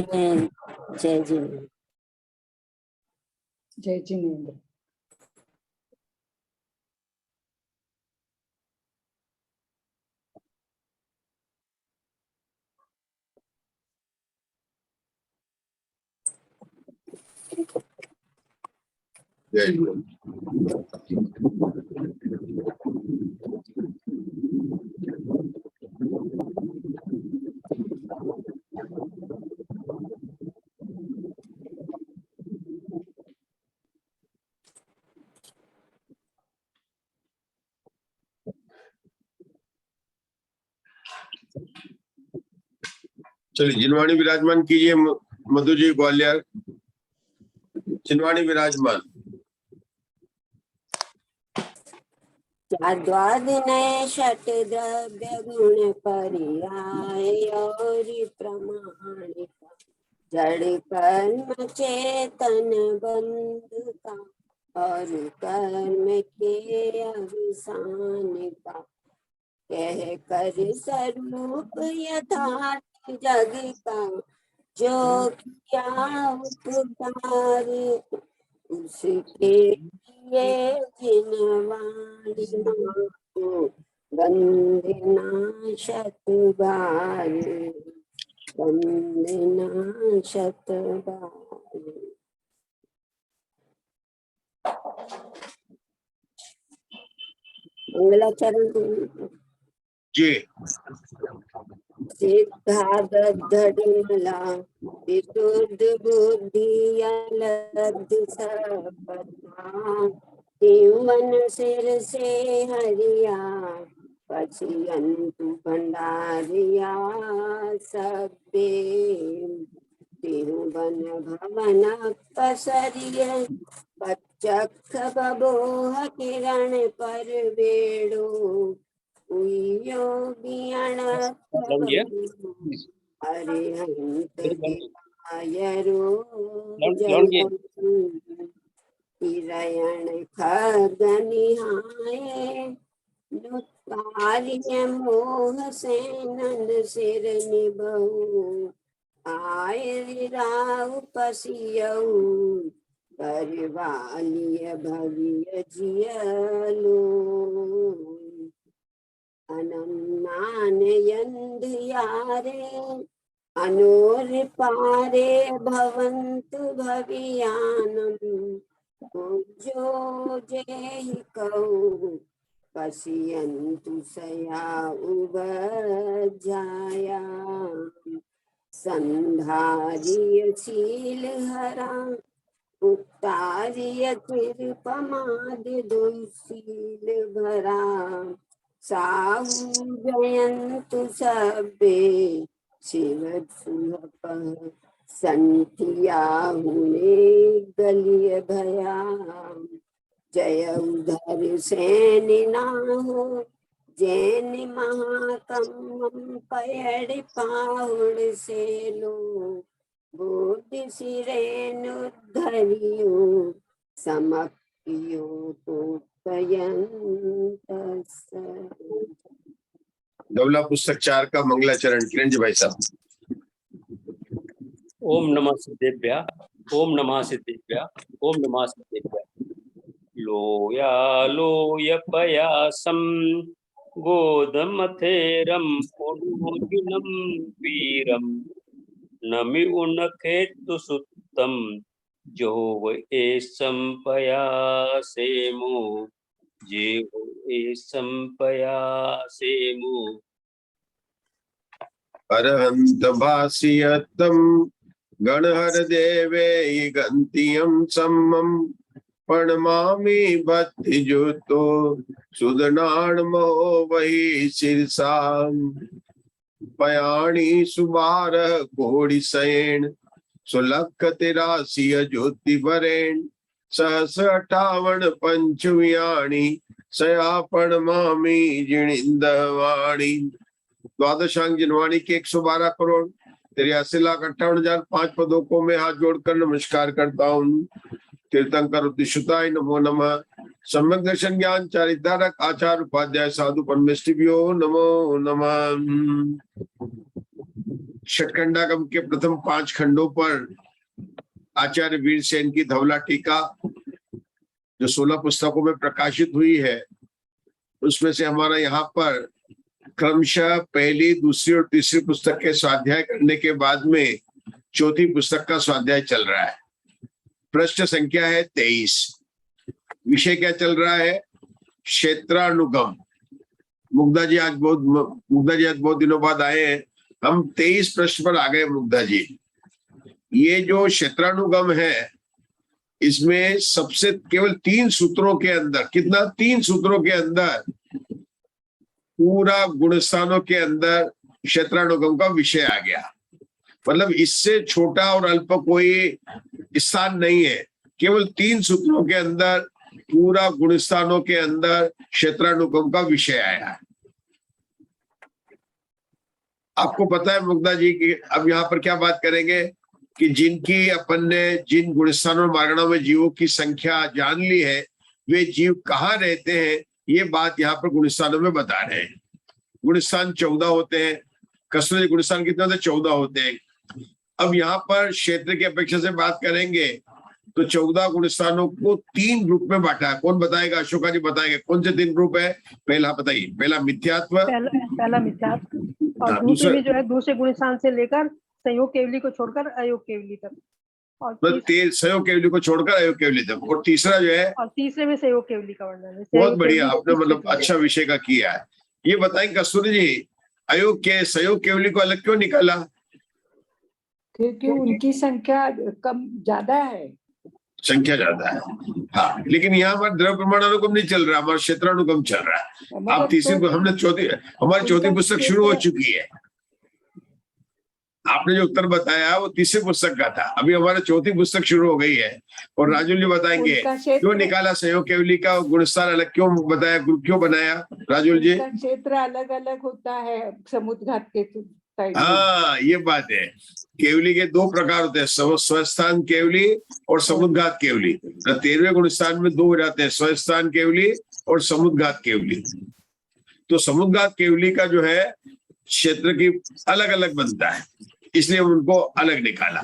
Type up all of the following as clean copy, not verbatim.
जय जिनेन्द्र। जय जिनेन्द्र। जय चलिए जिनवाणी विराजमान कीजिए। मधु जी ग्वालियर, जिनवाणी विराजमान। द्वादिनय षट द्रव्य गुण पर्याय और प्रमाणिका जड़ कर्म चेतन बंध का और कर्म के अवसान का कह कर स्वरूप यथार्थ जग का जो क्या उपकार उसके लिए जिनवाणी वंदना शत बार, वंदना शत बार। मंगलाचरण जी। सिद्धार्थला विशुद्ध बुद्धि लब्ध सपथा मन सिर से हरिया पछियंतु भंडारिया सबे तिरुवन भवन पसरिय बच्चख बबोह किरण पर बेड़ो योगियण अरिहंत हिरयण खगनिहाय कार्य मोह से नंद सिर निभऊ आय राव पसियऊ बरवालिय भविय जियलो अनन्नान यंध यारे अनोर पारे भवन्तु भवियानम जो जेहि कौ पश्यन्तु सया उबजाया संधार्य शील हरा उत्तार्य कृपमाद दुशील भरा साहु जयन्तु सबे शिव सुहप संथिया हुए गलिय भया जय उधर सैन नाहो जैन महाकम पयड़ पाहुड़ से लो बोध सिरेन धरियो समपियो तो दबला पुस्तक 4 का मंगलाचरण किरण जी भाई साहब। ओम नमः सिद्धेभ्य, ओम नमः सिद्धेभ्य, ओम नमः सिद्धेभ्य। लोया लोय पयासम गोदमथेरम उन्मुगिनम वीरम नमि उनखेतु सुत्तम जो ए संपयासेमो जेहो ए संपयासेमो अरहंत भासियतम गणहर देवे गंतियम सम्मम प्रणमामि भक्ति जुतो सुदनाण मो वही शीर्षाम पयाणी सुबार घोड़ी सैन सुलख 83 ज्योति वरेण सहस 58 पंचुयाणी सयापण मामी जिणिंदवाणी। द्वादशांग जिनवाणी के 112 करोड़ 83,58,005 पदों को मैं हाथ जोड़कर नमस्कार करता हूँ। तीर्थंकर उद्दिष्टाय नमो नमः। सम्यक दर्शन ज्ञान चारितारक आचार्य उपाध्याय साधु परमेष्टिभ्यो नमो नमः। षटखंडागम के प्रथम 5 खंडों पर आचार्य वीरसेन की धवला टीका जो 16 पुस्तकों में प्रकाशित हुई है, उसमें से हमारा यहाँ पर क्रमशः पहली, दूसरी और तीसरी पुस्तक के स्वाध्याय करने के बाद में चौथी पुस्तक का स्वाध्याय चल रहा है। पृष्ठ संख्या है 23। विषय क्या चल रहा है? क्षेत्रानुगम। मुग्धा जी आज बहुत दिनों बाद आए हैं। हम 23 पृष्ठ पर आ गए मुग्धा जी। ये जो क्षेत्रानुगम है, इसमें सबसे केवल 3 सूत्रों के अंदर, कितना? 3 सूत्रों के अंदर पूरा गुणस्थानों के अंदर क्षेत्रानुगम का विषय आ गया। मतलब इससे छोटा और अल्प कोई स्थान नहीं है। केवल 3 सूत्रों के अंदर पूरा गुणस्थानों के अंदर क्षेत्रानुगम का विषय आया है। आपको पता है मुग्धा जी की अब यहाँ पर क्या बात करेंगे कि जिनकी अपन ने जिन गुणस्थानों और मार्गणों में जीवों की संख्या जान ली है, वे जीव कहाँ रहते हैं, ये बात यहाँ पर गुणस्थानों में बता रहे हैं। गुणस्थान 14 होते हैं। कसरत गुणस्थान कितने होते हैं? 14 होते हैं। अब यहाँ पर क्षेत्र की अपेक्षा से बात करेंगे तो 14 गुणस्थानों को 3 ग्रुप में बांटा है। कौन बताएगा? अशोका जी बताएंगे। कौन से 3 ग्रुप है? पहला बताइए। पहला मिथ्यात्व, पहला मिथ्यात्व, और हाँ, दूसरे में जो है दूसरे गुणस्थान से लेकर संयोग केवली को छोड़कर अयोग केवली तक, और संयोग केवली को छोड़कर अयोग केवली तक, और तीसरा जो है, और तीसरे में संयोग केवली का वर्णन है। बहुत बढ़िया, आपने मतलब अच्छा विषय का किया है। ये बताएं कस्तूरी जी, अयोग के संयोग केवली को अलग क्यों निकाला? क्योंकि उनकी संख्या कम ज्यादा है। संख्या ज्यादा है, हाँ। लेकिन यहाँ हमारा द्रव्य प्रमाणानुगम नहीं चल रहा, हमारा क्षेत्रानुगम चल रहा है। आप तीसरी, हमने हमारी चौथी पुस्तक शुरू हो चुकी है। आपने जो उत्तर बताया वो तीसरी पुस्तक का था। अभी हमारा चौथी पुस्तक शुरू हो गई है। और राजुल जी बताएंगे क्यों निकाला संयोग केवली का गुणस्थान अलग क्यों बताया, ग्रुप क्यों बनाया? राजुल जी। क्षेत्र अलग अलग होता है समुद्रघात के साइड। हाँ, ये बात है। केवली के 2 प्रकार होते हैं, स्वस्थान केवली और समुद्रघात केवली। 13वें गुणस्थान में 2 हो जाते हैं, स्वस्थान केवली और समुद्रघात केवली। तो समुद्रघात केवली का जो है क्षेत्र की अलग अलग बनता है, इसलिए उनको अलग निकाला।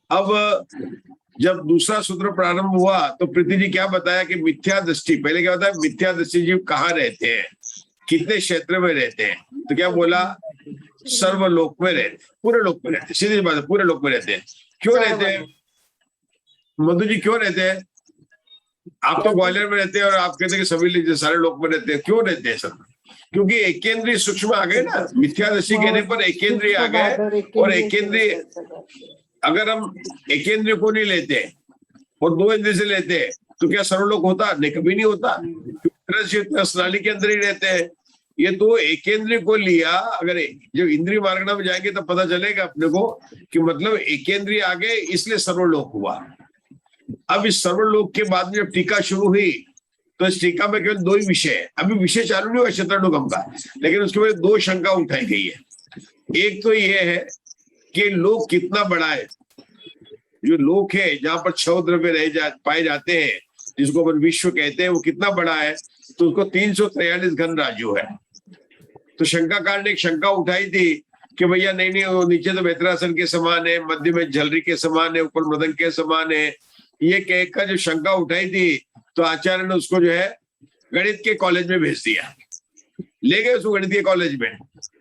अब जब दूसरा सूत्र प्रारंभ हुआ तो प्रीति जी क्या बताया कि मिथ्या दृष्टि, पहले क्या बताया? मिथ्या दृष्टि जीव कहाँ रहते हैं, कितने क्षेत्र में रहते हैं? तो क्या बोला? सर्वलोक में रहते, पूरे लोक में रहते। सीधी बात है, पूरे लोक में रहते हैं। क्यों रहते हैं मधु जी, क्यों रहते हैं? आप तो ग्वालियर में रहते हैं और आप कहते हैं कि सभी सारे लोक में रहते हैं। क्यों रहते हैं सब? क्योंकि एकेंद्रीय सूक्ष्म आ गए ना। मिथ्यादृष्टि कहने पर एकेंद्रीय आ गए, और एकेंद्रीय, अगर हम एकेंद्रीय को नहीं लेते और 2 इंद्रिय से लेते तो क्या सर्वलोक होता? नहीं, कभी नहीं होता। नाली के अंदर ही रहते हैं। ये तो एकेंद्रीय को लिया। अगर जब इंद्रिय मार्गणा में जाएंगे तो पता चलेगा अपने को कि मतलब एकेंद्रीय आ गए, इसलिए सर्वलोक हुआ। अब इस सर्वलोक के बाद में जब टीका शुरू हुई तो इस टीका में केवल 2 ही विषय है। अभी विषय चालू नहीं हुआ क्षेत्रानुगम का, लेकिन उसके बाद 2 शंका उठाई गई है। एक तो ये है कि लोक कितना बड़ा है। जो लोक है जहां पर 6 द्रव्य पाए जाते हैं, जिसको अपन विश्व कहते हैं, वो कितना बड़ा है? तो उसको 343 घन राजू है। तो शंकाकार ने एक शंका उठाई थी कि भैया नहीं, वो नीचे तो बेतरासन के समान है, मध्य में झलरी के समान है, ऊपर मृदंग के समान है। ये कहकर जो शंका उठाई थी तो आचार्य ने उसको जो है गणित के कॉलेज में भेज दिया। ले गए उसको गणित के कॉलेज में,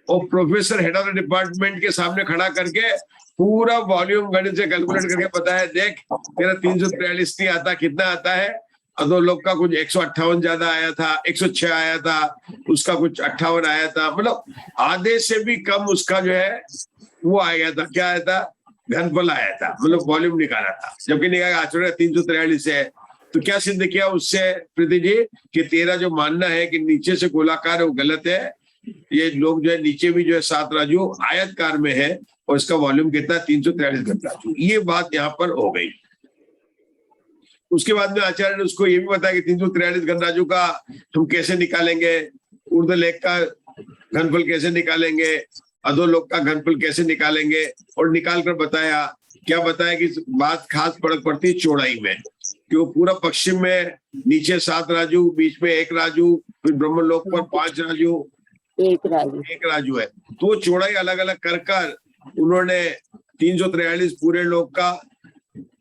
और professor head of the department के सामने खड़ा करके पूरा वॉल्यूम गणित से कैलकुलेट करके बताया, देख तेरा 343 नहीं आता, कितना आता है? अधोलोक का कुछ 158 ज्यादा आया था, 106 आया था, उसका कुछ 58 आया था। मतलब आधे से भी कम उसका जो है वो आ गया था। क्या आया था? घनफल आया था, मतलब वॉल्यूम निकाला था। जबकि निकाला आचार्य 343 है। तो क्या सिद्ध किया उससे प्रीति जी कि तेरा जो मानना है कि नीचे से गोलाकार है वो गलत है। ये लोग जो है नीचे भी जो है 7 राजू आयतकार में है, और इसका वॉल्यूम कितना है? 343 घन राजू। ये बात यहाँ पर हो गई। उसके बाद में आचार्य ने उसको ये भी बताया कि 343 घन राजू का हम कैसे निकालेंगे, ऊर्ध्वलेख का घनफल कैसे निकालेंगे, अधोलोक का घनफल कैसे निकालेंगे, और निकाल कर बताया। क्या बताया कि बात खास फर्क पड़ती है चौड़ाई में, कि वो पूरा पश्चिम में नीचे 7 राजू, बीच में 1 राजू, फिर ब्रह्मलोक पर 5 राजू, एक राजू। एक राजू है। तो वो चौड़ाई अलग अलग कर उन्होंने 343 पूरे लोग का,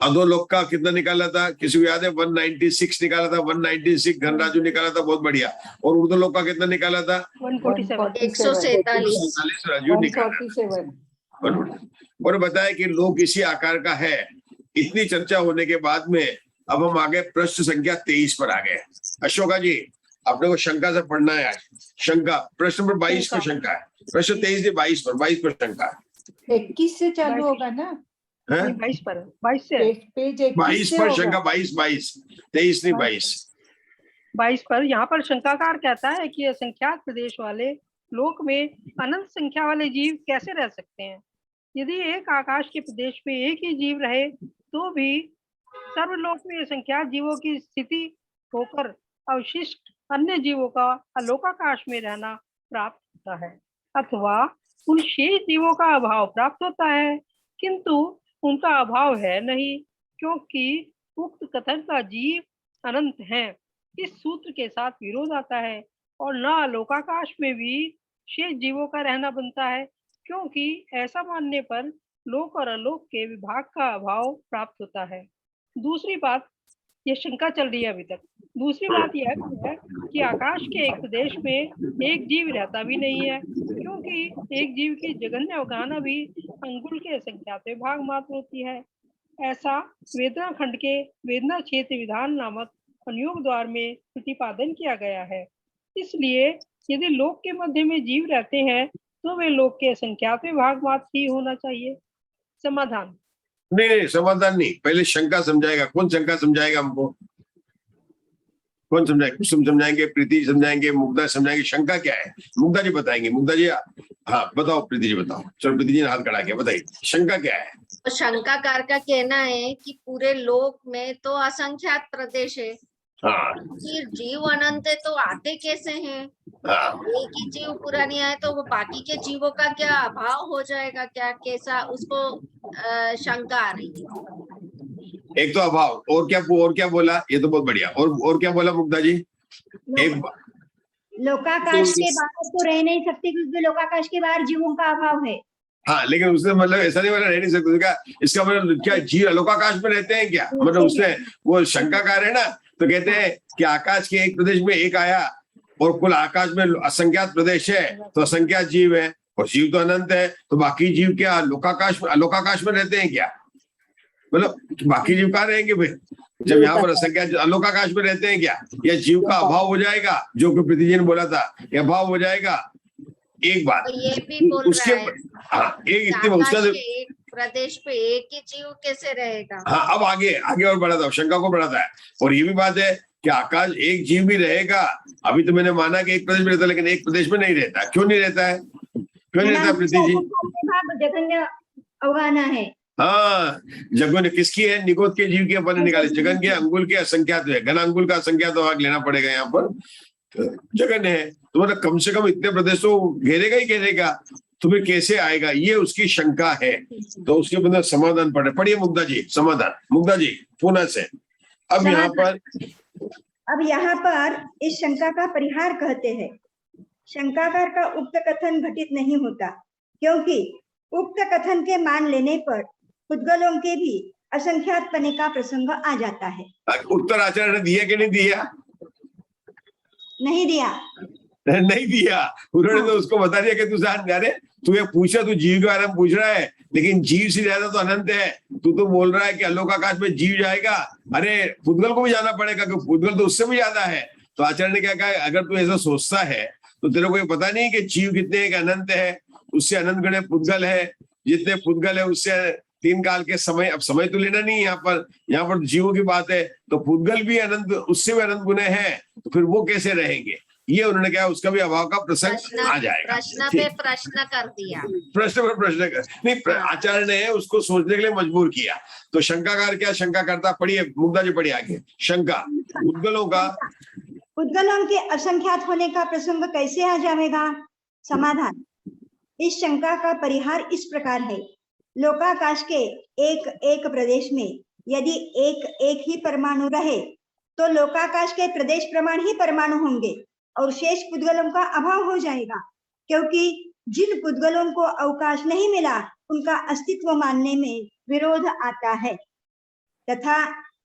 अधो लोग का कितना निकाला था किसी को याद है? 196 निकाला था। 196 घनराजू निकाला था, बहुत बढ़िया। और उर्दू लोग का कितना निकाला था? 147। 147। राजू निकाला। 147। और बताया कि लोग इसी आकार का है। इतनी चर्चा होने के बाद में अब हम आगे प्रश्न संख्या 23 पर आ गए। अशोका जी, अपने को शंका से पढ़ना है आज। शंका प्रश्न नंबर 22 पर शंका है। प्रश्न 23 से 22 पर शंका है। 21 से चालू होगा ना? हैं? 22 पर, 22 से, पेज 22 21 पर से शंका। होगा। 22 23 नहीं 22। 22 पर यहाँ पर शंकाकार कहता है कि असंख्यात प्रदेश वाले लोक में अनंत संख्या वाले जीव कैसे रह सकते हैं? यदि एक आकाश के प्रदेश में एक ही जीव रहे तो भी सर्वलोक में असंख्यात जीवों की स्थिति होकर अवशिष्ट अन्य जीवों का अलोकाकाश में रहना प्राप्त होता है, अथवा उन शेष जीवों का अभाव प्राप्त होता है, किंतु उनका अभाव है नहीं, क्योंकि उक्त कथन का जीव अनंत है इस सूत्र के साथ विरोध आता है, और न अलोकाकाश में भी शेष जीवों का रहना बनता है, क्योंकि ऐसा मानने पर लोक और अलोक के विभाग का अभाव प्राप्त होता है। दूसरी बात, यह शंका चल रही है अभी तक। दूसरी बात यह है कि आकाश के एक प्रदेश में एक जीव रहता भी नहीं है, क्योंकि एक जीव की जगन्य अवगाहना भी अंगुल के असंख्यात विभाग मात्र होती है। ऐसा वेदना खंड के वेदना क्षेत्र विधान नामक अनुयोग द्वार में प्रतिपादन किया गया है। इसलिए यदि लोक के मध्य में जीव रहते हैं तो वे लोक के असंख्यात विभाग मात्र ही होना चाहिए। समाधान? नहीं, समाधान नहीं, पहले शंका समझाएगा। कौन शंका समझाएगा हमको? कौन समझाएगा? कुसुम समझाएंगे, प्रीति समझाएंगे, मुग्धा समझाएंगे। शंका क्या है मुग्धा जी बताएंगे। मुग्धा जी हाँ बताओ। प्रीति जी बताओ। चलो प्रीति जी ने हाथ खड़ा किया, बताइए शंका क्या है? तो शंकाकार का कहना है कि पूरे लोक में तो असंख्यात प्रदेश है, हाँ फिर जीव अनंत है तो आते कैसे हैं? हाँ। एक ही जीव पूरा नहीं आए तो वो बाकी के जीवों का क्या अभाव हो जाएगा क्या? कैसा उसको शंका आ रही है। एक तो अभाव, और क्या बोला? ये तो बहुत बढ़िया। और क्या बोला मुग्धा जी? एक लोकाकाश के बाहर तो रह नहीं सकते, क्योंकि लोकाकाश के बाहर जीवों का अभाव है। हाँ, लेकिन उसने मतलब ऐसा नहीं बोला रह नहीं सकते क्या? इसका मतलब क्या जीव अलोकाकाश में रहते हैं क्या? मतलब उसने वो शंकाकार है ना, तो कहते हैं कि आकाश के एक प्रदेश में एक आया और कुल आकाश में असंख्यात प्रदेश है, तो असंख्यात जीव है, और जीव तो अनंत है, तो बाकी जीव क्या अलोकाकाश में रहते हैं क्या? मतलब बाकी जीव कहाँ रहेंगे भाई जब यहाँ पर असंख्यात अलोकाकाश में रहते हैं क्या? या जीव का अभाव हो जाएगा, जो कि प्रीति जी ने बोला था, यह अभाव हो जाएगा। एक बात तो ये भी बोल उसके रहा है हाँ, एक इतने आकाश उसका के एक प्रदेश पे एक ही जीव कैसे रहेगा? हाँ, अब आगे और बढ़ाता हूँ, शंका को बढ़ाता है। और ये भी बात है कि आकाश एक जीव भी रहेगा। अभी तो मैंने माना कि एक प्रदेश में रहता है, लेकिन एक प्रदेश में नहीं रहता। क्यों नहीं रहता है? क्यों नहीं रहता प्रीति जी? जगन्य अवगाहना है। हाँ, जगन किसकी है? निगोद के जीव की अपन ने निकाले। जगन के अंगुल के असंख्यात है, घना अंगुल का असंख्यात भाग लेना पड़ेगा यहाँ पर। जगन है तो मतलब कम से कम इतने प्रदेश तो घेरेगा ही घेरेगा, तो फिर कैसे आएगा? ये उसकी शंका है। तो उसके मतलब समाधान पढ़िए मुग्धा जी। समाधान मुग्धा जी पुनः से। अब यहाँ पर इस शंका का परिहार कहते हैं। शंकाकार का उक्त कथन घटित नहीं होता, क्योंकि उक्त कथन के मान लेने पर पुद्गलों के भी असंख्यात पने का प्रसंग आ जाता है। उत्तर आचार्य ने दिया कि नहीं दिया? नहीं दिया। नहीं दिया। उन्होंने तो उसको बता दिया कि तू अरे तू ये पूछा, तू जीव के बारे में पूछ रहा है, लेकिन जीव से ज्यादा तो अनंत है। तू तो बोल रहा है कि अलोकाकाश में जीव जाएगा, अरे पुद्गल को भी जाना पड़ेगा, क्योंकि पुद्गल तो उससे भी ज्यादा है। तो आचार्य ने क्या कहा, अगर तू ऐसा सोचता है तो तेरे को ये पता नहीं कि जीव कितने एक अनंत है, उससे अनंत गणे पुद्गल है। जितने पुद्गल है उससे 3 काल के समय, अब समय तो लेना नहीं यहाँ पर जीवों की बात है, तो पुद्गल भी अनंत, उससे भी अनंत गुणे हैं, तो फिर वो कैसे रहेंगे? ये उन्होंने कहा उसका भी अभाव का प्रसंग आ जाएगा। प्रश्न पे प्रश्न कर दिया। प्रश्न पर प्रश्न कर नहीं, आचार्य ने उसको सोचने के लिए मजबूर किया। तो शंकाकार क्या शंका करता? पढ़िए मुग्धा जी, पढ़िए आगे। शंका पुद्गलों के असंख्यात होने का प्रसंग कैसे आ जाएगा? समाधान, इस शंका का परिहार इस प्रकार है। लोकाकाश के एक प्रदेश में यदि एक ही परमाणु रहे तो लोकाकाश के प्रदेश प्रमाण ही परमाणु होंगे और शेष पुद्गलों का अभाव हो जाएगा। क्योंकि जिन पुद्गलों को अवकाश नहीं मिला उनका अस्तित्व मानने में विरोध आता है तथा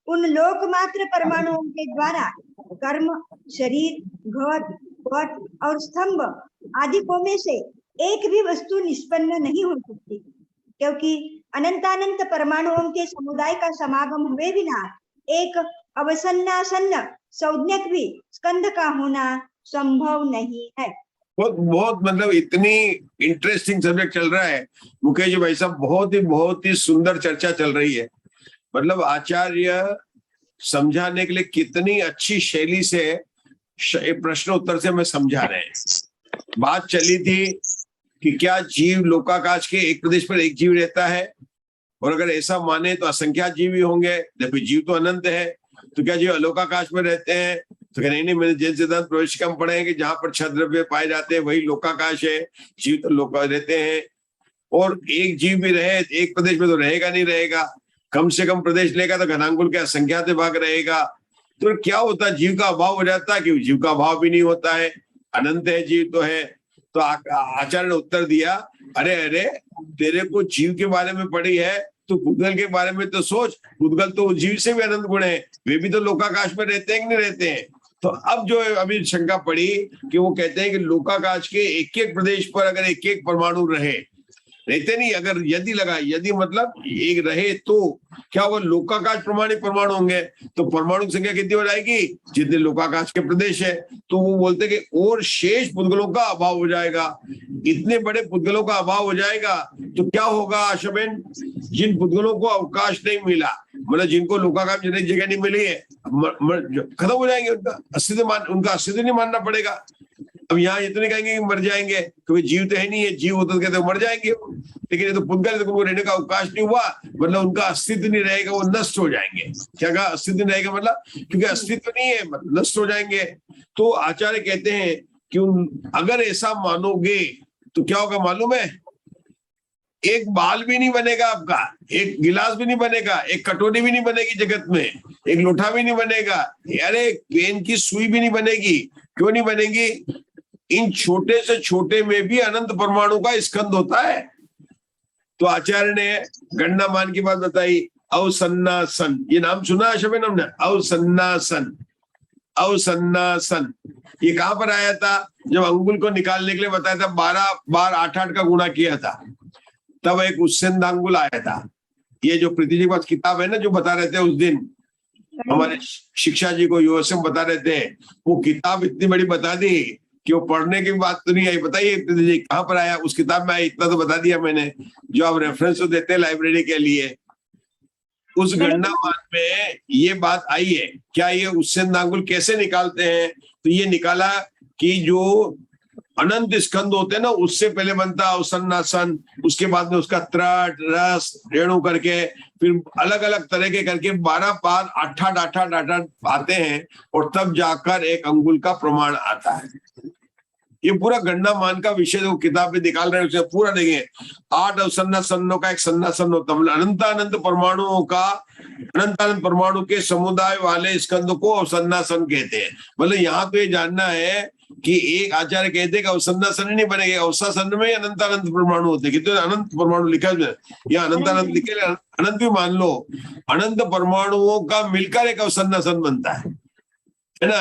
उन लोकमात्र परमाणुओं के द्वारा कर्म, शरीर, घट, पट और स्तंभ आदि को में से एक भी वस्तु निष्पन्न नहीं हो सकती, क्योंकि अनंतानंत परमाणुओं के समुदाय का समागम हुए बिना एक अवसन्नासन्न संज्ञक भी स्कंध का होना संभव नहीं है। बहुत बहुत मतलब इतनी इंटरेस्टिंग सब्जेक्ट चल रहा है मुकेश भाई साहब, बहुत ही सुंदर चर्चा चल रही है। मतलब आचार्य समझाने के लिए कितनी अच्छी शैली से प्रश्न उत्तर से हमें समझा रहे हैं। बात चली थी कि क्या जीव लोकाकाश के एक प्रदेश पर एक जीव रहता है, और अगर ऐसा माने तो असंख्यात जीव ही होंगे, जबकि जीव तो अनंत है। तो क्या जीव अलोकाकाश में रहते हैं? तो कह नहीं, मैंने जैन सिद्धांत प्रवेश कम पढ़े हैं कि जहां पर छह द्रव्य पाए जाते हैं वही लोकाकाश है, जीव तो लोका रहते हैं। और एक जीव भी रहे एक प्रदेश में तो रहेगा नहीं रहेगा, कम से कम प्रदेश लेगा तो घनांकुल के असंख्यात भाग रहेगा। तो क्या होता है, जीव का अभाव हो जाता है कि जीव का अभाव भी नहीं होता है, अनंत है जीव तो है। तो आचार्य ने उत्तर दिया, अरे अरे तेरे को जीव के बारे में पढ़ी है तो पुद्गल के बारे में तो सोच। पुद्गल तो जीव से भी अनंत गुण है, वे भी तो लोकाकाश में रहते हैं कि नहीं रहते हैं। तो अब जो अभी शंका पड़ी कि वो कहते हैं कि लोकाकाश के एक एक प्रदेश पर अगर एक एक परमाणु रहे, रहते नहीं, अगर यदि लगा, यदि मतलब एक रहे तो क्या वो लोकाकाश प्रमाणित परमाणु होंगे, तो परमाणु की संख्या कितनी हो जाएगी जितने लोकाकाश के प्रदेश है। तो वो बोलते कि और शेष पुद्गलों का अभाव हो जाएगा। इतने बड़े पुद्गलों का अभाव हो जाएगा तो क्या होगा आशाबेन, जिन पुद्गलों को अवकाश नहीं मिला, मतलब जिनको लोकाकाश जगह नहीं मिली है, खत्म हो जाएंगे, उनका अस्तित्व नहीं मानना पड़ेगा। अब यहाँ ये तो नहीं कहेंगे कि मर जाएंगे, क्योंकि जीव तो है नहीं है, जीव होता तो कहते मर जाएंगे, लेकिन ये तो पुद्गल, तो उनको रहने का अवकाश नहीं हुआ, मतलब उनका अस्तित्व नहीं रहेगा, वो नष्ट हो जाएंगे। क्या कहा, अस्तित्व नहीं रहेगा मतलब क्योंकि अस्तित्व नहीं है, नष्ट हो जाएंगे। तो आचार्य कहते हैं कि अगर ऐसा मानोगे तो क्या होगा मालूम है, एक बाल भी नहीं बनेगा आपका, एक गिलास भी नहीं बनेगा, एक कटोरी भी नहीं बनेगी जगत में, एक लोटा भी नहीं बनेगा, अरे पेन की सुई भी नहीं बनेगी। क्यों नहीं बनेगी? इन छोटे से छोटे में भी अनंत परमाणु का स्कंद होता है। तो आचार्य ने गणनामान की बात बताई, अवसन्नासन, ये नाम सुना है शबे हमने, अवसन्नासन। अवसन्नासन ये कहां पर आया था? जब अंगुल को निकालने के लिए बताया था, 12 बार 8-8 का गुणा किया था, तब एक उस्सेंदांगुल आया था। ये जो प्रीति जी के पास किताब है ना, जो बता रहे थे उस दिन हमारे शिक्षा जी को यूएस में बता रहे थे, वो किताब इतनी बड़ी बता दी कि वो पढ़ने की बात तो नहीं आई। बताइए प्रीति जी कहाँ पर आया? उस किताब में आया, इतना तो बता दिया मैंने, जो आप रेफरेंस तो देते हैं लाइब्रेरी के लिए। उस गणनामान में ये बात आई है। क्या ये उस्सेंदांगुल कैसे निकालते हैं? तो ये निकाला कि जो अनंत स्कंद होते हैं ना, उससे पहले बनता अवसन्नासन, उसके बाद में उसका त्रट रस रेणु करके फिर अलग अलग तरह के करके 12 बार 8-8 आते हैं, और तब जाकर एक अंगुल का प्रमाण आता है। ये पूरा गणनामान का विषय जो किताब में निकाल रहे हैं उसे पूरा देखेंगे। 8 अवसन्नासनों का एक सन्नासन होता है, मतलब अनंतानंत परमाणुओं का, अनंतानंत परमाणु के समुदाय वाले स्कंद को अवसन्नासन कहते हैं। मतलब यहाँ तो ये जानना है कि एक आचार्य कहते हैं कि अवसन्नासन नहीं बनेगा, अवसासन में अनंतानंत परमाणु होते हैं। कितने अनंत परमाणु लिखा है या अनंतानंत लिखे, अनंत भी मान लो, अनंत परमाणुओं का मिलकर एक अवसन्नासन बनता है ना।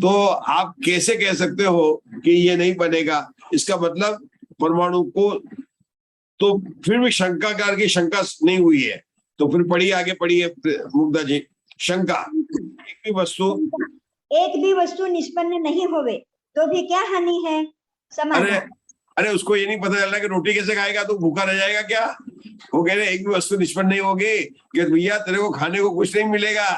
तो आप कैसे कह सकते हो कि ये नहीं बनेगा? इसका मतलब परमाणु को तो फिर भी शंकाकार की शंका नहीं हुई है। तो फिर पढ़िए, आगे पढ़िए मुग्धा जी। शंका, एक भी वस्तु निष्पन्न नहीं होवे तो भी क्या हानि है? समाधान। अरे उसको ये नहीं पता चल रहा कि रोटी कैसे खाएगा, तो भूखा रह जाएगा क्या? वो कह रहे एक भी वस्तु निष्पन्न नहीं होगी कि भैया तेरे को खाने को कुछ नहीं मिलेगा,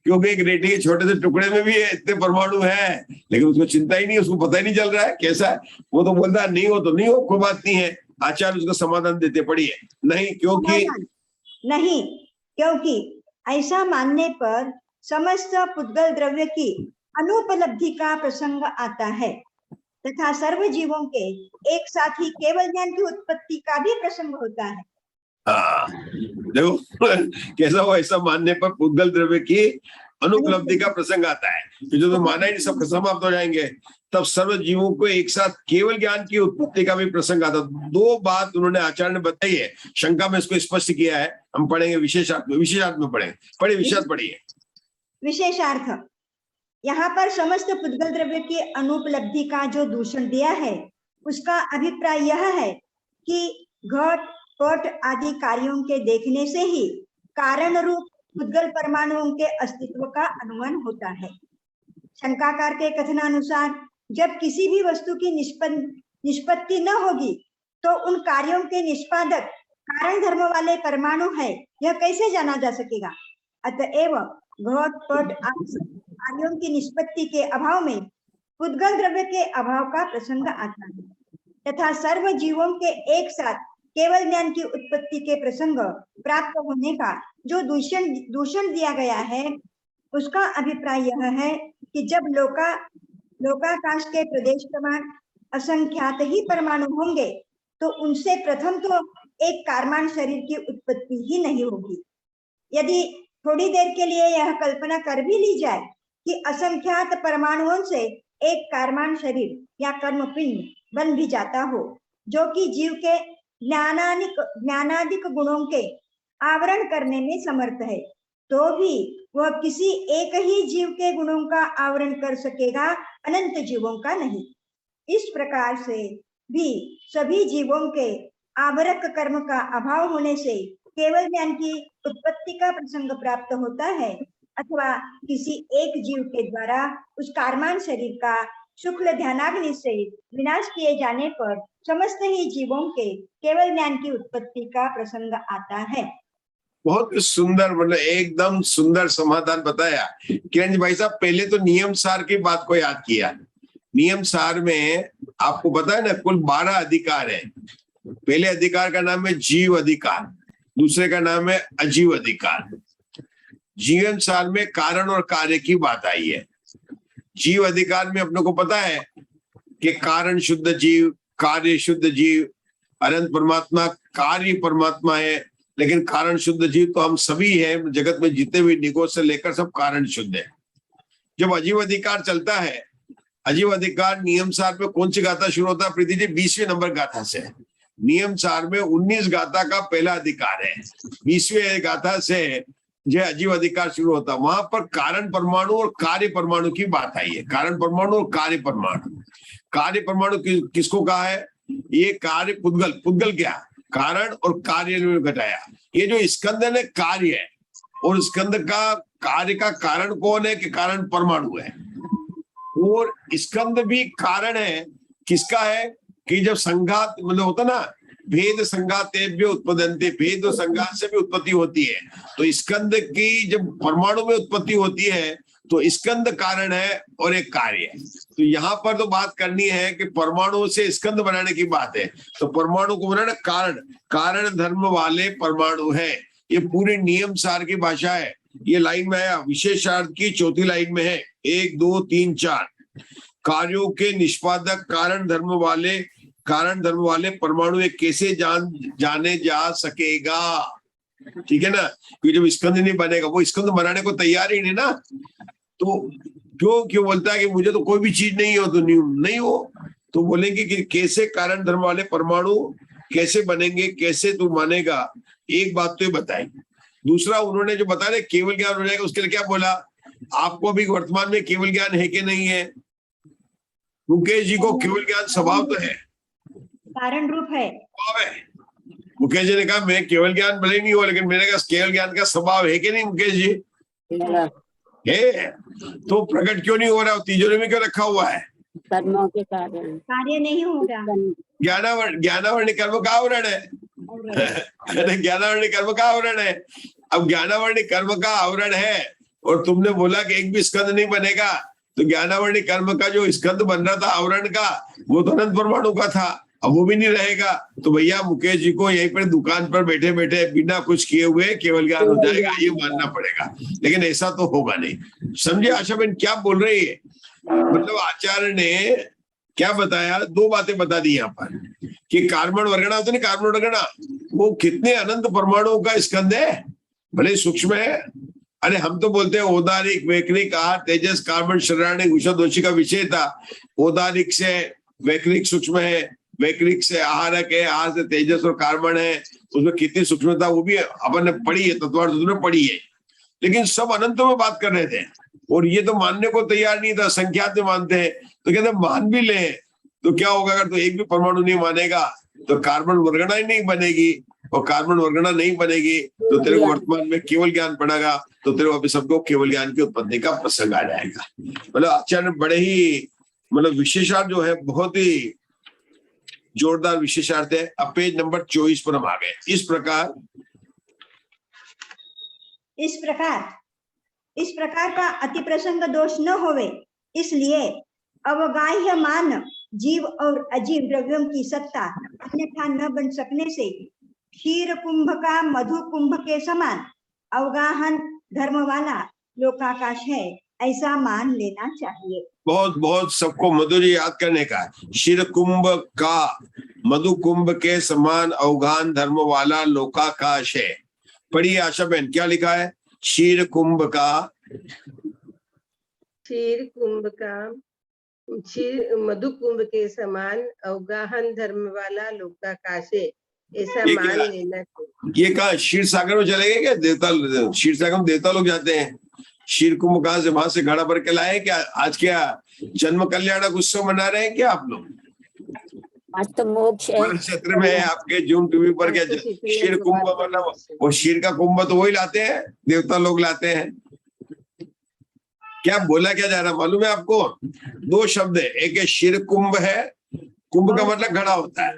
क्योंकि एक रेटी के छोटे से टुकड़े में भी इतने परमाणु है, लेकिन उसको चिंता ही नहीं, उसको पता ही नहीं चल रहा है कैसा है। वो तो बोलता है नहीं हो तो नहीं हो, कोई बात नहीं है। आचार्य उसका समाधान देते, पढ़िए। नहीं क्योंकि ऐसा मानने पर समस्त पुद्गल द्रव्य की अनुपलब्धि का प्रसंग आता है तथा सर्व जीवों के एक साथ ही केवल ज्ञान की उत्पत्ति का भी प्रसंग होता है। देखो कैसा हो, ऐसा मानने पर पुद्गल द्रव्य की अनुपलब्धि का प्रसंग आता है। तो जो तो माना ही नहीं, सब समाप्त हो जाएंगे। तब सर्व जीवों को एक साथ केवल ज्ञान की उत्पत्ति का भी प्रसंग आता। दो बात उन्होंने आचार्य ने बताई है, शंका में इसको स्पष्ट किया है। हम पढ़ेंगे विशेषार्थ में पढ़ेंगे। पढ़िए, विशेषार्थ पढ़िए। विशेषार्थ, यहाँ पर समस्त पुद्गल द्रव्य की अनुपलब्धि का जो दूषण दिया है, उसका अभिप्राय यह है कि घट पट आदि कार्यों के देखने से ही कारण रूप पुद्गल परमाणुओं के अस्तित्व का अनुमान होता है। शंकाकार के कथनानुसार जब किसी भी वस्तु की निष्पत्ति न होगी तो उन कार्यों के निष्पादक कारण धर्म वाले परमाणु है, यह कैसे जाना जा सकेगा। अतएव घट पट आदि कार्यों की निष्पत्ति के अभाव में पुद्गल द्रव्य के अभाव का प्रसंग आता है, तथा सर्व जीवों के एक साथ केवल ज्ञान की उत्पत्ति के प्रसंग प्राप्त होने का जो दूषण दिया गया है, उसका अभिप्राय यह है कि जब लोकाकाश के प्रदेश प्रमाण असंख्यात ही परमाणु होंगे तो उनसे प्रथम तो एक कारमान शरीर की उत्पत्ति ही नहीं होगी। यदि थोड़ी देर के लिए यह कल्पना कर भी ली जाए कि असंख्यात परमाणुओं से एक कारमान शरीर या कर्मपिंड बन भी जाता हो, जो कि जीव के ज्ञानादिक गुणों के आवरण करने में समर्थ है, तो भी वह किसी एक ही जीव के गुणों का आवरण कर सकेगा, अनंत जीवों का नहीं। इस प्रकार से भी सभी जीवों के आवरक कर्म का अभाव होने से केवल ज्ञान की उत्पत्ति का प्रसंग प्राप्त होता है, अथवा किसी एक जीव के द्वारा उस कारमान शरीर का शुक्ल ध्यानाग्नि से विनाश किए जाने पर समस्त ही जीवों के केवल ज्ञान की उत्पत्ति का प्रसंग आता है। बहुत सुंदर, मतलब एकदम सुंदर समाधान बताया किरण जी। भाई साहब, पहले तो नियम सार की बात को याद किया। नियम सार में आपको पता है ना, कुल 12 अधिकार है। पहले अधिकार का नाम है जीव अधिकार, दूसरे का नाम है अजीव अधिकार। जीवन सार में कारण और कार्य की बात आई है। जीव अधिकार में अपने को पता है कि कारण शुद्ध जीव, कार्य शुद्ध जीव, अनंत परमात्मा कार्य परमात्मा है, लेकिन कारण शुद्ध जीव तो हम सभी हैं। जगत में जितने भी निगो से लेकर सब कारण शुद्ध है। जब अजीव अधिकार चलता है, अजीव अधिकार नियम सार में कौन सी गाथा शुरू होता है प्रीति जी? 20वें नंबर गाथा से। नियम सार में 19 गाथा का पहला अधिकार है, 20वें गाथा से जो अजीव अधिकार शुरू होता है। वहां पर कारण परमाणु और कार्य परमाणु की बात आई है। कारण परमाणु और कार्य परमाणु। कार्य परमाणु किसको कहा है? ये कार्य पुद्गल, पुद्गल क्या? कारण और कार्य में घटाया। ये जो स्कंद है कार्य है, और स्कंद का कार्य का कारण कौन है? कि कारण परमाणु है। और स्कंद भी कारण है, किसका है? कि जब संघात मतलब होता ना, भेद संघातेभ्यो उत्पद्यन्ते, भेद और संघात से भी उत्पत्ति होती है। तो स्कंद की जब परमाणु में उत्पत्ति होती है तो स्कंद कारण है और एक कार्य है। तो यहाँ पर तो बात करनी है कि परमाणु से स्कंद बनाने की बात है। तो परमाणु को बनाना कारण, कारण धर्म वाले परमाणु है। ये पूरी नियम सार की भाषा है। ये लाइन में आया, विशेषार्थ की चौथी लाइन में है, 1 2 3 4। कार्यों के निष्पादक कारण धर्म वाले परमाणु एक कैसे जाने जा सकेगा? ठीक है ना, क्योंकि जब स्कंद नहीं बनेगा, वो स्कंद बनाने को तैयार ही नहीं ना, तो क्यों बोलता है कि मुझे तो कोई भी चीज नहीं हो तो नहीं हो। तो बोलेंगे कि कैसे कारण धर्म वाले परमाणु कैसे बनेंगे, कैसे तू मानेगा? एक बात तो ये बताई। दूसरा उन्होंने जो बताया केवल ज्ञान हो जाएगा, उसके लिए क्या बोला? आपको भी वर्तमान में केवल ज्ञान है कि नहीं है? मुकेश जी को केवल ज्ञान स्वभाव तो है, कारण रूप है। मुकेश जी ने कहा मैं केवल ज्ञान भले नहीं हो, लेकिन मैंने कहा केवल ज्ञान का स्वभाव है कि नहीं मुकेश जी? है। तो प्रकट क्यों नहीं हो रहा? तिजोरी में क्यों रखा हुआ है? कर्मों के कारण कार्य नहीं होगा। ज्ञानावर्ण कर्म का आवरण है। ज्ञानावर्ण कर्म का आवरण है। अब ज्ञानावर्ण कर्म का आवरण है और तुमने बोला कि एक भी स्कंद नहीं बनेगा, तो ज्ञानावर्ण कर्म का जो स्कंद बन रहा था आवरण का, वो तो अनंत परमाणु का था, अब वो भी नहीं रहेगा। तो भैया मुकेश जी को यहीं पर दुकान पर बैठे बैठे बिना कुछ किए हुए केवल ज्ञान हो जाएगा, ये मानना पड़ेगा। लेकिन ऐसा तो होगा नहीं। समझे आशा बहन क्या बोल रही है? मतलब आचार्य ने क्या बताया? 2 बातें बता दी यहाँ पर कि कार्बन वर्गणा होता नहीं, कार्बन वर्गणा वो कितने अनंत परमाणुओं का स्कंद है, भले सूक्ष्म है, अरे हम तो बोलते हैं औदारिक, वैक्रिक, आहार, तेजस, कार्बन, शरीराणिक, विषदोषी का विषय था। औदारिक से वैक्रिक सूक्ष्म है, वैक्रिक से आहारक है, आहार से तेजस और कार्बन है। उसमें कितनी सूक्ष्मता वो भी अपन ने पढ़ी है, तत्वार्थ में पढ़ी है। लेकिन सब अनंतों में बात कर रहे थे और ये तो मानने को तैयार नहीं था, संख्यात में मानते हैं। तो कहते मान भी ले तो क्या होगा, अगर तो एक भी परमाणु नहीं मानेगा तो कार्बन वर्गणा ही नहीं बनेगी, और कार्बन वर्गणा नहीं बनेगी तो तेरे को वर्तमान में केवल ज्ञान पड़ेगा, तो तेरे को अभी सबको केवल ज्ञान की उत्पत्ति का प्रसंग आ जाएगा। मतलब आचार्य बड़े ही मतलब विशेषार्थ जो है, बहुत ही जोरदार विशेषार्थ है। अब पेज नंबर 24 पर हम आ गए। इस प्रकार का अति प्रसंग दोष न होवे, इसलिए अवगाह्यमान जीव और अजीव द्रव्यों की सत्ता अन्यथा न बन सकने से क्षीर कुंभ का मधु कुंभ के समान अवगाहन धर्म वाला लोकाकाश है, ऐसा मान लेना चाहिए। बहुत बहुत सबको मधु जी याद करने का। क्षीर कुंभ का मधु कुंभ के समान अवगाहन धर्म वाला लोकाकाश है। पढ़िए आशा बहन, क्या लिखा है? क्षीर कुंभ का मधु कुंभ के समान अवगाहन धर्म वाला लोकाकाश है, ऐसा ये मान क्या? लेना चाहिए। ये कहा क्षीर सागर में चले गए क्या? देवता, क्षीर सागर में देवता लोग जाते हैं। क्षीर कुंभ कहां से, वहां से घड़ा भर के लाए क्या? आज क्या जन्म कल्याणक उत्सव मना रहे हैं क्या आप लोग? आज तो मोक्ष है। क्षेत्र में है आपके जून टीवी पर क्या क्षीर कुंभ, मतलब वो क्षीर का कुंभ तो वही लाते हैं, देवता लोग लाते हैं। क्या बोला क्या जा रहा मालूम है आपको? दो शब्द है, एक है क्षीर कुंभ है, कुंभ का मतलब घड़ा होता है,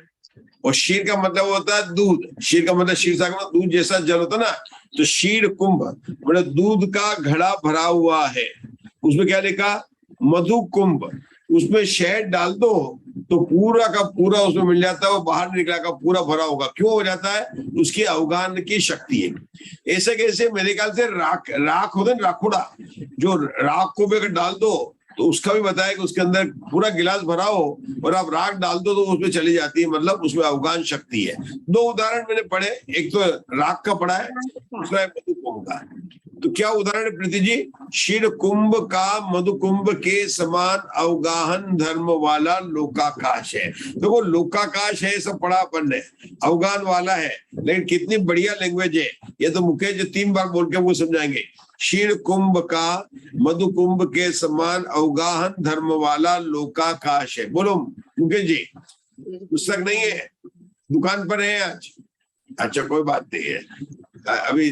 और क्षीर का मतलब होता है दूध। क्षीर का मतलब क्षीर सागर में दूध जैसा जल होता ना, तो क्षीर कुंभ मतलब दूध का घड़ा भरा हुआ है। उसमें क्या लिखा? मधु कुंभ। उसमें शहद डाल दो तो पूरा का पूरा उसमें मिल जाता है, वो बाहर निकला का पूरा भरा होगा। क्यों हो जाता है? उसकी अवगाहन की शक्ति है। ऐसे कैसे मेरे ख्याल से राख होते हैं, राखुड़ा, जो राख को भी अगर डाल दो तो उसका भी बताया कि उसके अंदर पूरा गिलास भरा हो और आप राख डाल दो तो उसमें चली जाती है, मतलब उसमें अवगाहन शक्ति है। दो उदाहरण मैंने पढ़े, एक तो राख का पढ़ा है, दूसरा है मधु कुंभ का। तो क्या उदाहरण है प्रीति जी? क्षीर कुंभ का मधु कुंभ के समान अवगाहन धर्म वाला लोकाकाश है। तो वो लोकाकाश है, सब पढ़ा अपन ने, अवगाहन वाला है। लेकिन कितनी बढ़िया लैंग्वेज है ये, तो मुकेश जी 3 बार बोल के वो समझाएंगे। क्षीर कुंभ का मधु कुंभ के समान अवगाहन धर्म वाला लोकाकाश है। बोलो मुकेश जी। पुस्तक नहीं है, दुकान पर है आज? अच्छा कोई बात नहीं है, अभी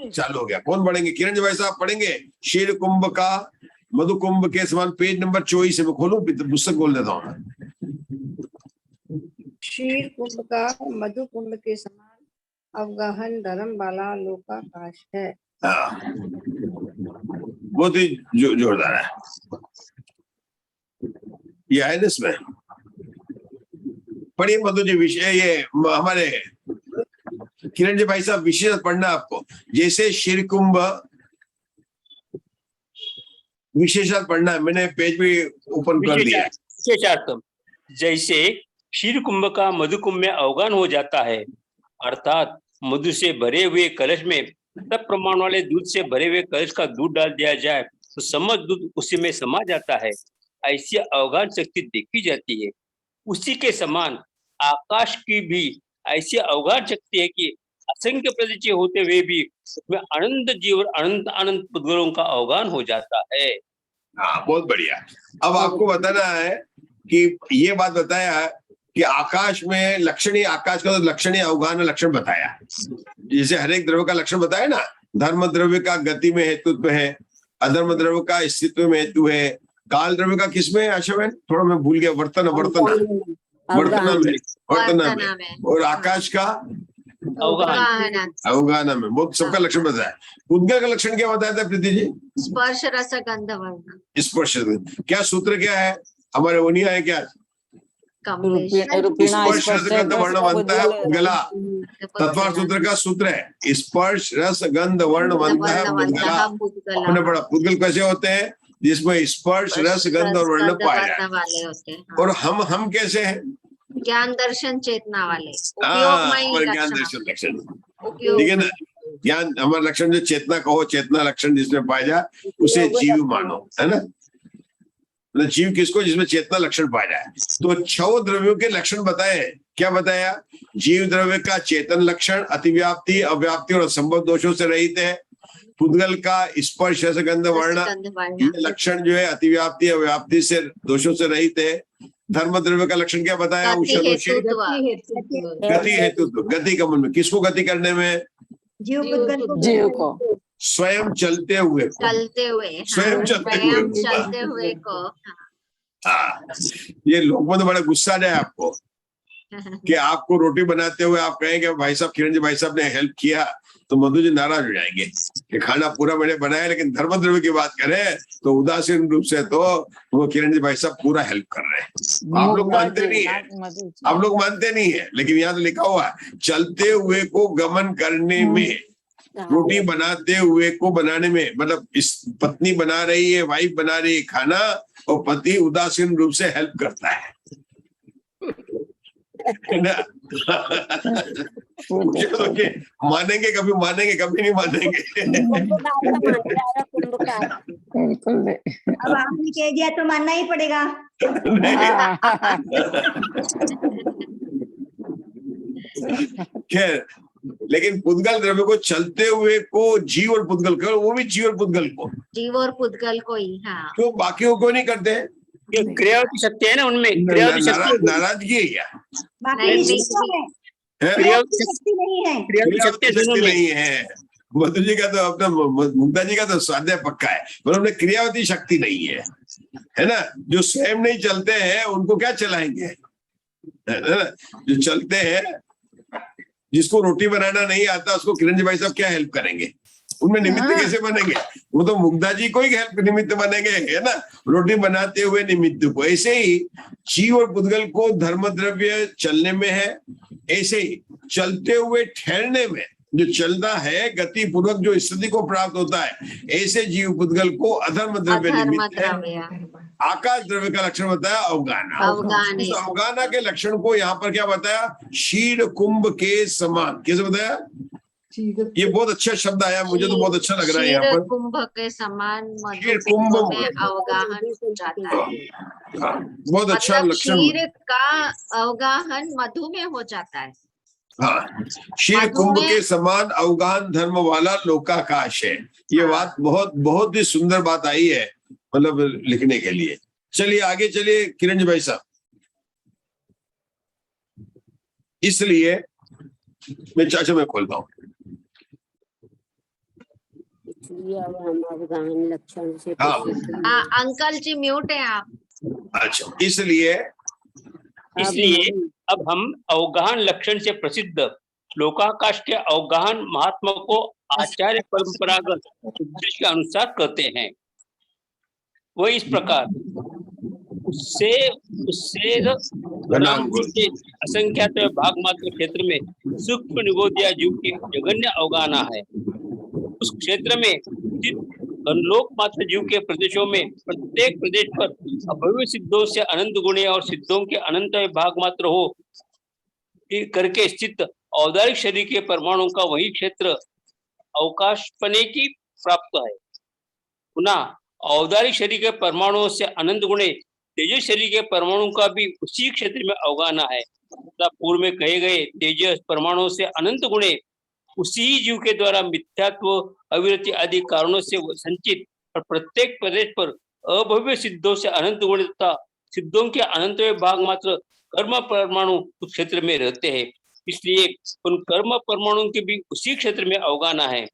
चालू हो गया। कौन पढ़ेंगे? किरण जी भाई साहब पढ़ेंगे। क्षीर कुंभ का मधु कुंभ के समान, पेज नंबर 24 है। मैं खोलूं पुस्तक बोल देता हूँ। क्षीर कुंभ का मधु कुंभ के समान अवगाहन धर्म वाला लोकाकाश है। बहुत ही जोरदार है ये है ना इसमें। पढ़िए मधु जी विषय, ये हमारे किरण जी भाई साहब विशेष पढ़ना आपको। जैसे क्षीर कुंभ विशेषार्थ पढ़ना है, मैंने पेज भी ओपन कर दिया। विशेषार्थ जैसे क्षीर कुंभ का मधु कुंभ में अवगाहन हो जाता है, अर्थात मधु से भरे हुए कलश में सब प्रमाण वाले दूध से भरे हुए कलश का दूध डाल दिया जाए तो समस्त दूध उसी में समा जाता है। ऐसी अवगाहन शक्ति देखी जाती है। उसी के समान आकाश की भी ऐसी अवगाहन शक्ति है कि असंख्य प्रदीचे होते हुए भी उसमें अनंत जीव और अनंत अनंत पुद्गलों का अवगाहन हो जाता है। हाँ बहुत बढ़िया। अब आपको बताना है कि ये बात बताया कि आकाश में लक्षणीय, आकाश का तो लक्षणीय अवगाहन लक्षण बताया। जैसे हर एक द्रव्य का लक्षण बताया ना, धर्म द्रव्य का गति में हेतुत्व है, अधर्म द्रव्य का स्थित्व में हेतु है, काल द्रव्य का किसमें है आशा बहन? थोड़ा मैं भूल गया, वर्तना में, और आकाश का अवगाहन में। बहुत सबका लक्षण बताया। उद्गल का लक्षण क्या बताया था प्रीति जी? स्पर्श रस गंध वर्ण। स्पर्श, क्या सूत्र क्या है हमारे? वनिया है क्या? स्पर्श रस गंध वर्ण बनता है उद्गला। तत्वार्थ सूत्र का सूत्र है स्पर्श रस गंध वर्ण बनता है उद्गला। आपने पढ़ा उद्गल कैसे होते हैं? जिसमें स्पर्श रस गंध और वर्ण पाए जाते हैं। और हम कैसे हैं? ज्ञान दर्शन चेतना वाले, ज्ञान दर्शन लक्षण, ठीक है ना? यहाँ हमारा लक्षण जो चेतना कहो, चेतना लक्षण जिसमें पाया जाए उसे जीव मानो, है ना। मतलब जीव किसको, जिसमें चेतना लक्षण पाया जाए। तो 6 द्रव्यों के लक्षण बताए। क्या बताया? जीव द्रव्य का चेतन लक्षण अतिव्याप्ति, अव्याप्ति और असंभव दोषों से रहित है। पुद्गल का स्पर्श रस गंध वर्ण ये लक्षण जो है अतिव्याप्ति अव्याप्ति से दोषों से रहित है। धर्म द्रव्य का लक्षण क्या बताया? गति हेतुत्व, गति का मन में, किसको गति करने में? जीव पुद्गल को, जीव को, स्वयं चलते हुए, स्वयं चलते हुए को। हाँ, ये लोग में तो बड़ा गुस्सा आ जाए आपको कि आपको रोटी बनाते हुए आप कहेंगे भाई साहब, किरण जी भाई साहब ने हेल्प किया, तो मधु जी नाराज हो जाएंगे कि खाना पूरा मैंने बनाया, लेकिन धर्म द्रव्य की बात करें तो उदासीन रूप से तो वो किरण जी भाई साहब पूरा हेल्प कर रहे हैं। आप लोग मानते नहीं है, आप लोग मानते नहीं है, लेकिन यहाँ तो लिखा हुआ है चलते हुए को गमन करने में, रोटी बनाते हुए को बनाने में, मतलब इस पत्नी बना रही है, वाइफ बना रही है खाना, और पति उदासीन रूप से हेल्प करता है ना। मानेंगे कभी, मानेंगे कभी नहीं मानेंगे। अब आपने कह दिया तो मानना ही पड़ेगा। खैर, लेकिन पुद्गल द्रव्य को चलते हुए को जीव और पुद्गल को, वो भी जीव और पुद्गल को, जीव और पुद्गल को ही। हाँ, क्यों बाकियों को नहीं करते? क्रियावती शक्ति है ना उनमें, क्रियावती शक्ति, नाराजगी है क्या? बाकी निश्चित है, क्रियावती शक्ति नहीं है, क्रियावती शक्ति दोनों में नहीं है। मधु जी का तो अपना, मुग्धा जी का तो स्वाध्याय पक्का है, पर उन्हें क्रियावती शक्ति नहीं है ना। जो स्वयं नहीं चलते हैं उनको क्या चलाएंगे, है ना। जो चलते हैं, जिसको रोटी बनाना नहीं आता उसको किरण जी भाई साहब क्या हेल्प करेंगे? उनमें निमित्त कैसे बनेंगे? वो तो मुग्धा जी को ही हेल्प निमित्त बनेंगे, है ना, रोटी बनाते हुए निमित्त को। ऐसे ही जीव और पुद्गल को धर्म द्रव्य चलने में है, ऐसे ही चलते हुए ठहरने में, जो चलता है गति पूर्वक जो स्थिति को प्राप्त होता है, ऐसे जीव पुद्गल को अधर्म द्रव्य निमित्त है। आकाश द्रव्य का लक्षण बताया अवगाना। उस अवगाना के लक्षण को यहाँ पर क्या बताया? क्षीर कुंभ के समान। कैसे बताया? ये बहुत अच्छा शब्द आया, मुझे तो बहुत अच्छा लग रहा है यहाँ पर। कुंभ के समान क्षीर कुंभ में अवगाहन हो जाता है। बहुत अच्छा मतलब लक्षण। क्षीर का अवगाहन मधु में हो जाता है। हाँ, क्षीर कुंभ के समान अवगाहन धर्म वाला लोकाकाश है। ये बात बहुत ही सुंदर बात आई है, मतलब लिखने के लिए। चलिए आगे चलिए किरण जी भाई साहब। इसलिए मैं चाचा मैं खोलता हूँ। अवगाहन लक्षण से अंकल जी म्यूट है आप। अच्छा, इसलिए अब हम अवगाहन लक्षण से प्रसिद्ध लोकाकाश के अवगाहन महात्मा को आचार्य परंपरागत उपदेश के अनुसार कहते हैं। वह इस प्रकार उससे असंख्यात भाग मात्र क्षेत्र में सूक्ष्म निगोदिया जीव के जघन्य अवगाहना है। उस क्षेत्र में लोक मात्र जीव के प्रदेशों में प्रत्येक प्रदेश पर अभव्य सिद्धों से अनंत गुणे और सिद्धों के अनंत भाग मात्र हो करके स्थित औदारिक शरीर के परमाणु का वही क्षेत्र अवकाशपने की प्राप्त है। पुनः औदारिक शरीर के परमाणुओं से अनंत गुणे तेजस शरीर के परमाणु का भी उसी क्षेत्र में अवगाहना है। पूर्व में कहे गए तेजस परमाणुओं से अनंत गुणे उसी जीव के द्वारा मिथ्यात्व अविरति आदि कारणों से संचित और प्रत्येक प्रदेश पर अभव्य सिद्धों से अनंत गुण तथा सिद्धों के अनंत भाग मात्र कर्म परमाणु उस क्षेत्र में रहते हैं। इसलिए उन कर्म परमाणुओं के भी उसी क्षेत्र में अवगाहना है।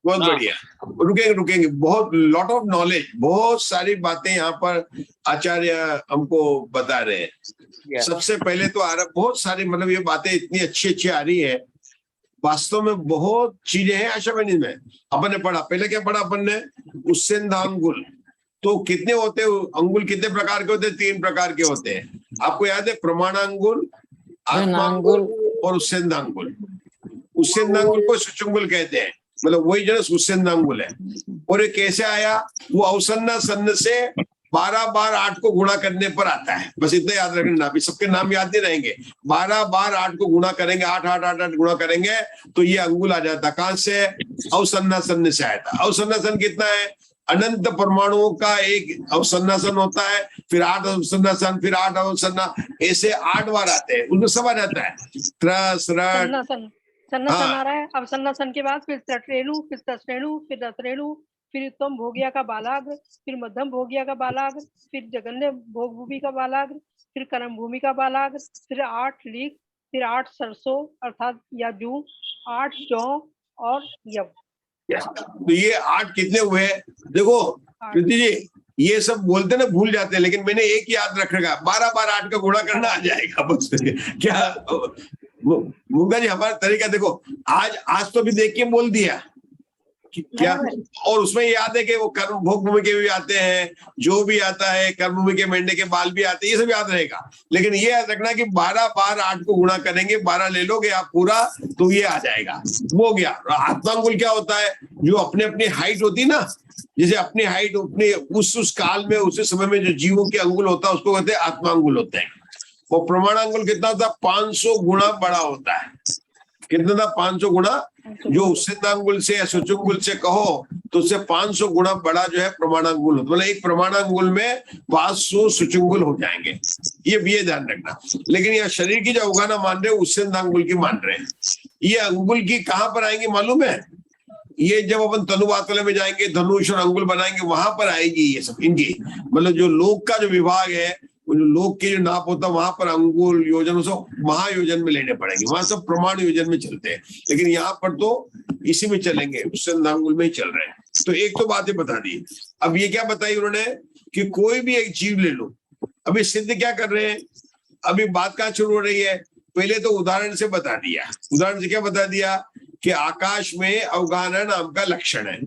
बहुत बढ़िया, रुकेंगे बहुत लॉट ऑफ नॉलेज, बहुत सारी बातें यहाँ पर आचार्य हमको बता रहे हैं। सबसे पहले तो बहुत सारी, मतलब ये बातें इतनी अच्छी आ रही है। वास्तव में बहुत चीजें हैं आशा बनी में। अपन ने पढ़ा, पहले क्या पढ़ा अपन ने? उस्सेंधांगुल। तो कितने होते हैं अंगुल? कितने प्रकार के होते हैं? 3 प्रकार के होते हैं। आपको याद है? प्रमाणांगुल, आत्मांगुल और उस्सेंधांगुल। उस्सेंधांगुल को सुचुंगुल कहते हैं, मतलब वही जो उस्सेंधांगुल है। और ये कैसे आया? वो अवसन्ना सन्न से 12 बार 8 को गुणा करने पर आता है। बस इतना याद रखना, अभी सबके नाम याद नहीं रहेंगे। 12 बार 8 को गुणा करेंगे, 8 8 8 8 गुणा करेंगे तो ये अंगुल आ जाता। कहां से? अवसन्नासन से आया था। अवसन्नासन कितना है? अनंत परमाणुओं का एक अवसन्नासन होता है, फिर 8 अवसन्नासन, फिर 8 अवसन्ना, ऐसे 8 बार आते हैं, उनमें सब आ जाता है। त्रस रट सन्नासन आ रहा है। अब सन्नासन के बाद फिर तटरेणु, फिर तसरेणु, फिर दसरेणु, फिर उत्तम भोगिया का बालाग्र, फिर मध्यम भोगिया का बालाग्र, फिर जगन्य भोग भूमि का बालाग्र, फिर कर्म भूमि का बालाग्र, फिर 8 लीक, फिर 8 सरसों अर्थात या जू, 8 जौ और यव। तो ये 8 कितने हुए? देखो प्रीति जी, ये सब बोलते ना भूल जाते हैं, लेकिन मैंने एक याद रखेगा, 12 बार 8 का गुणा करना आ जाएगा बस। क्या मुग्धा जी, हमारा तरीका देखो, आज तो भी देख के बोल दिया क्या, और उसमें याद है कि वो कर्म भोग भूमि के भी आते हैं, जो भी आता है कर्म भूमि के मेंढे के बाल भी आते हैं, ये सब याद रहेगा। लेकिन ये याद रखना कि 12 बार 8 को गुणा करेंगे, 12 ले लोगे आप पूरा, तो ये आ जाएगा। वो गया। आत्मांगुल क्या होता है? जो अपने अपनी हाइट होती ना, जैसे अपनी हाइट अपने उस काल में, उस समय में जो जीवों के अंगुल होता है, उसको कहते हैं आत्मांगुल होते हैं। वो प्रमाणांगुल कितना होता है? 500 गुणा बड़ा होता है। कितना था? 500 गुणा। जो उस्सिंदांगुल से या सुचुंगुल से कहो तो उससे 500 गुणा बड़ा जो है प्रमाणांगुल होता है। मतलब एक प्रमाणांगुल में 500 सुचुंगुल हो जाएंगे, ये भी ध्यान रखना। लेकिन यहाँ शरीर की जो अवगाना मान रहे हो, उस्सिंदांगुल की मान रहे हैं। ये अंगुल की कहाँ पर आएंगे मालूम है? ये जब अपन तनुवातले में जाएंगे, धनुष और अंगुल बनाएंगे, वहां पर आएगी ये सब इनकी। मतलब जो लोक का जो विभाग है, जो लोक के जो नाप होता है, वहां पर अंगुल योजन सब महायोजन में लेने पड़ेंगे, वहां सब प्रमाण योजन में चलते हैं। लेकिन यहाँ पर तो इसी में चलेंगे, उस्सिंदांगुल में ही चल रहे हैं। तो एक तो बातें बता दी। अब ये क्या बताई उन्होंने कि कोई भी एक जीव ले लो। अभी सिद्ध क्या कर रहे हैं? अभी बात कहाँ शुरू हो रही है? पहले तो उदाहरण से बता दिया। उदाहरण से क्या बता दिया? कि आकाश में अवगाहना नाम का लक्षण है।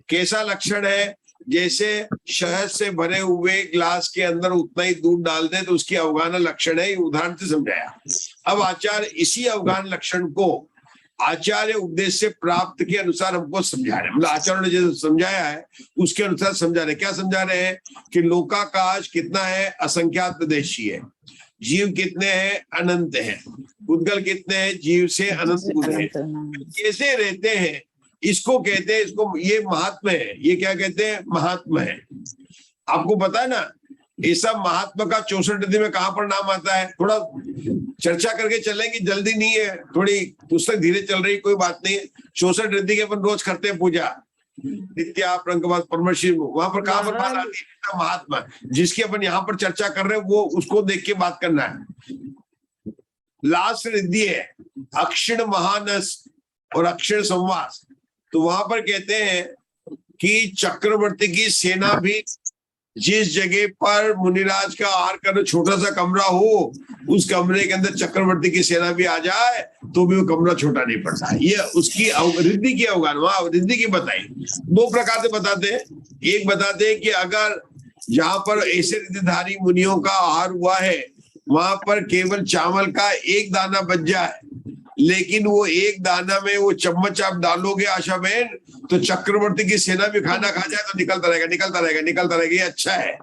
कैसा लक्षण है? जैसे शहद से भरे हुए ग्लास के अंदर उतना ही दूध डाल दे तो उसकी अवगाहना लक्षण है। उदाहरण से समझाया। अब आचार्य इसी अवगाहन लक्षण को आचार्य उपदेश से प्राप्त के अनुसार हमको समझा रहे हैं। मतलब आचार्य ने जैसे समझाया है उसके अनुसार समझा रहे। क्या समझा रहे हैं? कि लोकाकाश कितना है? असंख्यात प्रदेशी है। जीव कितने हैं? अनंत है। उद्गल कितने हैं? जीव से अनंत गुण है। कैसे रहते हैं इसको कहते हैं, इसको ये महात्मा है। ये क्या कहते हैं? महात्मा है। आपको पता है ना, ये सब महात्मा का 64 रिद्धि में कहां पर नाम आता है? थोड़ा चर्चा करके चलेंगे, जल्दी नहीं है, थोड़ी पुस्तक धीरे चल रही, कोई बात नहीं है। 64 रिद्धि के अपन रोज करते हैं पूजा, नित्या प्रंकवाद परमशिव, वहां पर कहां पर बात आती है? महात्मा। जिसकी अपन यहाँ पर चर्चा कर रहे हैं वो उसको देख के बात करना है। लास्ट रिद्धि है अक्षिण महानस और अक्षिण संवास। तो वहां पर कहते हैं कि चक्रवर्ती की सेना भी जिस जगह पर मुनिराज का आहार करने छोटा सा कमरा हो, उस कमरे के अंदर चक्रवर्ती की सेना भी आ जाए तो भी वो कमरा छोटा नहीं पड़ता। ये उसकी रिद्धि की अवगाहन, वहां रिद्धि की बताई। 2 प्रकार से बताते हैं। एक बताते हैं कि अगर जहां पर ऐसे रिद्धिधारी मुनियों का आहार हुआ है, वहां पर केवल चावल का 1 दाना बच जाए, लेकिन वो 1 दाना में वो चम्मच आप डालोगे आशा बहन, तो चक्रवर्ती की सेना भी खाना खा जाए तो निकलता रहेगा, निकलता रहेगा, निकलता रहेगा। ये अच्छा है,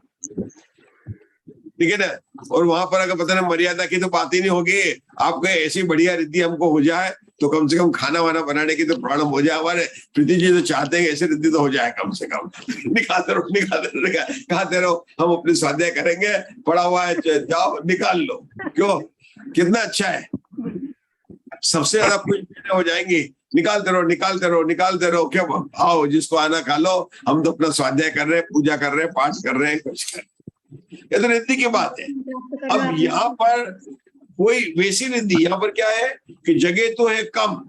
ठीक है ना। और वहां पर अगर पता नहीं मर्यादा की तो बात ही नहीं होगी। आपको ऐसी बढ़िया रिद्धि हमको हो जाए तो कम से कम खाना वाना बनाने की तो प्रॉब्लम हो जाए। हमारे प्रीति जी तो चाहते हैं ऐसी रिद्धि तो हो जाए कम से कम। निकालते रहो, हम अपने स्वाध्याय करेंगे, पड़ा हुआ है जाओ निकाल लो। क्यों? कितना अच्छा है। सबसे ज्यादा कुछ हो जाएंगी, निकालते रहो। क्यों? आओ जिसको आना खा लो, हम तो अपना स्वाध्याय कर रहे हैं, पूजा कर रहे हैं, पाठ कर रहे हैं, कुछ कर। ये तो रिद्धि की बात है। अब यहाँ पर कोई वैसी रिद्धि, यहाँ पर क्या है कि जगह तो है कम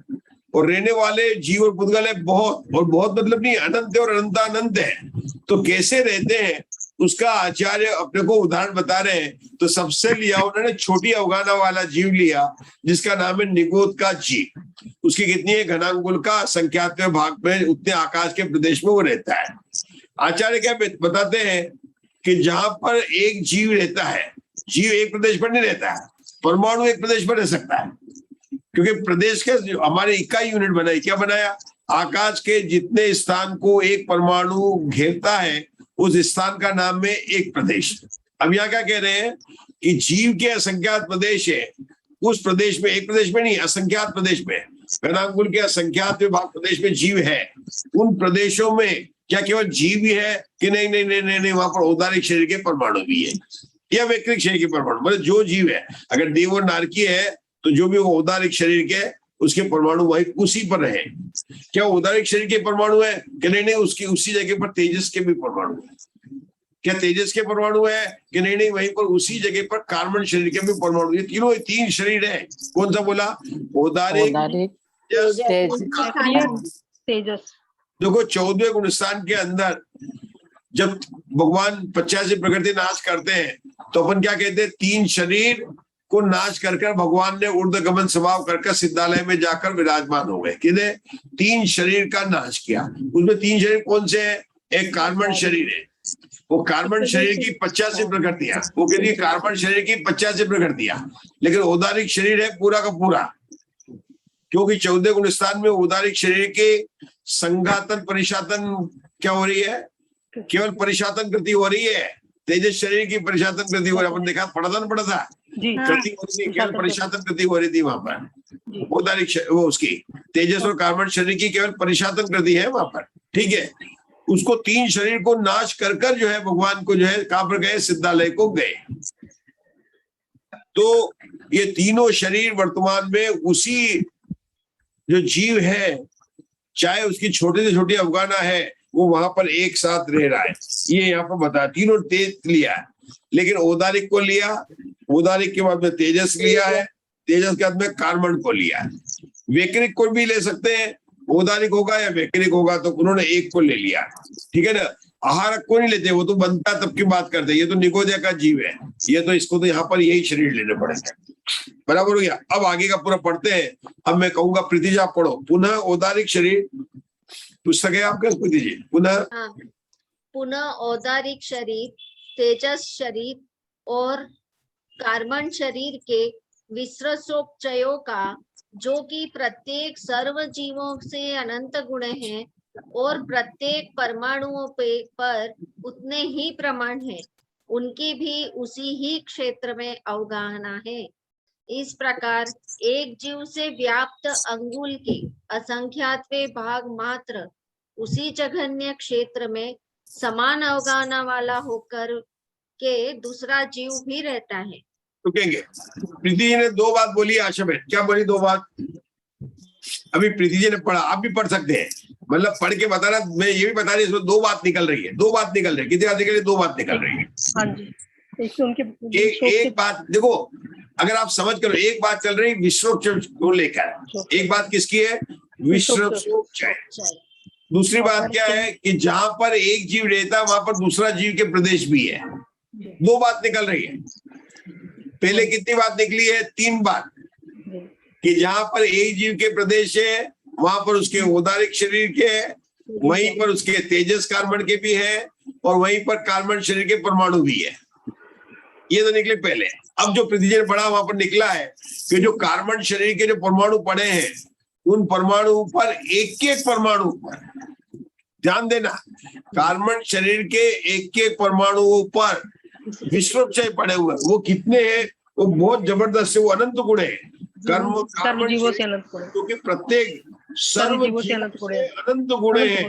और रहने वाले जीव और पुद्गल है बहुत, और बहुत मतलब नहीं, अनंत है और अनंत है। तो कैसे रहते हैं उसका आचार्य अपने को उदाहरण बता रहे हैं। तो सबसे लिया उन्होंने छोटी अवगाहना वाला जीव लिया जिसका नाम है निगोद का जीव। उसकी कितनी है? घनांगुल का संख्यात्मक भाग में उतने आकाश के प्रदेश में वो रहता है। आचार्य क्या बताते हैं कि जहां पर एक जीव रहता है, जीव एक प्रदेश पर नहीं रहता है, परमाणु एक प्रदेश पर रह सकता है। क्योंकि प्रदेश के हमारे इकाई यूनिट बनाई, क्या बनाया? आकाश के जितने स्थान को एक परमाणु घेरता है उस स्थान का नाम है एक प्रदेश। अब यहाँ क्या कह रहे हैं कि जीव के असंख्यात प्रदेश है, उस प्रदेश में, एक प्रदेश में नहीं, असंख्यात प्रदेश में। गणांकुल के असंख्यात विभाग प्रदेश में जीव है, उन प्रदेशों में क्या केवल जीव ही है कि नहीं नहीं नहीं नहीं, नहीं वहां पर औदारिक शरीर के परमाणु भी है या वैक्रिक शरीर के परमाणु, मतलब जो जीव है, अगर देव और नारकी है तो जो भी वो औदारिक शरीर के उसके परमाणु वही उसी पर रहे। क्या औदारिक शरीर के परमाणु है कि नहीं नहीं उसकी उसी जगह पर तेजस के भी परमाणु है। क्या तेजस के परमाणु है कि नहीं नहीं वहीं पर उसी जगह पर कार्बन शरीर के भी परमाणु। ये तीनों 3 शरीर है। कौन सा बोला? औदारिक, तेजस। देखो 14वें गुणस्थान के अंदर जब भगवान 85 प्रकृति नाश करते हैं तो अपन क्या कहते हैं? 3 शरीर को नाश कर भगवान ने ऊर्ध्वगमन स्वभाव कर सिद्धालय में जाकर विराजमान हो गए। किने 3 शरीर का नाश किया। उसमें 3 शरीर कौन से हैं? एक कार्बन शरीर है, वो कार्बन शरीर की 85 प्रकृतियां, वो कहती है कार्बन शरीर की 85 प्रकृतियां, लेकिन औदारिक शरीर है पूरा का पूरा, क्योंकि 14 गुणस्थान में औदारिक शरीर के संघातन परिशातन क्या हो रही है? केवल परिशातन कृति हो रही है। तेजस शरीर की परिशातन कृति हो रही है। अपन देखा पढ़ा था कृति हो रही, केवल परिशातन कृति हो रही थी वहां पर। औदारिक वो उसकी तेजस और कार्बन शरीर की केवल परिशातन कृति है वहां पर, ठीक है। उसको 3 शरीर को नाश कर जो है भगवान को जो है कहां पर गए? सिद्धालय को गए। तो ये तीनों शरीर वर्तमान में उसी जो जीव है, चाहे उसकी छोटी से छोटी अवगाना है, वो वहां पर एक साथ रह रहा है। ये यहाँ पर बता, तीनों तेज लिया है, लेकिन औदारिक को लिया, औदारिक के बाद में तेजस लिया है, तेजस के बाद में कार्बन को लिया है। वैक्रिक को भी ले सकते हैं, औदारिक होगा या वैक्रिक होगा, तो उन्होंने एक को ले लिया, ठीक है ना। आहारक को नहीं लेते, वो तो बनता तब की बात करते हैं। ये तो निकोदय का जीव है, ये तो इसको तो यहाँ पर यही शरीर लेने पड़ेगा। बराबर हो गया। अब आगे का पूरा पढ़ते हैं। अब मैं कहूंगा प्रीति जी आप पढ़ो। पुनः औदारिक शरीर, पुस्तक है आपके प्रीति जी? पुनः औदारिक शरीर, तेजस शरीर और कार्बन शरीर के विसर्जोपचयों का, जो कि प्रत्येक सर्व जीवों से अनंत गुण हैं और प्रत्येक परमाणुओं पर उतने ही प्रमाण है, उनकी भी उसी ही क्षेत्र में अवगाहना है। इस प्रकार एक जीव से व्याप्त अंगुल के असंख्यातवे भाग मात्र उसी जघन्य क्षेत्र में समान अवगाहना वाला होकर के दूसरा जीव भी रहता है। रुकेंगे। प्रीति जी ने 2 बात बोली। आशा बहन क्या बोली? 2 बात अभी प्रीति जी ने पढ़ा, आप भी पढ़ सकते हैं, मतलब पढ़ के बताना। मैं ये भी बता रही इसमें 2 बात निकल रही है। 2 बात निकल रही है। कितनी बात निकल रही है? 2 बात निकल रही है। हाँ जी। एक बात देखो, अगर आप समझ करो, एक बात चल रही विश्वोपचय को लेकर। एक बात किसकी है? विश्वोपचय। दूसरी बात क्या है कि जहां पर एक जीव रहता है वहां पर दूसरा जीव के प्रदेश भी है। 2 बात निकल रही है। पहले कितनी बात निकली है? 3 बात, कि जहां पर एक जीव के प्रदेश है वहां पर उसके औदारिक शरीर के है, वहीं पर उसके तेजस कार्बन के भी है, और वहीं पर कार्बन शरीर के परमाणु भी है। ये तो निकले पहले। अब जो प्रीति जी ने पढ़ा वहां पर निकला है कि जो कार्बन शरीर के जो परमाणु पड़े हैं, उन परमाणु पर एक परमाणु पर ध्यान देना। कार्बन शरीर के एक परमाणुओं पर विश्वोपचय पड़े हुए, वो कितने हैं? वो बहुत जबरदस्त है, वो अनंत गुण है। कार्बन जीवों से अनंत गुण, क्योंकि प्रत्येक सर्व जीवों से अनंत गुण है।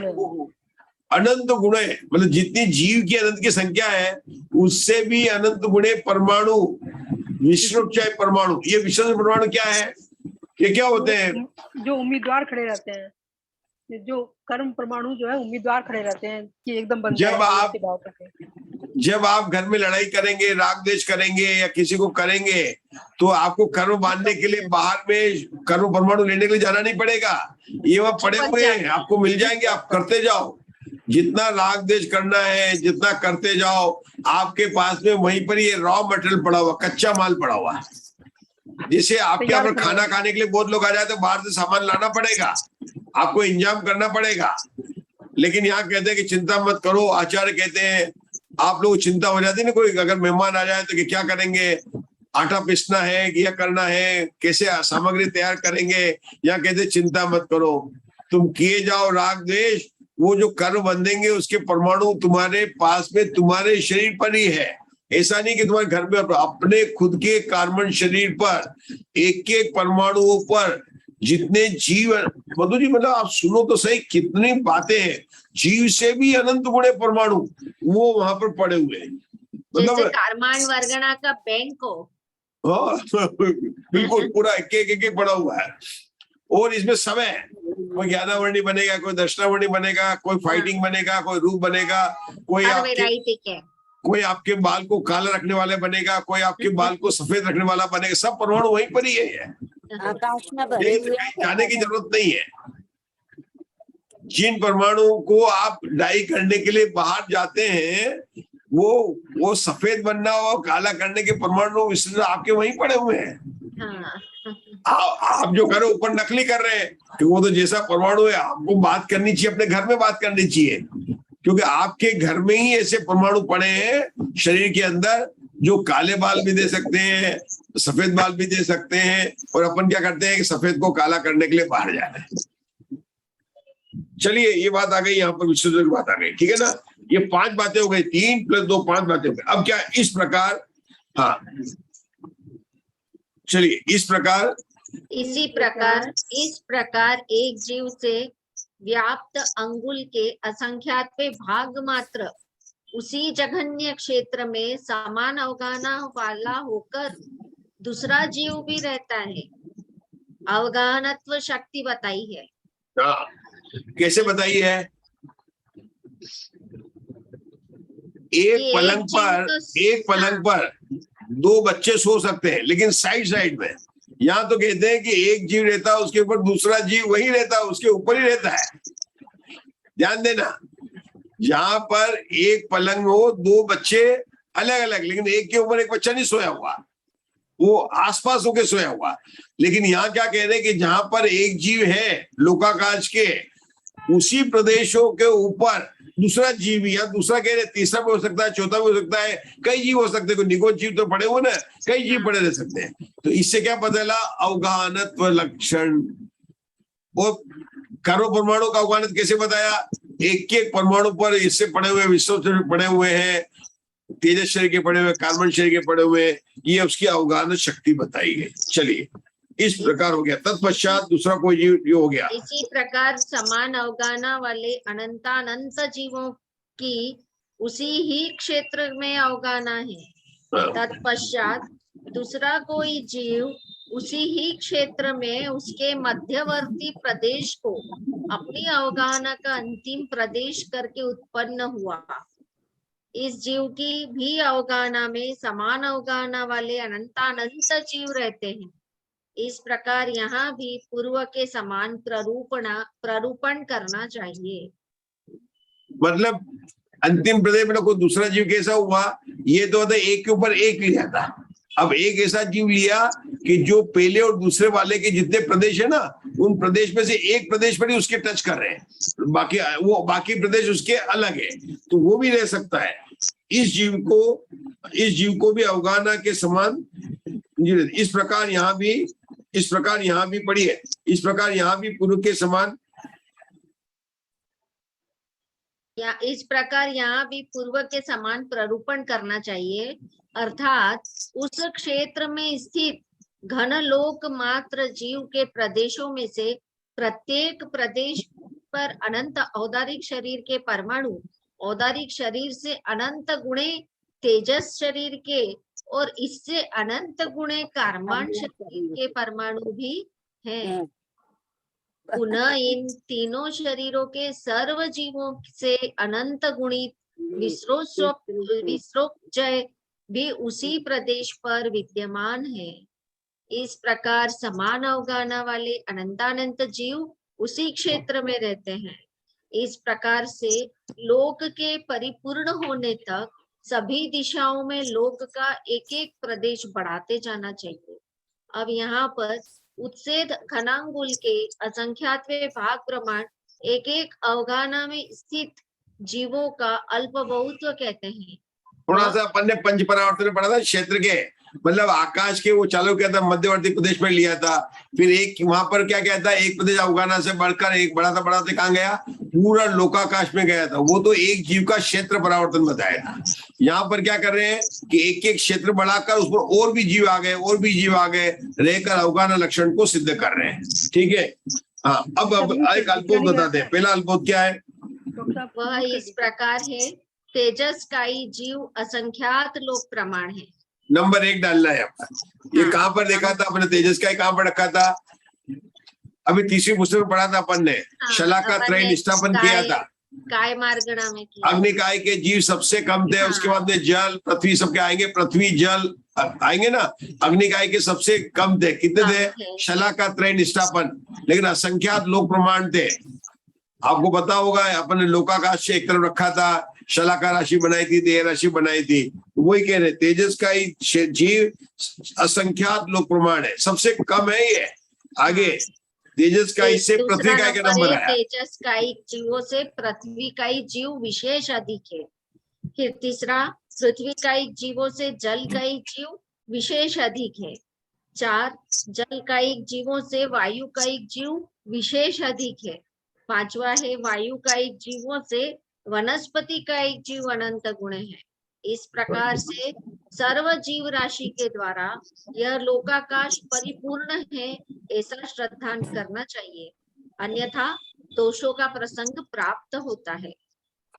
अनंत गुण है, मतलब जितनी जीव की अनंत की संख्या है उससे भी अनंत गुणे परमाणु, विश्वोपचय परमाणु। ये विश्व परमाणु क्या है? ये क्या होते हैं? जो उम्मीदवार खड़े रहते हैं, जो कर्म परमाणु जो है उम्मीदवार खड़े रहते हैं कि एकदम बन जब आप घर में लड़ाई करेंगे, राग द्वेष करेंगे या किसी को करेंगे, तो आपको कर्म बांधने के लिए बाहर में कर्म परमाणु लेने के लिए जाना नहीं पड़ेगा। ये वहां पड़े हुए हैं, आपको मिल जाएंगे। आप करते जाओ, जितना राग द्वेष करना है जितना करते जाओ, आपके पास में वहीं पर ये रॉ मटेरियल पड़ा हुआ, कच्चा माल पड़ा हुआ है। जैसे आपके यहाँ पर खाना खाने के लिए बहुत लोग आ जाते हैं, बाहर से सामान लाना पड़ेगा, आपको इंतजाम करना पड़ेगा। लेकिन यहाँ कहते हैं कि चिंता मत करो। आचार्य कहते हैं आप लोग चिंता हो जाती है ना, कोई अगर मेहमान आ जाए तो कि क्या करेंगे, आटा पीसना है, यह करना है, कैसे सामग्री तैयार करेंगे। यहाँ कहते चिंता मत करो, तुम किए जाओ राग द्वेष, वो जो कर्म बंधेंगे उसके परमाणु तुम्हारे पास में, तुम्हारे शरीर पर ही है। ऐसा नहीं कि तुम्हारे घर में, अपने खुद के कार्बन शरीर पर एक परमाणुओं पर जितने जीव, मधु जी मतलब आप सुनो तो सही, कितनी बातें हैं। जीव से भी अनंत गुणे परमाणु वो वहां पर पड़े हुए हैं। जैसे मतलब कारमान वर्गणा का बैंक हो। हाँ बिल्कुल पूरा एक पड़ा हुआ है। और इसमें समय है, कोई ज्ञानावर्णी बनेगा, कोई दक्षिणावर्णी बनेगा, कोई फाइटिंग बनेगा, कोई रूप बनेगा, कोई हर आपके वैरायटी के, कोई आपके बाल को काला रखने वाले बनेगा, कोई आपके बाल को सफेद रखने वाला बनेगा। सब परमाणु वहीं पर ही है। आकाश में भरे हुए कहीं जाने की जरूरत नहीं है। जिन परमाणु को आप डाई करने के लिए बाहर जाते हैं, वो सफेद बनना और काला करने के परमाणु मिश्रण आपके वहीं पड़े हुए हैं। हाँ। आप जो करो ऊपर नकली कर रहे हैं, क्योंकि वो तो जैसा परमाणु है आपको बात करनी चाहिए, अपने घर में बात करनी चाहिए, क्योंकि आपके घर में ही ऐसे परमाणु पड़े हैं शरीर के अंदर जो काले बाल भी दे सकते हैं, सफेद बाल भी दे सकते हैं। और अपन क्या करते हैं कि सफेद को काला करने के लिए बाहर जा रहे हैं। चलिए ये बात आ गई, यहाँ पर विश्लेषण की बात आ गई, ठीक है ना। ये 5 बातें हो गई, 3 + 2 5 बातें हो गई। अब क्या इस प्रकार, हाँ चलिए इसी प्रकार इस प्रकार एक जीव से व्याप्त अंगुल के असंख्यात भाग मात्र उसी जघन्य क्षेत्र में समान अवगाहना वाला होकर दूसरा जीव भी रहता है। अवगाहनत्व शक्ति बताई है। हाँ, कैसे बताई है? एक पलंग पर 2 बच्चे सो सकते हैं, लेकिन साइड में। यहाँ तो कहते हैं कि एक जीव रहता है, उसके ऊपर दूसरा जीव वही रहता है, उसके ऊपर ही रहता है। ध्यान देना, जहां पर एक पलंग हो, 2 बच्चे अलग अलग, लेकिन एक के ऊपर एक बच्चा नहीं सोया हुआ, वो आसपास होके सोया हुआ। लेकिन यहाँ क्या कह रहे हैं कि जहां पर एक जीव है लोकाकाश के, उसी प्रदेशों के ऊपर दूसरा जीव, या दूसरा कह रहे तीसरा भी हो सकता है, चौथा भी हो सकता है, कई जीव हो सकते हैं। कोई निगोद जीव तो पड़े हुए ना, कई जीव पड़े रह सकते हैं। तो इससे क्या पता चला? अवगाहनत्व लक्षण। और कर्म परमाणु का अवगाहन कैसे बताया? एक परमाणु पर इससे पड़े हुए विश्व पड़े हुए हैं, तेजस शरीर के पड़े हुए, कार्बन शरीर के पड़े हुए, ये उसकी अवगाहन शक्ति बताई गई। चलिए इस प्रकार हो गया। तत्पश्चात दूसरा कोई जीव हो गया। इसी प्रकार समान अवगाहना वाले अनंतानंत जीवों की उसी ही क्षेत्र में अवगाहना है। तत्पश्चात दूसरा कोई जीव उसी ही क्षेत्र में उसके मध्यवर्ती प्रदेश को अपनी अवगाहना का अंतिम प्रदेश करके उत्पन्न हुआ। इस जीव की भी अवगाहना में समान अवगाहना वाले अनंतानंत जीव रहते हैं। इस प्रकार यहाँ भी पूर्व के समान प्ररूपण करना चाहिए। मतलब अंतिम प्रदेश में कोई दूसरा जीव कैसा हुआ? ये तो होता एक के ऊपर एक लिया था। अब एक ऐसा जीव लिया कि जो पहले और दूसरे वाले के जितने प्रदेश है ना, उन प्रदेश में से एक प्रदेश पर ही उसके टच कर रहे हैं, बाकी प्रदेश उसके अलग है, तो वो भी रह सकता है। इस जीव को भी अवगाहना के समान, इस प्रकार यहाँ भी पड़ी है। इस प्रकार यहाँ भी पूर्व के समान, या इस प्रकार यहाँ भी पूर्व के समान प्ररूपण करना चाहिए। अर्थात उस क्षेत्र में स्थित घन लोक मात्र जीव के प्रदेशों में से प्रत्येक प्रदेश पर अनंत औदारिक शरीर के परमाणु, औदारिक शरीर से अनंत गुणे तेजस शरीर के और इससे अनंत गुणे कार्माण शरीर के परमाणु भी हैं। पुनः इन तीनों शरीरों के सर्व जीवों से अनंत गुणित विश्रोपजय भी उसी प्रदेश पर विद्यमान है। इस प्रकार समान अवगाहना वाले अनंतानंत जीव उसी क्षेत्र में रहते हैं। इस प्रकार से लोक के परिपूर्ण होने तक सभी दिशाओं में लोक का एक एक प्रदेश बढ़ाते जाना चाहिए। अब यहाँ पर उत्सेद घनांगुल के असंख्यातवें भाग प्रमाण एक एक अवगाहना में स्थित जीवों का अल्प बहुत्व कहते हैं। थोड़ा सा अपन ने पंच परावर्तन में पढ़ा था क्षेत्र के, मतलब आकाश के वो चालू किया था, मध्यवर्ती प्रदेश में लिया था। फिर एक वहां पर क्या कहता है, एक प्रदेश अफगाना से बढ़कर एक बढ़ाता बढ़ाते कहाँ गया, पूरा लोकाकाश में गया था। वो तो एक जीव का क्षेत्र परावर्तन बताया था। यहाँ पर क्या कर रहे हैं कि एक एक क्षेत्र बढ़ाकर उस पर और भी जीव आ गए, और भी जीव आ गए, रहकर अफगाना लक्षण को सिद्ध कर रहे हैं। ठीक है, हाँ। अब एक अल्पोत बताते हैं। पहला अल्पोत क्या है? वह इस प्रकार है, तेजस्काई जीव असंख्यात लोक प्रमाण है। नंबर 1 डालना है आपका। ये कहाँ पर देखा था अपने? तेजस का कहाँ पर रखा था? अभी तीसरी पुस्तक में पढ़ा था अपन ने, शलाका त्रय निष्ठापन किया था। काय मार्गणा में किया। अग्निकाय के जीव सबसे कम थे, उसके बाद में जल पृथ्वी सबके आएंगे, पृथ्वी जल आएंगे ना। अग्निकाय के सबसे कम थे, कितने थे? शलाका त्रय निष्ठापन, लेकिन असंख्यात लोक प्रमाण थे। आपको पता होगा अपन ने लोकाकाश से एक तरफ रखा था, शलाका राशि बनाई थी, देह राशि बनाई थी। वही कह रहे तेजस का ही जीव असंख्यात लोक प्रमाण है, सबसे कम है ये। आगे तेजस का से पृथ्वी का एक नंबर है। तेजस का जीवों से पृथ्वी का जीव विशेष अधिक है। फिर तीसरा, पृथ्वी का जीवों से जल का जीव विशेष अधिक है। 4, जल का जीवों से वायु का जीव विशेष अधिक है। 5वां है, वायु का जीवों से वनस्पति का जीव अनंत गुण है। इस प्रकार से सर्व जीव राशि के द्वारा यह लोकाकाश परिपूर्ण है, ऐसा श्रद्धा करना चाहिए, अन्यथा दोषों का प्रसंग प्राप्त होता है।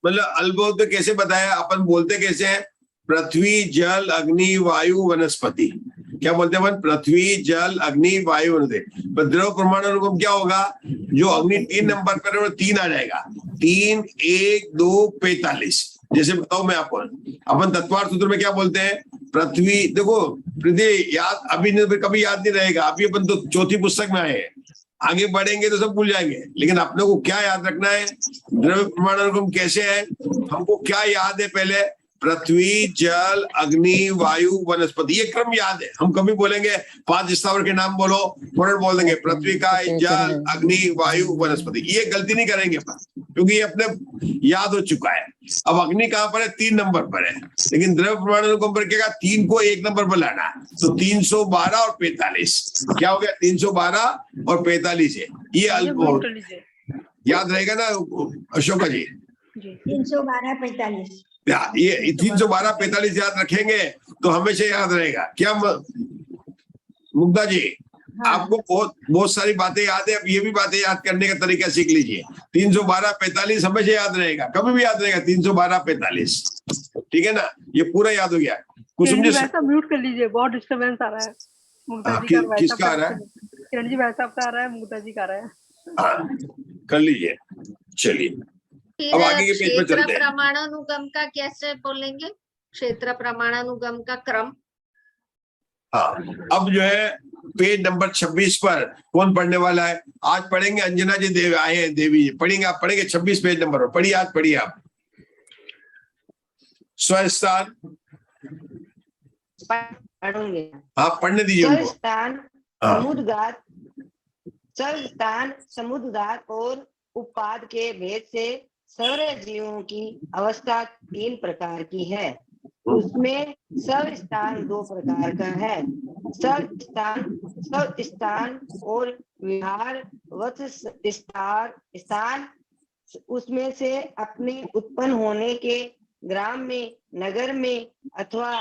मतलब अल्पोत कैसे बताया? अपन बोलते कैसे हैं? पृथ्वी जल अग्नि वायु वनस्पति। क्या बोलते हैं अपन? पृथ्वी जल अग्नि वायु वनस्पति। द्रव प्रमाण अनुगम क्या होगा? जो अग्नि 3 नंबर पर 3 आ जाएगा। 3 1 2 45। जैसे बताओ मैं आपको, अपन तत्वार्थ सूत्र में क्या बोलते हैं? पृथ्वी, देखो पृथ्वी याद अभी कभी याद नहीं रहेगा। अभी अपन तो चौथी पुस्तक में आए हैं, आगे बढ़ेंगे तो सब भूल जाएंगे। लेकिन अपने को क्या याद रखना है? द्रव्य प्रमाण अनुगम कैसे है? हमको क्या याद है? पहले पृथ्वी जल अग्नि वायु वनस्पति, ये क्रम याद है। हम कभी बोलेंगे 5 स्थावर के नाम बोलो, फौरन बोल देंगे पृथ्वी का जल अग्नि वायु वनस्पति। ये गलती नहीं करेंगे क्योंकि ये अपने याद हो चुका है। अब अग्नि कहाँ पर है? 3 नंबर पर है। लेकिन द्रव्य प्रमाण अनुगम पर क्या? 3 को 1 नंबर पर लाना। तो 312 और 45 क्या हो गया? 312 और 45 है। ये अल्प याद रहेगा ना अशोका जी? 312 45। ये 312 45 याद रखेंगे तो हमेशा याद रहेगा। क्या मुग्धा जी? हाँ। आपको बहुत सारी बातें याद है, अब ये भी बातें याद करने का तरीका सीख लीजिए। 312 45 हमेशा याद रहेगा, कभी भी याद रहेगा। 312 45, ठीक है ना? ये पूरा याद हो गया। कुसुम जी वैसा म्यूट कर लीजिए, बहुत डिस्टरबेंस आ रहा है। मुग्धा जी का किसका आ रहा है? किरण जी वैसा आपका आ रहा है, मुग्धा जी का आ रहा है। हाँ, कर लीजिए। चलिए अब आगे के पेज पे चलते हैं। क्षेत्र प्रमाणानुगम का कैसे बोलेंगे? क्षेत्र प्रमाणानुगम का क्रम। हाँ, अब जो है पेज नंबर 26 पर कौन पढ़ने वाला है? आज पढ़ेंगे अंजना जी देव आए हैं, देवी जी पढ़ेंगे। आप पढ़ेंगे 26 पेज नंबर पर। पढ़िए, आज पढ़िए आप। स्वस्थान पढ़ूंगे। हाँ, पढ़ने दीजिए उनको। स्वस्थान समुद्गात और उपाद के भेद से सर्व जीवों की अवस्था 3 प्रकार की है। उसमें सब स्थान 2 प्रकार का है। सब स्थान और विहार वत स्थान उसमें से अपने उत्पन्न होने के ग्राम में, नगर में अथवा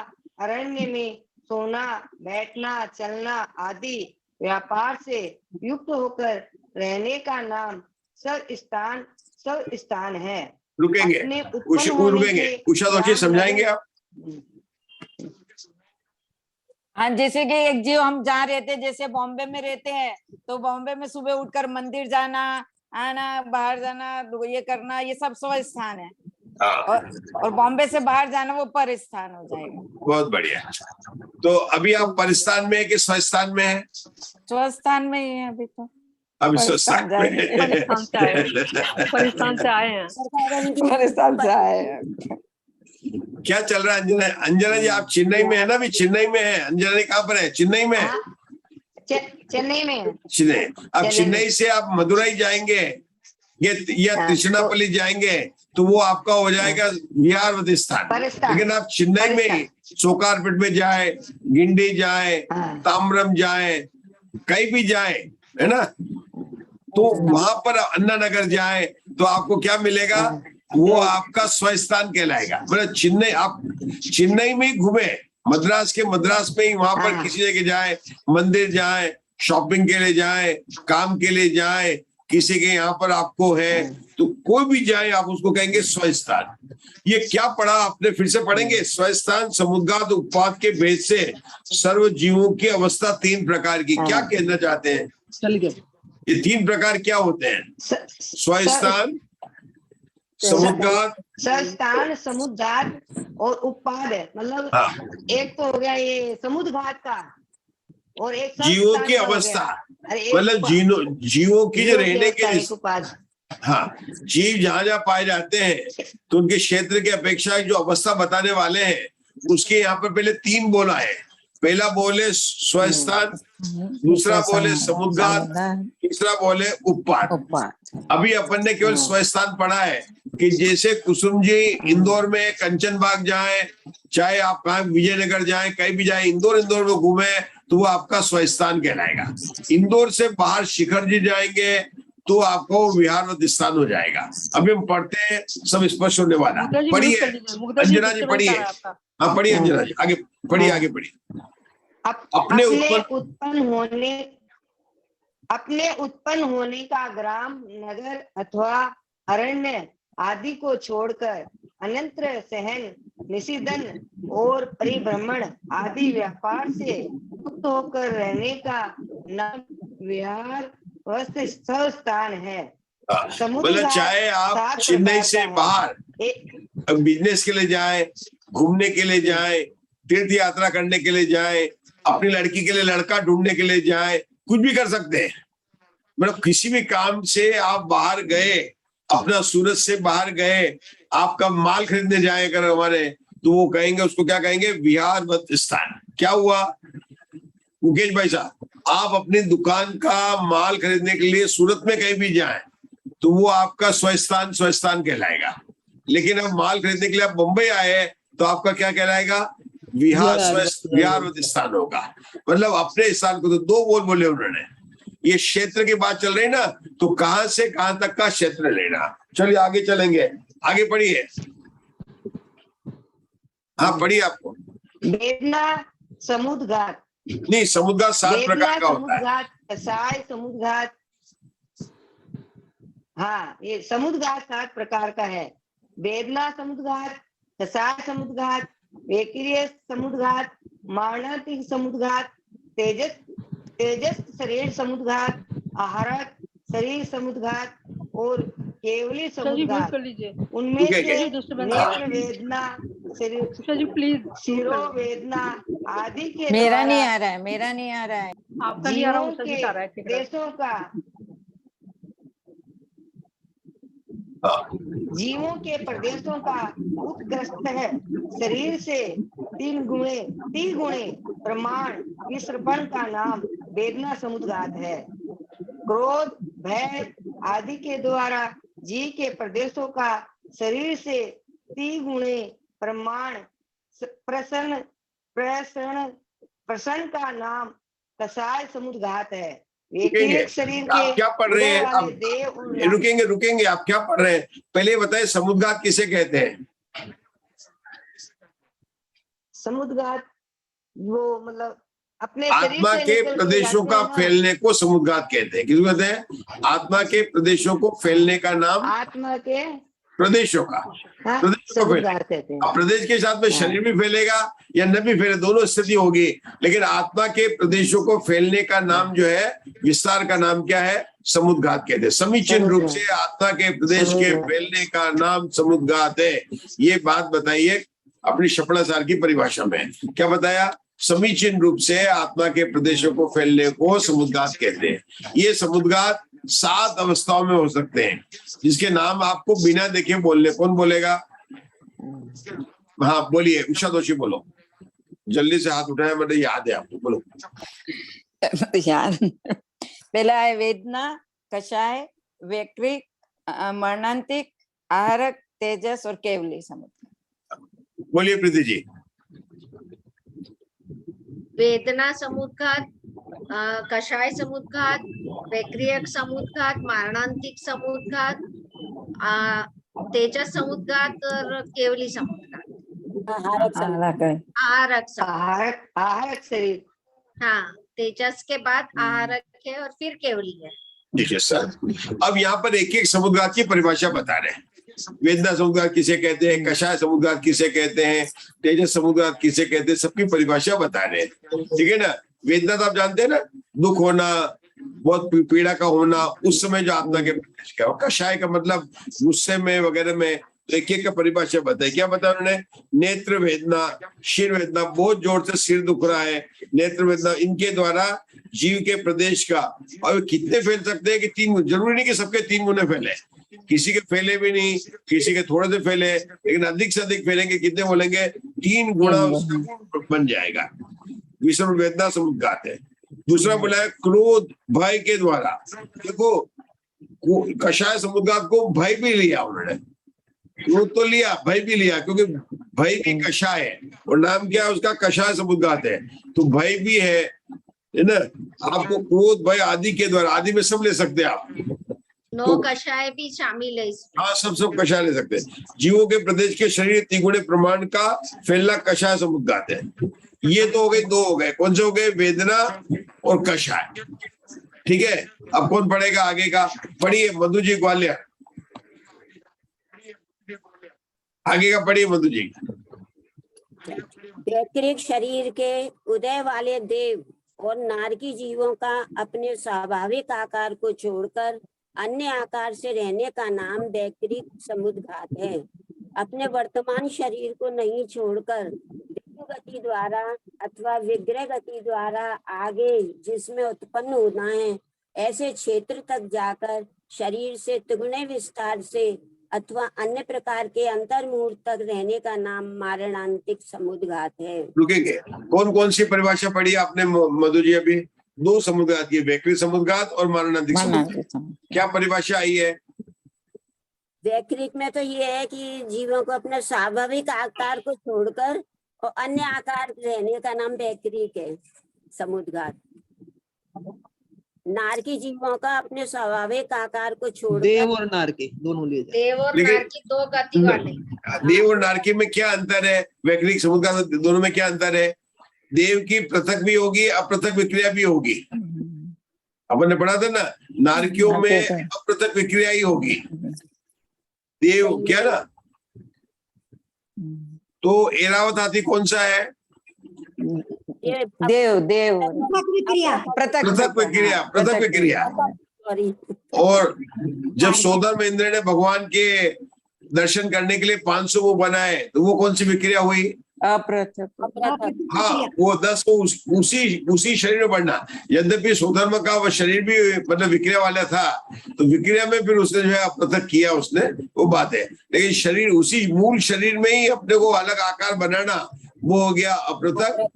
अरण्य में सोना, बैठना, चलना आदि व्यापार से युक्त होकर रहने का नाम सब स्थान है। रुकेंगे, उषा दोषी समझाएंगे आप? हाँ, जैसे कि एक जीव हम जहाँ रहते, जैसे बॉम्बे में रहते हैं, तो बॉम्बे में सुबह उठकर मंदिर जाना, आना, बाहर जाना, ये करना, ये सब स्वस्थान है। और बॉम्बे से बाहर जाना वो परिस्थान हो जाएगा। बहुत बढ़िया। तो अभी आप परिस्थान में है कि स्वस्थान में है? स्वस्थान में ही है अभी तो। अभी स्वस्थान में परिस्थान से आए हैं। परिस्थान से आए हैं। क्या चल रहा है अंजना? अंजना जी आप चेन्नई में है ना? अभी चेन्नई में है। अंजना जी कहाँ पर है? चेन्नई में है। चेन्नई में। चेन्नई। अब चेन्नई से आप मदुरई जाएंगे या तिरुचिरापल्ली जाएंगे तो वो आपका हो जाएगा विहारवत स्थान। परस्थान। लेकिन आप चेन्नई में सोकारपेट में जाए, गिंडी जाए, ताम्रम जाए, कहीं भी जाए, है ना, तो वहां पर अन्ना नगर जाए तो आपको क्या मिलेगा? वो आपका स्वस्थान कहलाएगा। मतलब चेन्नई, आप चेन्नई में घूमे, मद्रास में ही वहां पर किसी जगह जाए, मंदिर जाए, शॉपिंग के लिए जाए, काम के लिए जाए, किसी के यहाँ पर आपको है तो कोई भी जाए आप उसको कहेंगे स्वस्थान। ये क्या पढ़ा आपने? फिर से पढ़ेंगे। स्वस्थान समुद्घात उत्पाद के भेद से सर्व जीवों की अवस्था 3 प्रकार की। क्या कहना चाहते हैं? ये 3 प्रकार क्या होते हैं? स्वस्थान, समुद्घात, संस्थान, समुद्घात और उत्पाद है। मतलब एक तो हो गया ये समुद्घात का, और एक जीवों की अवस्था, मतलब जीवों की जो रहने के लिए, हाँ, जीव जहां जहां पाए जाते हैं तो उनके क्षेत्र की अपेक्षा जो अवस्था बताने वाले हैं उसके यहाँ पर पहले 3 बोला है। पहला बोले स्वस्थान, दूसरा बोले समुद्घात, तीसरा बोले उत्पाद। अभी अपन ने केवल स्वस्थान पढ़ा है कि जैसे कुसुम जी इंदौर में कंचन बाग जाए, चाहे आप कहा विजयनगर जाए, कहीं भी जाए, इंदौर में घूमे तो वो आपका स्वस्थान कहलाएगा। इंदौर से बाहर शिखर जी जाएंगे तो आपको विहारवत स्थान हो जाएगा। अभी हम पढ़ते हैं, सब स्पष्ट होने वाला। पढ़िए अंजना जी, पढ़िए। हाँ पढ़िए अंजना जी, आगे पढ़िए, आगे पढ़िए। अपने उत्पन्न होने का ग्राम, नगर अथवा अरण्य आदि को छोड़कर अन्यत्र सहन, निषिधन और परिभ्रमण आदि व्यापार से मुक्त होकर रहने का नाम विहार स्थान है। मतलब चाहे आप चेन्नई से बाहर बिजनेस के लिए जाए, घूमने के लिए जाए, तीर्थ यात्रा करने के लिए जाए, अपनी लड़की के लिए लड़का ढूंढने के लिए जाए, कुछ भी कर सकते हैं। मतलब किसी भी काम से आप बाहर गए, अपना सूरत से बाहर गए, आपका माल खरीदने जाए अगर हमारे, तो वो कहेंगे, उसको क्या कहेंगे? विहारवत स्थान। क्या हुआ मुकेश भाई साहब? आप अपनी दुकान का माल खरीदने के लिए सूरत में कहीं भी जाएं तो वो आपका स्वस्थान कहलाएगा। लेकिन अब माल खरीदने के लिए आप मुंबई आए तो आपका क्या कहलाएगा? विहारवत स्थान होगा। मतलब अपने स्थान को तो 2 बोल बोले उन्होंने। ये क्षेत्र की बात चल रही ना, तो कहां से कहां तक का क्षेत्र लेना। चलिए आगे चलेंगे, आगे पढ़िए। हाँ पढ़िए। आपको वेदना समुद्घात, नहीं, समुद्घात 7 प्रकार का होता है। कसाय समुद्घात, हाँ ये समुद्घात 7 प्रकार का है। वेदना समुद्घात, कसाय समुद्घात, वेक्रिय समुद्घात, मारणांतिक समुद्घात, तेजस शरीर समुद्घात, आहारक शरीर समुद्घात और केवली समुद्घात। उनमें से नेत्र वेदना, शिरो वेदना आदि के मेरा नहीं आ रहा है, मेरा नहीं आ रहा है, आपका नहीं आ रहा, जीवों के देशों का, जीवों के प्रदेशों का उत्कृष्ट है। शरीर से 3 गुणे प्रमाण विसर्पण का नाम वेदना समुद्घात है। क्रोध, भय आदि के द्वारा जी के प्रदेशों का शरीर से 3 गुणे प्रमाण प्रसन्न का नाम कसाय समुद्घात है। शरीर के आप क्या पढ़ रहे हैं? आप रुकेंगे, आप क्या पढ़ रहे हैं? पहले बताए समुद्घात किसे कहते हैं? समुद्घात वो मतलब अपने आत्मा के प्रदेशों का फैलने को समुद्घात कहते हैं। किसको कहते हैं? आत्मा के प्रदेशों को फैलने का नाम, आत्मा के प्रदेशों का, प्रदेश के साथ में शरीर भी फैलेगा या न भी फैले, दोनों स्थिति होगी। लेकिन आत्मा के प्रदेशों को फैलने का नाम जो है, विस्तार का नाम क्या है? समुद्घात कहते हैं। समीचीन रूप से आत्मा के प्रदेश के फैलने का नाम समुद्घात है। ये बात बताइए अपनी शपणासार की परिभाषा में। क्या बताया? समीचीन रूप से आत्मा के प्रदेशों को फैलने को समुद्घात कहते हैं। ये समुद्घात 7 अवस्थाओं में हो सकते हैं, जिसके नाम आपको बिना देखे बोलने। कौन बोलेगा? हाँ बोलिए, उषा दोषी बोलो, जल्दी से हाथ उठाया, मतलब याद है आपको, बोलो। याद पहला है वेदना, कषाय, वैक्रिक, मरणांतिक, आहारक, तेजस और केवली समुद्घात। बोलिए प्रीति जी। वेदना समुद्घात, कषाय समुद्घात, वैक्रियक समुद्घात, मारणांतिक समुद्घात, तेजस समुद्घात और केवली समुद्घात। आहारक आहारक आहारक शरीर। हाँ, तेजस के बाद आहारक है और फिर केवली है। ठीक है सर। अब यहाँ पर एक एक समुद्घात की परिभाषा बता रहे हैं। वेदना समुद्घात किसे कहते हैं, कषाय समुद्घात किसे कहते हैं, तेजस समुद्घात किसे कहते हैं, सबकी परिभाषा बता रहे हैं। ठीक है ना। वेदना तो आप जानते हैं ना, दुख होना, बहुत पीड़ा का होना, उस समय जो आत्मा के प्रवेश का। कषाय का मतलब गुस्से में वगैरह में। तो एक एक का परिभाषा बताए। क्या बताया उन्होंने? नेत्र वेदना, शिर वेदना, बहुत जोर से सिर दुख रहा है, नेत्र वेदना, इनके द्वारा जीव के प्रदेश का। और कितने फैल सकते हैं कि 3, जरूरी नहीं कि सबके 3 गुने फैले, किसी के फैले भी नहीं, किसी के थोड़े से फैले, लेकिन अधिक से अधिक फैलेंगे। कितने बोलेंगे? 3 गुना उसका बन जाएगा। विषम वेदना समुद्घात है। दूसरा बोला है क्रोध, भय के द्वारा। देखो कषाय समुद्घात को भय भी लिया उन्होंने, क्रोध तो लिया, भय भी लिया, क्योंकि भय भी कषाय है और नाम क्या है उसका? कषाय समुद्घात है। तो भय भी है ना। आपको क्रोध, भय आदि के द्वारा, आदि में सब ले सकते हैं आप। 9 कषाय भी शामिल है इसमें। हाँ, सब कषाय ले सकते हैं। जीवों के प्रदेश के शरीर तिगुणे प्रमाण का फैलना कषाय समुद्घात है। ये तो हो गए, 2 हो गए। कौन से हो गए? वेदना और कषाय। ठीक है। अब कौन पढ़ेगा आगे का? पढ़िए मधु जी ग्वालियर, आगे का पढ़िए मधु जी। वैक्रिक शरीर के उदय वाले देव और नारकी जीवों का अपने स्वाभाविक आकार को छोड़कर अन्य आकार से रहने का नाम वैक्रिक समुद्घात है। अपने वर्तमान शरीर को नहीं छोड़कर गति द्वारा अथवा विग्रह गति द्वारा आगे जिसमें उत्पन्न होना है, ऐसे क्षेत्र तक जाकर शरीर से तिगुने विस्तार से अथवा अन्य प्रकार के अंतर्मुहूर्त तक रहने का नाम मारणांतिक समुद्घात है। रुकेंगे। कौन कौन सी परिभाषा पढ़ी आपने मधु जी? अभी 2 समुद्घात की, वैक्रिक समुद्घात और मारणांतिक समुद्घात। क्या परिभाषा आई है? वैक्रिक में तो ये है कि जीवों को अपने स्वाभाविक आकार को छोड़कर और अन्य आकार रहने का नाम वैक्रिक है समुद्घात। नारकी जीवों का अपने स्वाभाविक आकार को छोड़, देव और नारकी दोनों लिए जाए। देव और नारकी 2 गति वाले। देव और नारकी में क्या अंतर है? वैक्रिक समुद्घात दोनों में क्या अंतर है? देव की पृथक भी होगी, अपृथक विक्रिया भी होगी। अपन ने पढ़ा था ना, नारकियों में अपृथक विक्रिया ही होगी। देव क्या ना, तो एरावत हाथी कौन सा है? देव देव पृथक विक्रिया। और जब सोदर में इंद्र ने भगवान के दर्शन करने के लिए 500 वो बनाए, तो वो कौन सी विक्रिया हुई? अपृथक। हाँ, वो 10 को उसी शरीर में बढ़ना। यद्यपि सोधर्म का वो शरीर भी मतलब विक्रिया वाला था, तो विक्रिया में फिर उसने जो है अपृथक किया उसने, वो बात है। लेकिन शरीर उसी मूल शरीर में ही अपने को अलग आकार बनाना, वो हो गया अपृथक,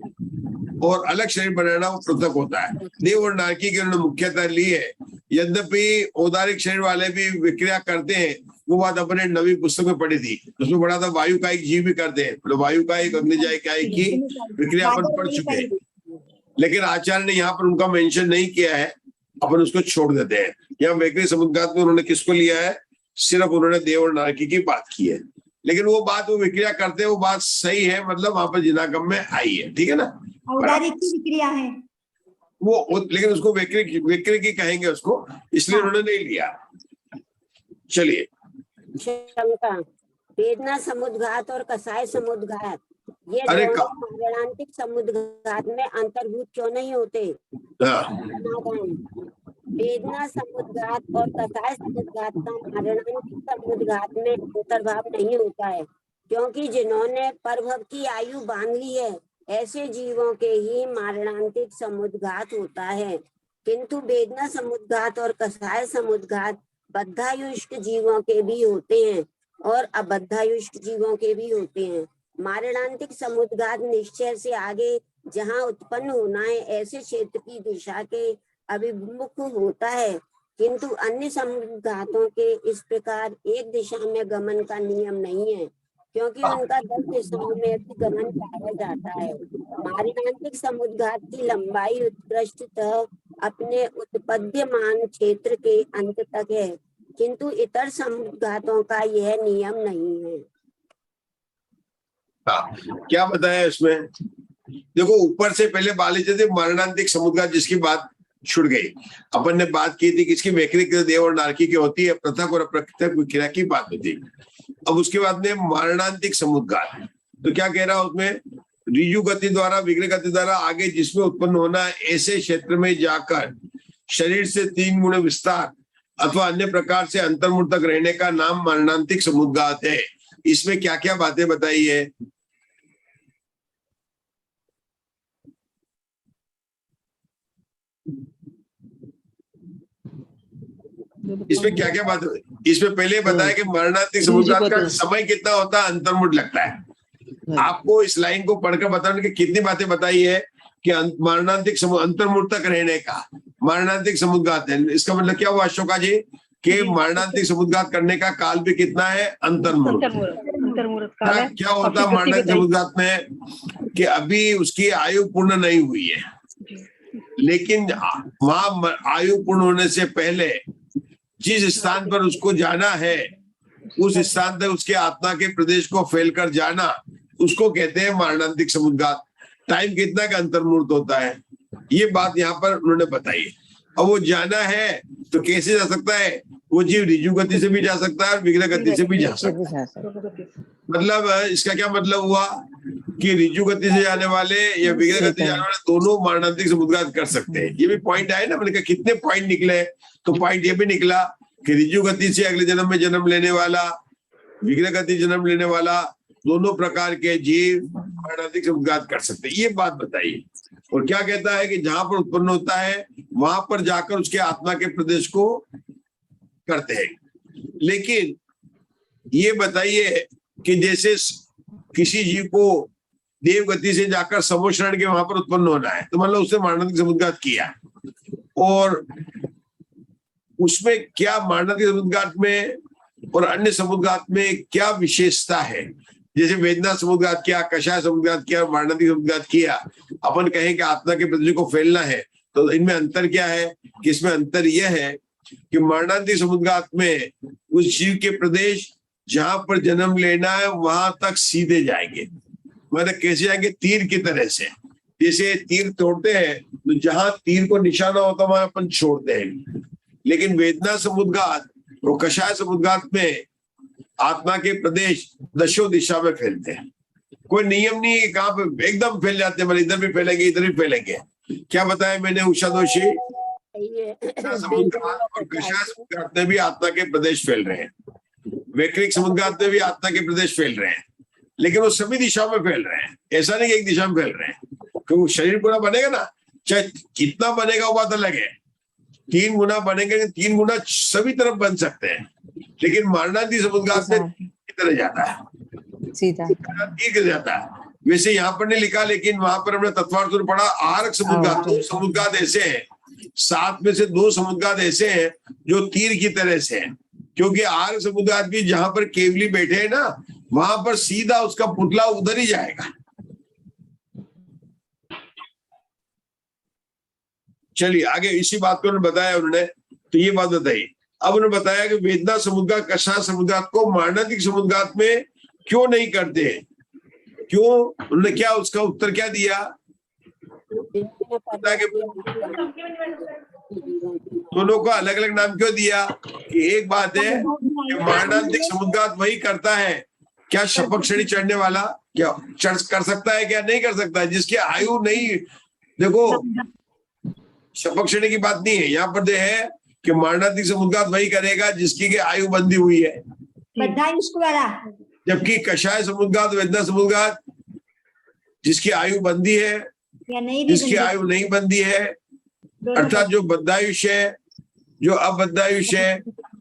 और अलग शरीर बनाना वो पृथक होता है। देव और नारकी की उन्होंने मुख्यतः ली है। यद्यपि औदारिक शरीर वाले भी विक्रिया करते हैं, वो बात अपने नवी पुस्तक में पढ़ी थी, उसमें पढ़ा था वायु का एक जीव भी करते हैं, मतलब वायु का एक अग्निजाय का एक की विक्रिया अपन पढ़ चुके हैं। लेकिन आचार्य ने यहाँ पर उनका मेंशन नहीं किया है, अपन उसको छोड़ देते हैं। यहाँ वैक्रिक समुद्घात में उन्होंने किसको लिया है? सिर्फ उन्होंने देव और नारकी की बात की है। लेकिन वो बात वो विक्रिया करते हैं, वो बात सही है, मतलब वहां पर जिनागम में आई है। ठीक है ना। औदारिक की विक्रिया है वो लेकिन उसको वैक्रिक ही कहेंगे उसको, इसलिए उन्होंने नहीं लिया। चलिए। शंका, वेदना समुद्घात और कषाय समुद्घात ये मारणांतिक समुद्घात में अंतर्भूत क्यों नहीं होते? वेदना समुद्घात और कषाय समुद्घात का मारणांतिक समुद्घात में अंतर्भाव नहीं होता है, क्योंकि जिन्होंने परभव की आयु बांध ली है, ऐसे जीवों के ही मारणांतिक समुद्घात होता है। किंतु वेदना समुद्घात और कषाय समुद्घात बद्धायुष्क जीवों के भी होते हैं और अबद्धायुष्क जीवों के भी होते हैं। मारणांतिक समुद्घात निश्चय से आगे जहाँ उत्पन्न होना है, ऐसे क्षेत्र की दिशा के अभिमुख होता है। किंतु अन्य समुद्घातों के इस प्रकार एक दिशा में गमन का नियम नहीं है, क्योंकि उनका 10 दिशाओं में भी गमन पाया जाता है। मारणांतिक समुद्घात की लंबाई उत्कृष्टतः अपने उत्पद्यमान क्षेत्र के अंत तक है, किंतु इतर समुद्घातों का यह नियम नहीं है। क्या बताया इसमें? देखो, ऊपर से पहले बाली थे मरणांतिक समुद्घात, जिसकी बात छुट गई। अपन ने बात की थी किसकी, वैकृत देव और नारकी की होती है, पृथक और अप्रथक विक्रिया की बात होती है। अब उसके बाद में मरणांतिक समुद्घात, तो क्या कह रहा है उसमें? ऋजु गति द्वारा, विग्रह गति द्वारा आगे जिसमें उत्पन्न होना है, ऐसे क्षेत्र में जाकर शरीर से 3 गुण विस्तार अथवा अन्य प्रकार से अंतर्मुख तक रहने का नाम मरणांतिक समुद्घात है। इसमें क्या क्या बातें बताई है? इसमें क्या क्या बात है? इसमें पहले बताया कि मरणांतिक समुद्घात का समय कितना होता है, अंतर्मुठ लगता है। आपको इस लाइन को पढ़कर बताने की कितनी बातें बताई है कि मरणांतिक अंतर्मुठ तक रहने का मरणांतिक समुद्घात है। इसका मतलब क्या हुआ अशोका जी कि मरणांतिक समुद्घात करने का काल भी कितना है, अंतर्मुठ। क्या होता है मरणांतिक समुद्घात में कि अभी उसकी आयु पूर्ण नहीं हुई है, लेकिन वहां आयु पूर्ण होने से पहले जिस स्थान पर उसको जाना है, उस स्थान तक उसके आत्मा के प्रदेश को फैलकर जाना, उसको कहते हैं मरणांतिक समुद्घात। टाइम कितना का अंतर्मुहूर्त होता है, ये बात यहाँ पर उन्होंने बताई। अब वो जाना है तो कैसे जा सकता है? वो जीव ऋजु गति से भी जा सकता है और विग्रह गति से भी जा सकता है। मतलब इसका क्या मतलब हुआ कि ऋजु गति से जाने वाले या विग्रह गति से जाने वाले दोनों मरणांतिक समुद्घात कर सकते हैं। ये भी पॉइंट आए ना, मैंने कहा कितने पॉइंट निकले, तो पॉइंट ये भी निकला कि ऋजु गति से अगले जन्म में जन्म लेने वाला, विग्रह गति जन्म लेने वाला, दोनों प्रकार के जीव मरणांतिक समुद्घात कर सकते हैं। ये बात बताइए। और क्या कहता है कि जहां पर उत्पन्न होता है वहां पर जाकर उसके आत्मा के प्रदेश को करते हैं। लेकिन ये बताइए कि जैसे किसी जीव को देव गति से जाकर समोशरण के वहां पर उत्पन्न होना है, तो मतलब उसने मरणांतिक समुद्घात किया, और उसमें क्या मरणांतिक समुद्घात में और अन्य समुद्घात में क्या विशेषता है? जैसे वेदना समुद्घात किया, कषाय समुद्घात किया, मरणांतिक समुद्घात किया, अपन कहें कि आत्मा के प्रदेश को फैलना है, तो इनमें अंतर क्या है? कि इसमें अंतर यह है कि मरणांतिक समुद्घात में उस जीव के प्रदेश जहां पर जन्म लेना है वहां तक सीधे जाएंगे। मतलब कैसे जाएंगे? तीर की तरह से। जैसे तीर तोड़ते हैं तो जहां तीर को निशाना होता है वहां अपन छोड़ते हैं। लेकिन वेदना समुद्घात और कषाय समुद्घात में आत्मा के प्रदेश दशों दिशा में फैलते हैं। कोई नियम नहीं है कहाँ पे एकदम फैल जाते हैं, मतलब इधर भी फैलेंगे इधर भी फैलेंगे। क्या बताया मैंने उषा दोषी? समुद्घात और कषाय समुद्घात में भी आत्मा के प्रदेश फैल रहे हैं, वैकृतिक समुद्घात में भी आत्मा के प्रदेश फैल रहे हैं, लेकिन वो सभी दिशाओं में फैल रहे हैं। ऐसा नहीं कि एक दिशा में फैल रहे हैं, क्योंकि शरीर पूरा बनेगा ना, चाहे कितना बनेगा वो बात अलग है। 3 गुना बनेंगे, 3 गुना सभी तरफ बन सकते हैं, लेकिन मरणांतिक समुद्घात में किधर जाता है, सीधा तीर जाता है। वैसे यहाँ पर नहीं लिखा, लेकिन वहां पर हमने तत्वार्थ में पढ़ा आरक समुद्घात। 2 समुद्घात ऐसे हैं, 7 में से 2 समुद्घात ऐसे हैं जो तीर की तरह से हैं, क्योंकि आरक समुद्घात भी जहां पर केवली बैठे हैं ना, वहां पर सीधा उसका पुतला उधर ही जाएगा। चलिए आगे इसी बात को उन्होंने बताया, उन्होंने तो ये बात बताई। अब उन्होंने बताया कि वेदना समुद्घात कषाय समुद्घात को मरणांतिक समुद्घात में क्यों नहीं करते हैं, क्यों? उन्होंने क्या उसका उत्तर क्या दिया? दोनों को अलग अलग नाम क्यों दिया? कि एक बात है कि मरणांतिक समुद्घात वही करता है, क्या शपथ श्रेणी चढ़ने वाला क्या कर सकता है, क्या नहीं कर सकता है? जिसकी आयु नहीं, देखो शपथ श्रेणी की बात नहीं है यहाँ पर, दे है कि मरणांतिक समुद्घात वही करेगा जिसकी के आयु बंधी हुई है, जबकि कषाय समुद्घात वेदना समुद्घात जिसकी आयु बंधी है, जिसकी आयु नहीं बंधी है, अर्थात जो बद्धायुष्य है, जो अबद्धायुष्य है,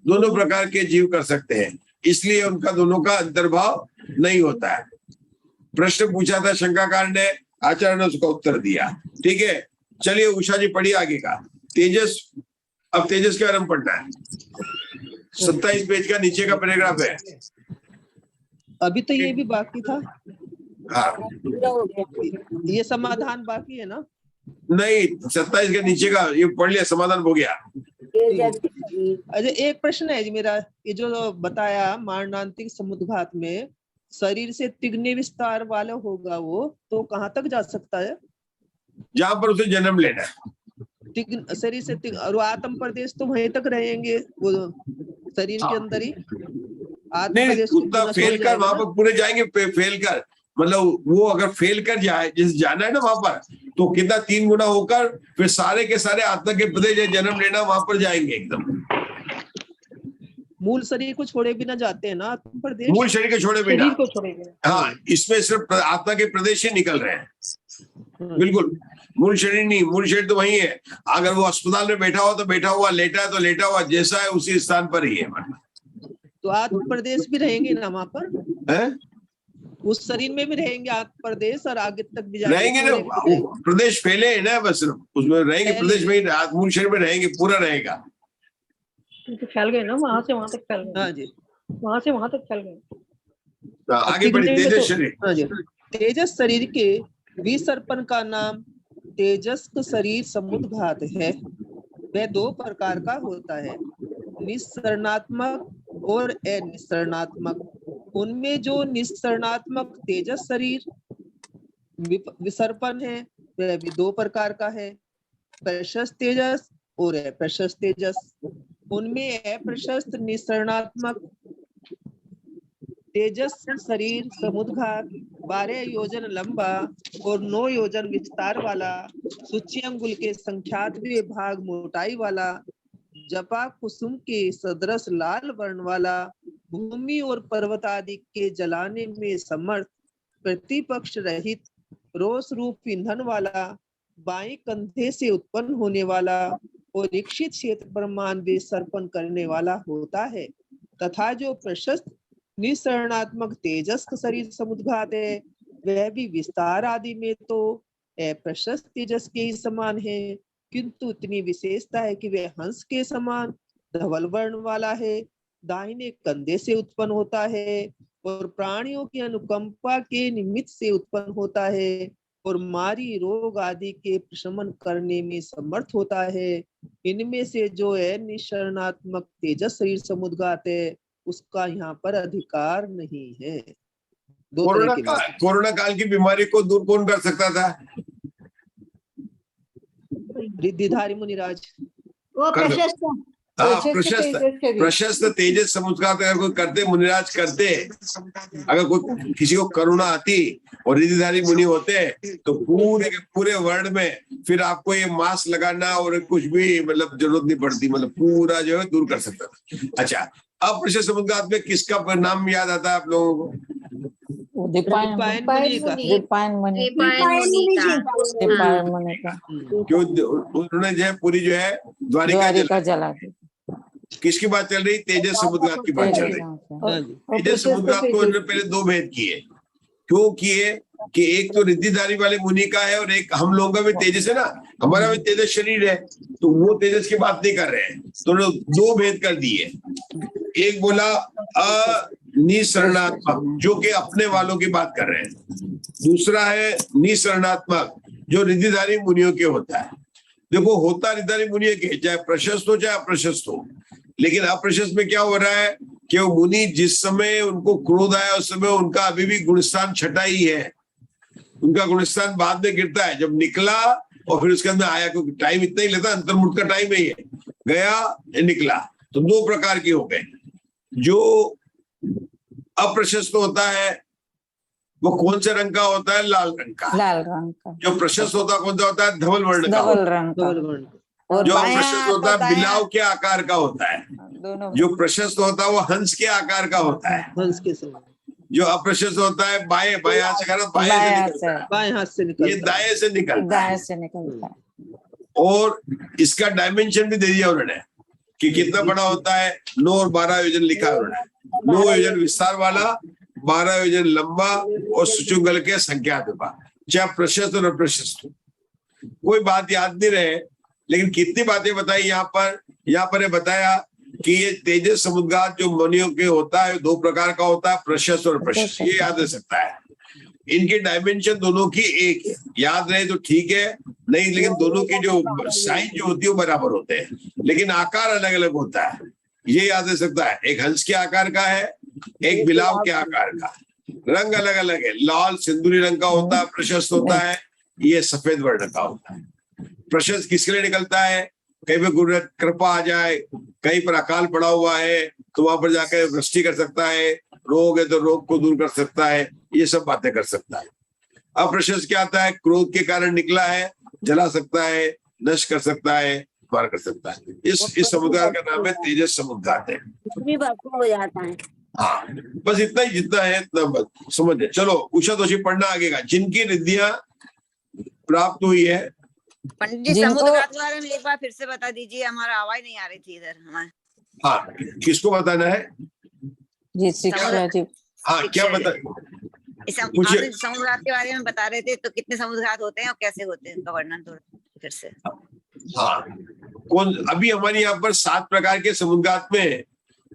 दोनों प्रकार के जीव कर सकते हैं, इसलिए उनका दोनों का अंतर्भाव नहीं होता है। प्रश्न पूछा था शंकाकार ने, आचार्य ने उसका उत्तर दिया। ठीक है, चलिए उषा जी पढ़िए आगे का। तेजस अब तेजस के बारे में पढ़ना है। 27 पेज का नीचे का पैराग्राफ है। अभी तो ये भी बाकी था, हाँ ये समाधान बाकी है ना? नहीं, 27 के नीचे का ये पढ़ लिया, समाधान हो गया। अच्छा, एक प्रश्न है जी मेरा, ये जो बताया मारणांतिक समुद्घात में शरीर से तिगने विस्तार वाला होगा वो, तो कहाँ तक जा सकता है? जहां पर उसे जन्म लेना है। शरीर से और आत्म प्रदेश तो वहीं तक रहेंगे वो शरीर के अंदर ही। नहीं, उतना फेल कर वहां पर पूरे जाएंगे, फेल कर मतलब वो अगर फेल कर जाए, जिस जाना है ना वहां पर, तो कितना 3 गुना होकर फिर सारे के सारे आत्मा के प्रदेश जन्म लेना वहां पर जाएंगे एकदम। मूल शरीर को छोड़े बिना जाते हैं ना आत्म प्रदेश? मूल शरीर के छोड़े बिना, को छोड़े बिना। हाँ, इसमें सिर्फ आत्मा के प्रदेश ही निकल रहे हैं। बिल्कुल, मूल शरीर नहीं, मूल शरीर तो वही है। अगर वो अस्पताल में बैठा हुआ तो बैठा हुआ, लेटा है तो लेटा हुआ, जैसा है उसी स्थान पर ही है। तो आत्म प्रदेश भी रहेंगे ना वहां पर? है? उस शरीर में भी रहेंगे आत्म प्रदेश और आगे तक भी रहेंगे ना। प्रदेश फैले है ना, बस उसमें रहेंगे, प्रदेश में ही मूल शरीर में रहेंगे, पूरा रहेगा। तो फैल गए ना, वहां से वहां तक फैल गए। हाँ जी, वहां से वहां तक फैल गए। आगे बढ़े। तेजस शरीर। हाँ जी, तेजस शरीर के विसर्पण का नाम तेजस्क शरीर समुद्घात है। वह 2 प्रकार का होता है, निस्सरणात्मक और अनिस्सरणात्मक। उनमें जो निस्सरणात्मक तेजस शरीर विसर्पण है वह भी 2 प्रकार का है, प्रशस्त तेजस और अप्रशस्त तेजस। उनमें अप्रशस्त निस्सरणात्मक तेजस शरीर समुद्घात 12 योजन लंबा और 9 योजन विस्तार वाला, सूची अंगुल के संख्यात भाग मोटाई वाला, जपा कुसुम के सदृश लाल वर्ण वाला, भूमि और पर्वत आदि के जलाने में समर्थ, प्रतिपक्ष रहित, रोष रूप ईंधन वाला, बाएं कंधे से उत्पन्न होने वाला और इच्छित क्षेत्र पर मान विसर्पण करने वाला होता है। तथा जो प्रशस्त निस्सरणात्मक तेजस शरीर समुद्घात है वह भी विस्तार आदि में तो अप्रशस्त तेजस के ही समान है, किंतु इतनी विशेषता है कि वह हंस के समान धवल वर्ण वाला है, दाहिने कंधे से उत्पन्न होता है और प्राणियों की अनुकंपा के निमित्त से उत्पन्न होता है और मारी रोग आदि के प्रशमन करने में समर्थ होता है। इनमें से जो है निस्सरणात्मक तेजस शरीर समुद्घात है उसका यहाँ पर अधिकार नहीं है। कोरोना काल की बीमारी को दूर कौन कर सकता था? रिद्धिधारी मुनिराज। वो प्रशस्त प्रशस्त तेजस समुद्घात अगर कोई करते, मुनिराज करते, अगर कोई किसी को करुणा आती और रिद्धिधारी मुनि होते तो पूरे के पूरे वर्ल्ड में फिर आपको ये मास्क लगाना और कुछ भी मतलब जरूरत नहीं पड़ती, मतलब पूरा जो है दूर कर सकता था। अच्छा, अप्रशस्त समुद्घात में किसका नाम याद आता है आप लोगों को? क्यों उन्होंने जो है पूरी जो है द्वारिका जला दी। किसकी बात चल रही? तेजस समुद्घात की बात चल रही। तेजस समुद्घात को उन्होंने पहले 2 भेद किए। क्यों किए? कि एक तो रिद्धिधारी वाले मुनि का है और एक हम लोगों का भी तेजस है ना, हमारा भी तेजस शरीर है, तो वो तेजस की बात नहीं कर रहे हैं, तो 2 भेद कर दिए। एक बोला निस्सरणात्मक, जो कि अपने वालों की बात कर रहे हैं। दूसरा है निस्सरणात्मक, जो रिद्धिधारी मुनियों के होता है। देखो, होता रिद्धिधारी मुनियों के, चाहे प्रशस्त हो चाहे अप्रशस्त हो, लेकिन अप्रशस्त में क्या हो रहा है कि वो मुनि जिस समय उनको क्रोध आया उस समय उनका अभी भी गुणस्थान छठा ही है, उनका गुणस्थान बाद में गिरता है जब निकला और फिर उसके अंदर आया, क्योंकि टाइम इतना ही लेता है, अंतर्मुख का टाइम ही है, गया निकला। तो 2 प्रकार के हो गए। जो अप्रशस्त होता है वो कौन से रंग का होता है? लाल रंग का। लाल रंग का। जो प्रशस्त होता कौन सा होता है? धवल वर्ण का। धवल रंग का। जो अप्रशस्त होता है बिलाव के आकार का होता है। जो प्रशस्त होता है वो हंस के आकार का होता है। हंस के समान। जो अप्रशस्त होता है बाएं हाथ से करा, बाएं हाथ से निकलता है, ये दाएं से निकलता है। और इसका डायमेंशन भी दे दिया उन्होंने कि कितना बड़ा होता है। 9 और 12 योजन लिखा है उन्होंने। 9 योजन विस्तार वाला, 12 योजन लंबा और सुचुंगल के संख्या विभाग, चाहे प्रशस्त और अप्रशस्त हो। कोई बात याद नहीं रहे लेकिन कितनी बातें बताई यहाँ पर ये बताया कि ये तेजस समुद्घात जो मुनियों के होता है 2 प्रकार का होता है, प्रशस्त और प्रशस्त। ये याद रह सकता है। इनकी डायमेंशन दोनों की एक है, याद रहे तो ठीक है, नहीं लेकिन दोनों की जो साइज जो होती है वो बराबर होते हैं, लेकिन आकार अलग अलग होता है। ये याद रह सकता है। एक हंस के आकार का है, एक बिलाव के आकार का। रंग अलग अलग है, लाल सिंदूरी रंग का होता है, प्रशस्त होता है, ये सफेद वर्ण का होता है। प्रशस्त किसके लिए निकलता है? कहीं पे गुरु कृपा आ जाए, कहीं पर अकाल पड़ा हुआ है तो वहां पर जाकर वृष्टि कर सकता है, रोग है तो रोग को दूर कर सकता है, ये सब बातें कर सकता है। अप्रशस्त क्या आता है? क्रोध के कारण निकला है, जला सकता है, नष्ट कर सकता है, मार कर सकता है। इस समुद्घात का नाम है तेजस समुद्घात है। हो जाता है। हाँ, बस इतना ही, जितना है इतना बस समझ। चलो उषा दोषी पढ़ना आगेगा। जिनकी रिद्धियां प्राप्त हुई है। पंडित जी समुद्घात के बारे में एक बार फिर से बता दीजिए, हमारा आवाज नहीं आ रही थी इधर हमारे। हाँ, किसको बताना है? जी शिक्षा जी। हाँ, क्या बता? आप समुद्घात के बारे में बता रहे थे, तो कितने समुद्घात होते हैं और कैसे होते हैं, उनका वर्णन थोड़ा फिर से। हाँ, अभी हमारे यहाँ पर 7 प्रकार के समुद्घात में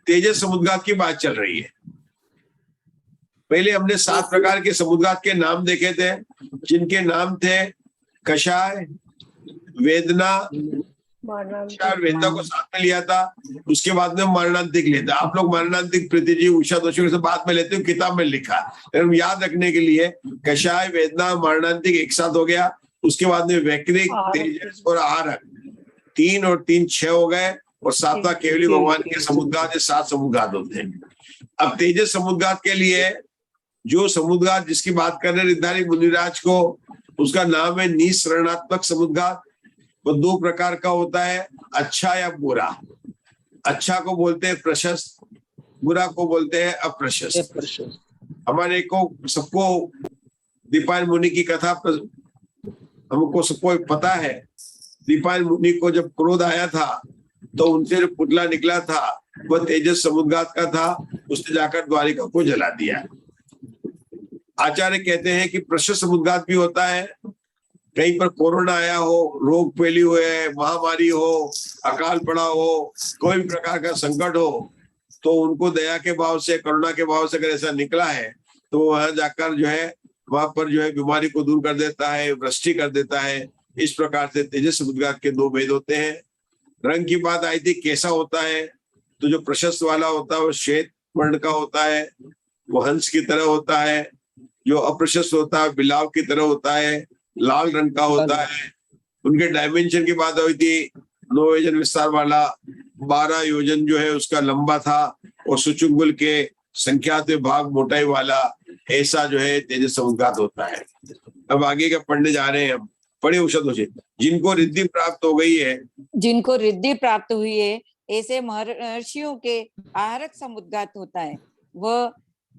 तेजस समुद्घात की बात चल रही है। पहले हमने 7 प्रकार के समुद्घात के नाम देखे थे, जिनके नाम थे कषाय, वेदना, वेदना को साथ में लिया था। उसके बाद में मरणांतिक लिया था। आप लोग मरणांतिक प्रीति जी उषा दोषी से बाद में लेते हो, किताब में लिखा। हम याद रखने के लिए कषाय, वेदना, मरणांतिक एक साथ हो गया। उसके बाद में वैक्रिक, तेजस और आहारक, 3 और 3 6 हो गए, और 7वां केवली भगवान के समुद्घात। 7 समुद्घात होते हैं। अब तेजस समुद्घात के लिए जो समुद्घात जिसकी बात कर रहे रिद्धारी मुनिराज को, उसका नाम है निःसरणात्मक समुद्घात। वो 2 प्रकार का होता है, अच्छा या बुरा। अच्छा को बोलते हैं प्रशस्त, बुरा को बोलते हैं अप्रशस्त। हमारे को सबको दीपायन मुनि की कथा हमको सबको पता है। दीपायन मुनि को जब क्रोध आया था तो उनसे जो पुतला निकला था वह तेजस समुद्घात का था। उसने जाकर द्वारिका को जला दिया। आचार्य कहते हैं कि प्रशस्त समुद्घात भी होता है। कहीं पर कोरोना आया हो, रोग फैली हुए है, महामारी हो, अकाल पड़ा हो, कोई भी प्रकार का संकट हो, तो उनको दया के भाव से, करुणा के भाव से अगर ऐसा निकला है तो वहां जाकर जो है वहां पर जो है बीमारी को दूर कर देता है, वृष्टि कर देता है। इस प्रकार से तेजस समुद्घात के 2 भेद होते हैं। रंग की बात आई थी, कैसा होता है? तो जो प्रशस्त वाला होता है वो श्वेत वर्ण का होता है, वो हंस की तरह होता है। जो अप्रशस्त होता है बिलाव की तरह होता है, लाल रंग का होता है। उनके डायमेंशन की बात हुई थी, 9 योजन विस्तार वाला, 12 योजन जो है उसका लंबा था, और सुचुंगुल के संख्यात भाग मोटाई वाला, ऐसा जो है तेजस समुद्घात होता है। अब आगे का पढ़ने जा रहे हैं हम। पढ़े उषा दोषी। जिनको रिद्धि प्राप्त हो गई है, जिनको रिद्धि प्राप्त हुई है, ऐसे महर्षियों के आहारक समुद्घात होता है। वह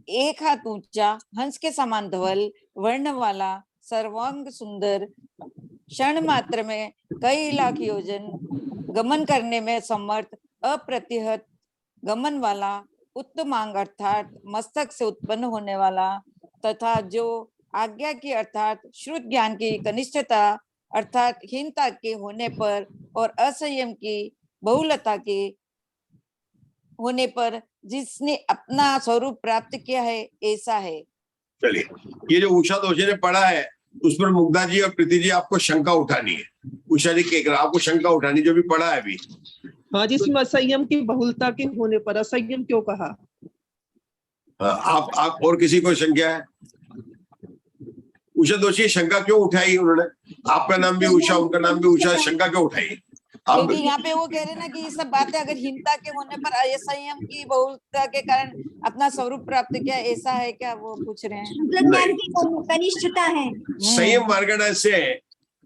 1 हाथ ऊंचा, हंस के समान धवल वर्ण वाला, सर्वांग सुंदर, क्षण मात्र में कई लाख योजन गमन करने में समर्थ, अप्रतिहत गमन वाला, उत्तमांग अर्थात मस्तक से उत्पन्न होने वाला, तथा जो आज्ञा की अर्थात श्रुत ज्ञान की कनिष्ठता अर्थात हीनता के होने पर और असंयम की बहुलता के होने पर जिसने अपना स्वरूप प्राप्त किया है, ऐसा है। चलिए, ये जो उषा दोषी ने पढ़ा है उस पर मुग्धा जी और प्रीति जी आपको शंका उठानी है। उषा जी के आपको शंका उठानी, जो भी पढ़ा है अभी। हाँ, जिसमें असंयम की बहुलता के होने पर असंयम क्यों कहा? आप और किसी को शंका है? उषा दोषी शंका क्यों उठाई उन्होंने? आपका नाम भी उषा, उनका नाम भी उषा, शंका क्यों उठाई? क्योंकि यहाँ पे वो कह रहे ना कि ये सब बातें अगर हिंसा के होने पर असंयम की बहुलता के कारण अपना स्वरूप प्राप्त किया, ऐसा है क्या वो पूछ रहे हैं? कनिष्ठता है। संयम मार्गण से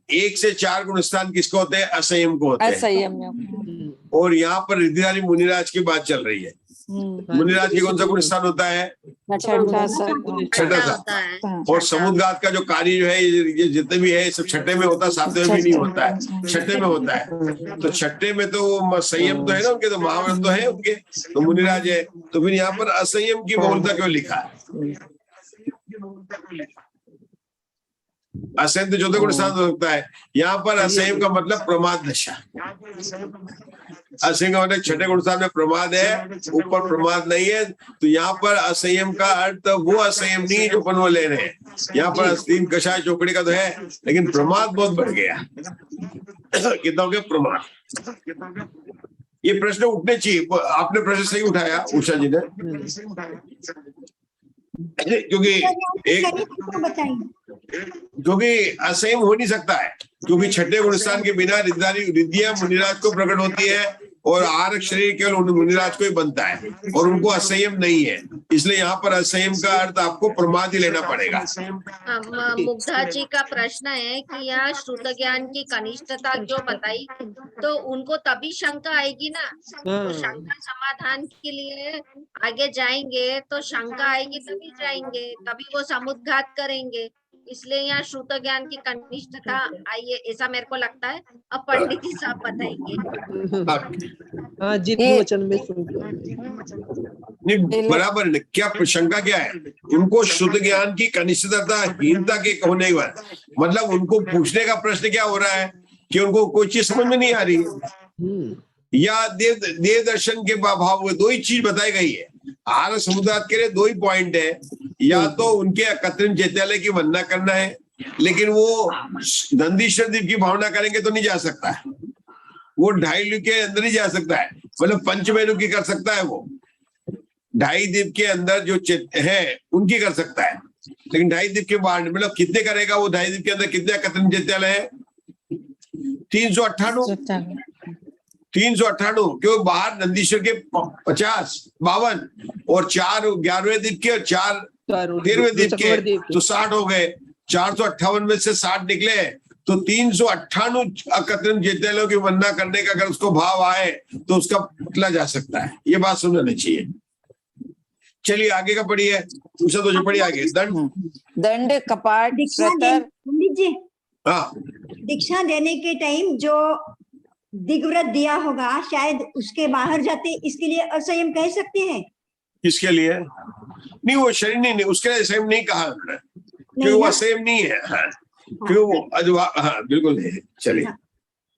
1 से 4 गुण स्थान किसको होते हैं? असंयम को होते हैं। असंयम। और यहाँ पर रिद्धिधारी मुनिराज की बात चल रही है। मुनिराज की कौन सा गुण स्थान होता है? छठा सा। और समुद्घात का जो कार्य जो है ये जितने भी है सब छठे में होता है, 7वें में नहीं होता है, छठे में होता है। तो छठे में तो संयम तो है ना उनके, तो महाव्रत तो है उनके, तो मुनिराज है। तो फिर यहाँ पर असंयम की बहुलता क्यों लिखा है? असंयम तो चौथे गुण स्थान हो सकता है। यहाँ पर असंयम का मतलब प्रमाद नशा। असंयम का मतलब छठे गुण स्थान में प्रमाद है, ऊपर प्रमाद नहीं है, तो यहाँ पर असंयम का अर्थ वो असंयम नहीं है जो अपन वो ले रहे हैं। यहाँ पर अस्तीन कषाय चौकड़ी का तो है, लेकिन प्रमाद बहुत बढ़ गया। कितना हो गया प्रमाद। ये प्रश्न उठने चाहिए, आपने प्रश्न सही उठाया उषा जी ने, क्योंकि क्योंकि असंयम हो नहीं सकता है, क्योंकि छठे गुण स्थान के बिना रिद्धियां मुनिराज को प्रकट होती है और आरक शरीर केवल मुनिराज को ही बनता है और उनको असंयम नहीं है, इसलिए यहाँ पर असंयम का अर्थ आपको प्रमाद ही लेना पड़ेगा। मुग्धा जी का प्रश्न है कि यह श्रुत ज्ञान की कनिष्ठता जो बताई, तो उनको तभी शंका आएगी ना, तो शंका समाधान के लिए आगे जाएंगे तो शंका आएगी तभी जाएंगे, तभी वो समुद्घात करेंगे, इसलिए यहाँ श्रुत ज्ञान की कनिष्ठता आई है, ऐसा मेरे को लगता है। अब पंडित जी साहब बताएंगे। हाँ, जितने वचन में नहीं बराबर है। क्या शंका क्या है? उनको शुद्ध ज्ञान की कनिष्ठता हीनता के होने के बाद, मतलब उनको पूछने का प्रश्न क्या हो रहा है कि उनको कोई चीज समझ में नहीं आ रही है, या देव दर्शन के भाव, दो ही चीज बताई गई है। आर्य समुदाय के लिए दो ही पॉइंट है, या तो उनके अकत्रिन चैत्यालय की वंदना करना है, लेकिन वो नंदीश्वर द्वीप की भावना करेंगे तो नहीं जा सकता है, वो 2.5 द्वीप के अंदर ही जा सकता है, मतलब पंचमेरु की कर सकता है, वो 2.5 द्वीप के अंदर जो है उनकी कर सकता है, लेकिन 2.5 द्वीप के बाहर मतलब कितने करेगा वो? 2.5 द्वीप के अंदर कितने अकत्रिन चैत्यालय है? 398, क्यों? बाहर नंदीश्वर के 50, 52 और 4 11वें द्वीप के और 4 13वें द्वीप के, तो 60 हो गए। 458 में से 60 निकले, तो 398 अकत्रिन चैत्यालयों की वंदना करने का अगर उसको भाव आए तो उसका पतला जा सकता है, ये बात समझनी चाहिए। चलिए आगे का पढ़िए, उसे तो जो पढ़िए आगे। दंड कपाट पंडित जी, हाँ, दीक्षा देने के टाइम जो दिग्व्रत दिया होगा, शायद उसके बाहर जाते, इसके लिए असंयम कह सकते हैं। किसके लिए? नहीं, वो शरीर नहीं, उसके लिए असंयम नहीं कहा उन्होंने, क्योंकि वो असंयम नहीं है। हाँ, क्यों वो हाँ बिल्कुल नहीं। चलिए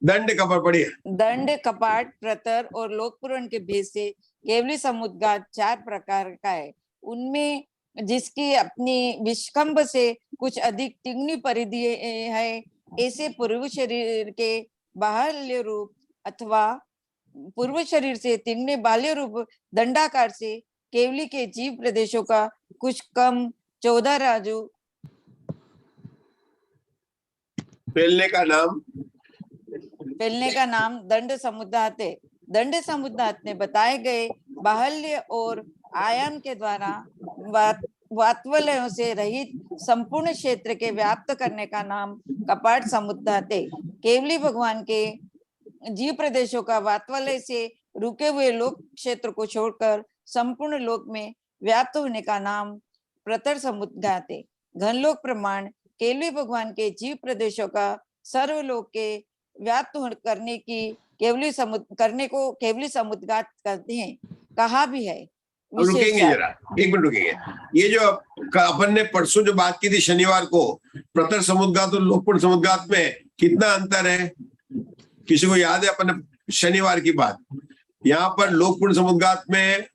दंड कपाट पढ़िए। दंड कपाट प्रतर और लोक पुराण के भेद से केवली समुद्घात 4 प्रकार का है। उनमें जिसकी अपनी विष्कंभ से कुछ अधिक तिगनी परिधि है, ऐसे पूर्व शरीर के बाह्य रूप अथवा पूर्व शरीर से तिगने बाह्य रूप दंडाकार से केवली के जीव प्रदेशों का कुछ कम 14 राजू फैलने का नाम दंड समुद्घात है। दंड समुद्घात में बताए गए बाह्य और आयाम के द्वारा वात्वलयों से रहित संपूर्ण क्षेत्र के व्याप्त करने का नाम कपाट समुद्घात है। केवली भगवान के जीव प्रदेशों का वात्वलय से रुके हुए लोक क्षेत्र को छोड़कर संपूर्ण लोक में व्याप्त होने का नाम प्रतर समुद्घात है। घनलोक प्रमाण केवली भगवान के जीव प्रदेशों का सर्वलोक के व्याप्त करने की करने को केवली समुद्घात करते हैं, कहा भी है। रुकेंगे जरा, 1 मिनट रुकेंगे। ये जो अपन ने परसों जो बात की थी शनिवार को, प्रतर समुद्घात और लोकपुर समुद्घात में कितना अंतर है? किसी को याद है? अपन ने शनिवार की बात, यहाँ पर लोकपुर समुद्घात में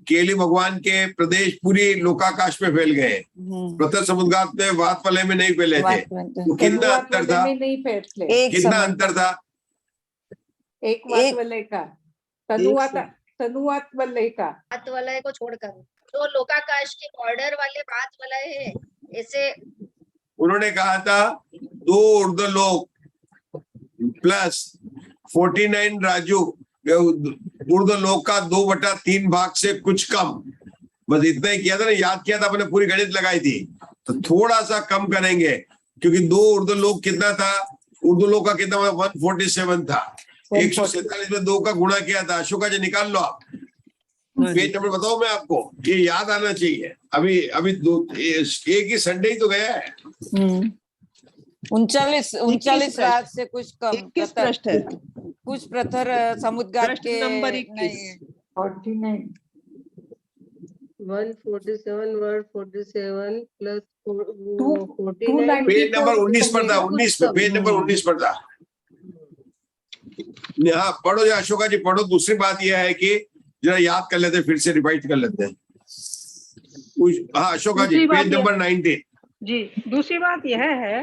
केवली भगवान के प्रदेश पूरी लोकाकाश में फैल गए, प्रतर समुद्घात में वात्वलय में नहीं फैले थे। तो कितना अंतर था? कितना अंतर था? एक वात्वलय का, तनुवात वलय का, वात्वलय को छोड़कर जो लोकाकाश के बॉर्डर वाले वात्वलय है, ऐसे उन्होंने कहा था 2 ऊर्ध्वलोक प्लस 49 राजू, ऊर्ध्वलोक का 2/3 भाग से कुछ कम, बस इतना ही किया था ना, याद किया था अपने, पूरी गणित लगाई थी। तो थोड़ा सा कम करेंगे, क्योंकि 2 ऊर्ध्वलोक कितना था? ऊर्ध्वलोक का कितना 147 था, 147 में 2 का गुणा किया था। अशोका जी निकाल लो आप, पेज नंबर बताओ मैं आपको, ये याद आना चाहिए। अभी एक ही संडे ही तो गया है। 39 राज से कुछ कम प्रतर, कुछ प्रतर समुद्घात के number 21 147 word 47 plus 49 page number 19 पर था, 19 पे, पेज नंबर 19 पर था। हाँ पढ़ो या अशोका जी पढ़ो। दूसरी बात यह है कि जरा याद कर लेते हैं, फिर से रिवाइज कर लेते हैं। हाँ अशोका जी, पेज नंबर 19 जी। दूसरी बात यह है,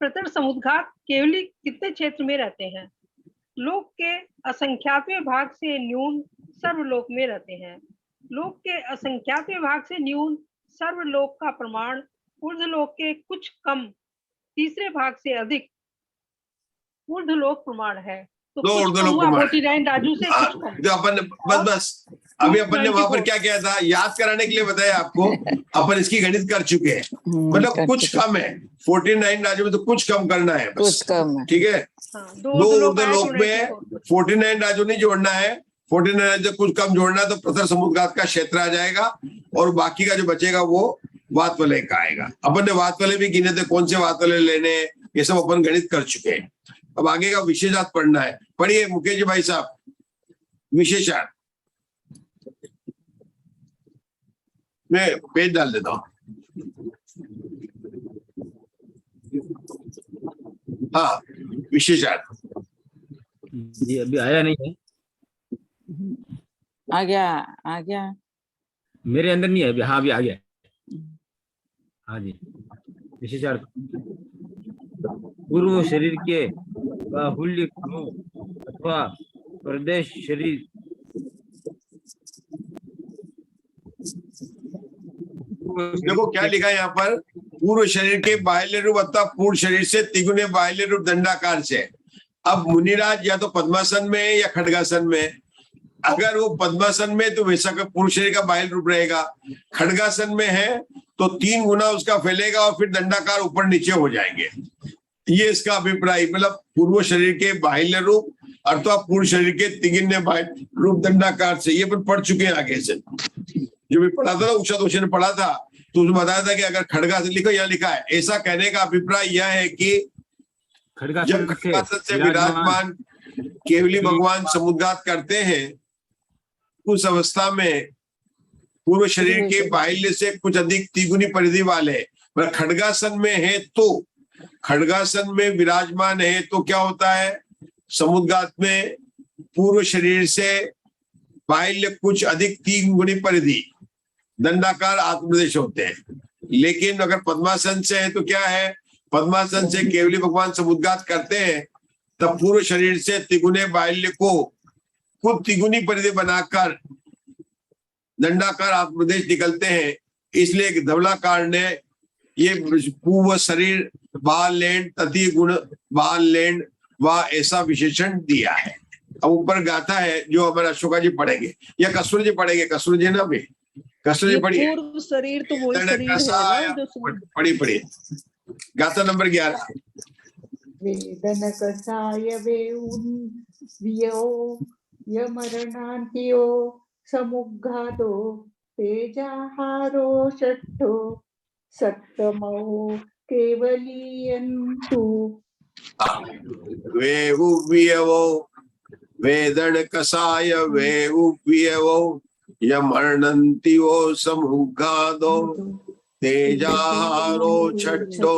प्रतर समुद्घात केवली कितने क्षेत्र में रहते हैं? लोक के असंख्यातवें भाग से न्यून सर्वलोक में रहते हैं। लोक के असंख्यातवें भाग से न्यून सर्वलोक का प्रमाण ऊर्ध्वलोक के कुछ कम तीसरे भाग से अधिक ऊर्ध्वलोक प्रमाण है। तो दो कुछ कम हुआ 49 राजू से, कुछ कम। जो अपन बस अभी अपन ने वहां पर क्या किया था, याद कराने के लिए बताया आपको। अपन इसकी गणित कर चुके हैं, मतलब कुछ कम है। 49 राजू में तो कुछ कम करना है बस, कुछ कम है। ठीक है। दो ऊर्ध्वलोक में 49 राजू नहीं जोड़ना है, 49 राजू कुछ कम जोड़ना है, तो प्रथम समुद्घात का क्षेत्र आ जाएगा और बाकी का जो बचेगा वो वात वलय का आएगा। अपन ने वात वलय भी गिने थे, कौन से वात वलय लेने, ये सब अपन गणित कर चुके हैं। अब आगे का विशेषार्थ पढ़ना है। पढ़िए मुकेश जी भाई साहब, विशेषार्थ। मैं पेज डाल देता हूँ। हाँ विशेषार्थ जी अभी आया नहीं है। आ गया मेरे अंदर नहीं है अभी। हाँ अभी आ गया। हाँ जी, विशेषार्थ। पूर्व शरीर के बाहुल्य अथवा प्रदेश शरीर देखो क्या लिखा है यहाँ पर, पूर्व शरीर के बाह्य रूप अथवा पूर्ण शरीर से तिगुने बाह्य रूप दंडाकार से। अब मुनिराज या तो पद्मासन में या खड्गासन में। अगर वो पद्मासन में तो वैसा का पूर्ण शरीर का बाह्य रूप रहेगा, खड्गासन में है तो 3 गुना उसका फैलेगा और फिर दंडाकार ऊपर नीचे हो जाएंगे। ये इसका अभिप्राय, मतलब पूर्व शरीर के बाह्य रूप अथवा पूर्ण शरीर के तिगुने बाह्य रूप दंडाकार से। ये अपन पढ़ चुके हैं आगे से, जो भी पढ़ा था ना, उषा दोषी ने पढ़ा था, तो उसने बताया था कि अगर खड्गासन लिखो, यहाँ लिखा है। ऐसा कहने का अभिप्राय यह है कि जब खड्गासन से विराजमान केवली भगवान समुद्घात करते हैं, उस अवस्था में पूर्व शरीर के बाह्य से कुछ अधिक तिगुनी परिधि वाले, मतलब खड्गासन में है तो, खड्गासन में विराजमान है तो क्या होता है, समुद्घात में पूर्व शरीर से बाह्य कुछ अधिक 3 गुनी परिधि दंडाकार आत्मप्रदेश होते हैं। लेकिन अगर पद्मासन से है तो क्या है, पद्मासन से केवली भगवान समुद्घात करते हैं, तब पूर्व शरीर से तिगुने बाह्य को खुद तिगुनी परिधि बनाकर दंडाकार आत्मप्रदेश निकलते हैं। इसलिए धवलाकार ने ये पूर्व शरीर बाल लैंड तति गुण बाल लैंड व ऐसा विशेषण दिया है। अब ऊपर गाथा है जो हमारे अशोका जी पढ़ेंगे या कसूर जी पढ़ेंगे। कसूर जी ना भी, कसूर जी पढ़िए। पूर्व शरीर तो वही शरीर है ना, पढ़िए गाथा नंबर 11। वेदन कसाय वेउन्वियो यमरणान्त्यो समुद्घातो तेजाहारो षट्ठो सप्तमो केवलीयन्तु वेहुव्यवो वेदन कसाय वेहुव्यवो यमर्णन्तियो समुद्घातो तेजाहारो छठो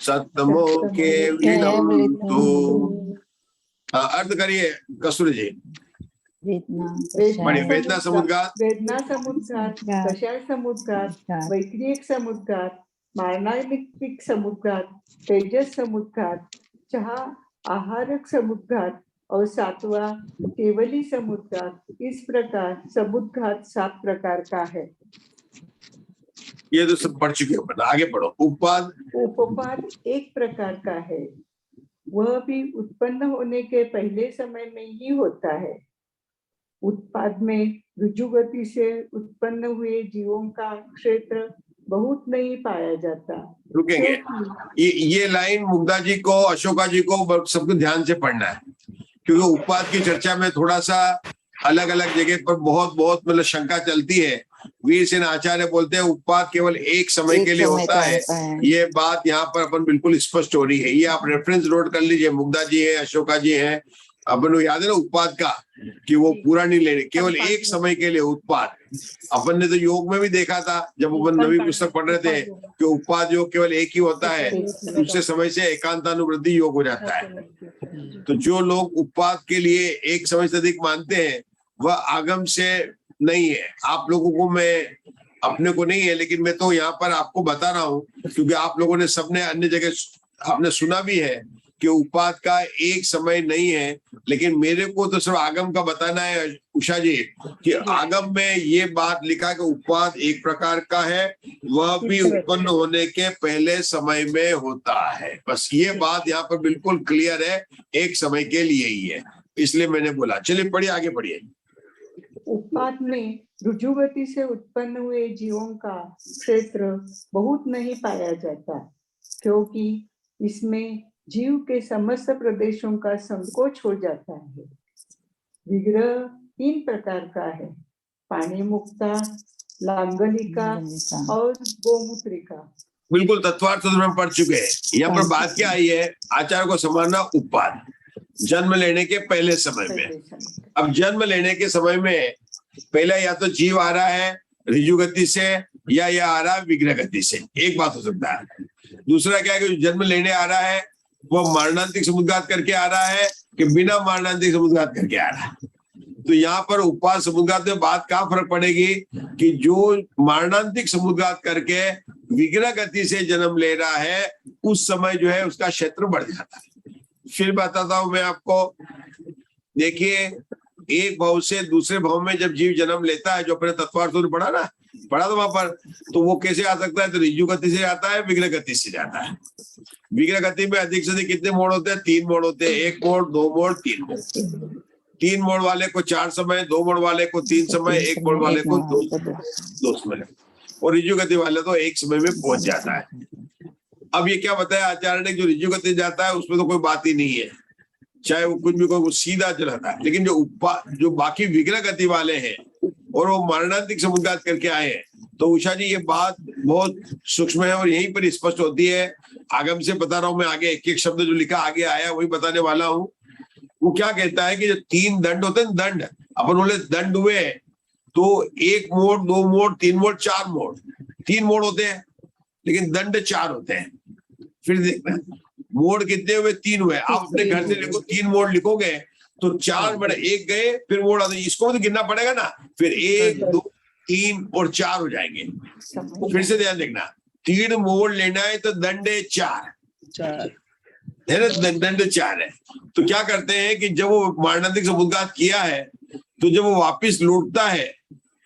सप्तमो केवलीयन्तु। अर्थ करिए कसूर जी। वेदना समुद्घात, वेदना समुद्घात, कषाय समुद्घात, वैक्रियक समुद्घात, मारणात्मक समुद्घात, तेजस समुद्घात, चहा आहारक समुद्घात और 7वां केवली समुद्घात। इस प्रकार समुद्घात 7 प्रकार का है। ये तो सब पढ़ चुके हैं, आगे पढ़ो। उपपाद 1 प्रकार का है, वह भी उत्पन्न होने के पहले समय में ही होता है। उत्पाद में रुजुगति से उत्पन्न हुए जीवों का क्षेत्र बहुत नहीं पाया जाता। रुकेंगे, ये लाइन मुग्धा जी को, अशोका जी को सबको ध्यान से पढ़ना है, क्योंकि उत्पाद की चर्चा में थोड़ा सा अलग अलग जगह पर बहुत मतलब शंका चलती है। वीर सेन आचार्य बोलते हैं उत्पाद केवल एक समय के लिए होता है। ये बात यहाँ पर अपन बिल्कुल स्पष्ट हो रही है। ये आप रेफरेंस नोट कर लीजिए, मुग्धा जी है, अशोका जी है, अपन को याद है ना उत्पाद का, कि वो पूरा नहीं लेने, केवल एक समय के लिए उत्पाद। अपन ने तो योग में भी देखा था जब अपन नवी पुस्तक पढ़ रहे थे कि उत्पाद योग केवल एक ही होता है, दूसरे समय से एकांतानुवृत्ति योग हो जाता है। तो जो लोग उत्पाद के लिए एक समय से अधिक मानते हैं वह आगम से नहीं है। आप लोगों को मैं, अपने को नहीं है, लेकिन मैं तो यहाँ पर आपको बता रहा हूँ क्योंकि आप लोगों ने सबने अन्य जगह आपने सुना भी है कि उत्पाद का एक समय नहीं है, लेकिन मेरे को तो सिर्फ आगम का बताना है उषा जी, कि आगम में ये बात लिखा कि उत्पाद एक प्रकार का है, वह भी उत्पन्न होने के पहले समय में होता है। बस ये बात यहाँ पर बिल्कुल क्लियर है, एक समय के लिए ही है, इसलिए मैंने बोला। चलिए पढ़िए, आगे पढ़िए। उत्पाद में रुजुगति से उत्पन्न हुए जीवों का क्षेत्र बहुत नहीं पाया जाता, क्योंकि इसमें जीव के समस्त प्रदेशों का संकोच हो जाता है। विग्रह 3 प्रकार का है, पानी मुक्ता, लांगलिका और गोमूत्रिका। बिल्कुल तत्वार्थ तो हम पढ़ चुके हैं। यहाँ पर बात क्या आई है, आचार्य को समझना उत्पाद जन्म लेने के पहले समय में। अब जन्म लेने के समय में पहला या तो जीव आ रहा है ऋजु गति से, या यह आ रहा है विग्रह गति से, एक बात हो सकता है। दूसरा क्या है कि जन्म लेने आ रहा है वो मारणांतिक समुद्घात करके आ रहा है कि बिना मारणांतिक समुद्घात करके आ रहा है। तो यहाँ पर उपवास समुद्घात में बात क्या फर्क पड़ेगी कि जो मारणांतिक समुद्घात करके विग्रह गति से जन्म ले रहा है उस समय जो है उसका क्षेत्र बढ़ जाता है। फिर बताता हूं मैं आपको, देखिए एक भाव से दूसरे भाव में जब जीव जन्म लेता है, जो अपने तत्वार्थ पढ़ा ना, पढ़ा तो वहां पर, तो वो कैसे आ सकता है, तो ऋजु गति से आता है, विग्रह गति से जाता है। विग्रह गति में अधिक से अधिक कितने मोड़ होते हैं, 3 मोड़ होते हैं, 1 मोड़, 2 मोड़, 3 मोड़। 3 मोड़ वाले को 4 समय, 2 मोड़ वाले को 3 समय, 1 मोड़ वाले को 2 समय, और ऋजु गति वाले तो 1 समय में पहुंच जाता है। अब ये क्या बताया आचार्य ने, जो ऋजु गति जाता है उसमें तो कोई बात ही नहीं है, चाहे वो कुछ भी कोई सीधा चलाता है। लेकिन जो बाकी विग्रह गति वाले हैं और वो मारणांतिक समुद्घात करके आए हैं, तो उषा जी ये बात बहुत सूक्ष्म है और यहीं पर स्पष्ट होती है। आगम से बता रहा हूं मैं, आगे एक एक शब्द जो लिखा आगे आया वही बताने वाला हूं। वो क्या कहता है कि जो 3 दंड होते हैं, दंड अपन बोले दंड हुए तो 1 मोड़, 2 मोड़, 3 मोड़, 4 मोड़, 3 मोड़ होते हैं, लेकिन दंड 4 होते हैं। फिर देखना मोड़ कितने हुए, 3 हुए। आप अपने घर से लिखो 3 मोड़ लिखोगे तो 4 बड़े 1 गए, फिर मोड़ आते, इसको तो गिनना पड़ेगा ना, फिर 1, 2, 3 और 4 हो जाएंगे। फिर से ध्यान देखना, 3 मोड़ लेना है तो दंड 4 है ना, दंड 4 है। तो क्या करते हैं कि जब वो मारणांतिक समुद्घात किया है तो जब वो वापिस लौटता है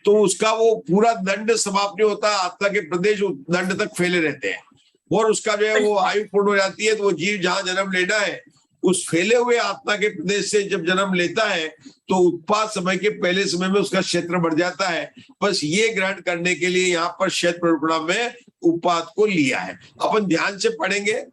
तो उसका वो पूरा दंड समाप्त नहीं होता, आत्मा के प्रदेश दंड तक फैले रहते हैं और उसका जो है वो आयु पूर्ण हो जाती है। तो वो जीव जहां जन्म लेना है उस फैले हुए आत्मा के प्रदेश से जब जन्म लेता है तो उत्पाद समय के पहले समय में उसका क्षेत्र बढ़ जाता है। बस ये ग्रहण करने के लिए यहाँ पर क्षेत्र परिणाम में उत्पाद को लिया है। अपन ध्यान से पढ़ेंगे,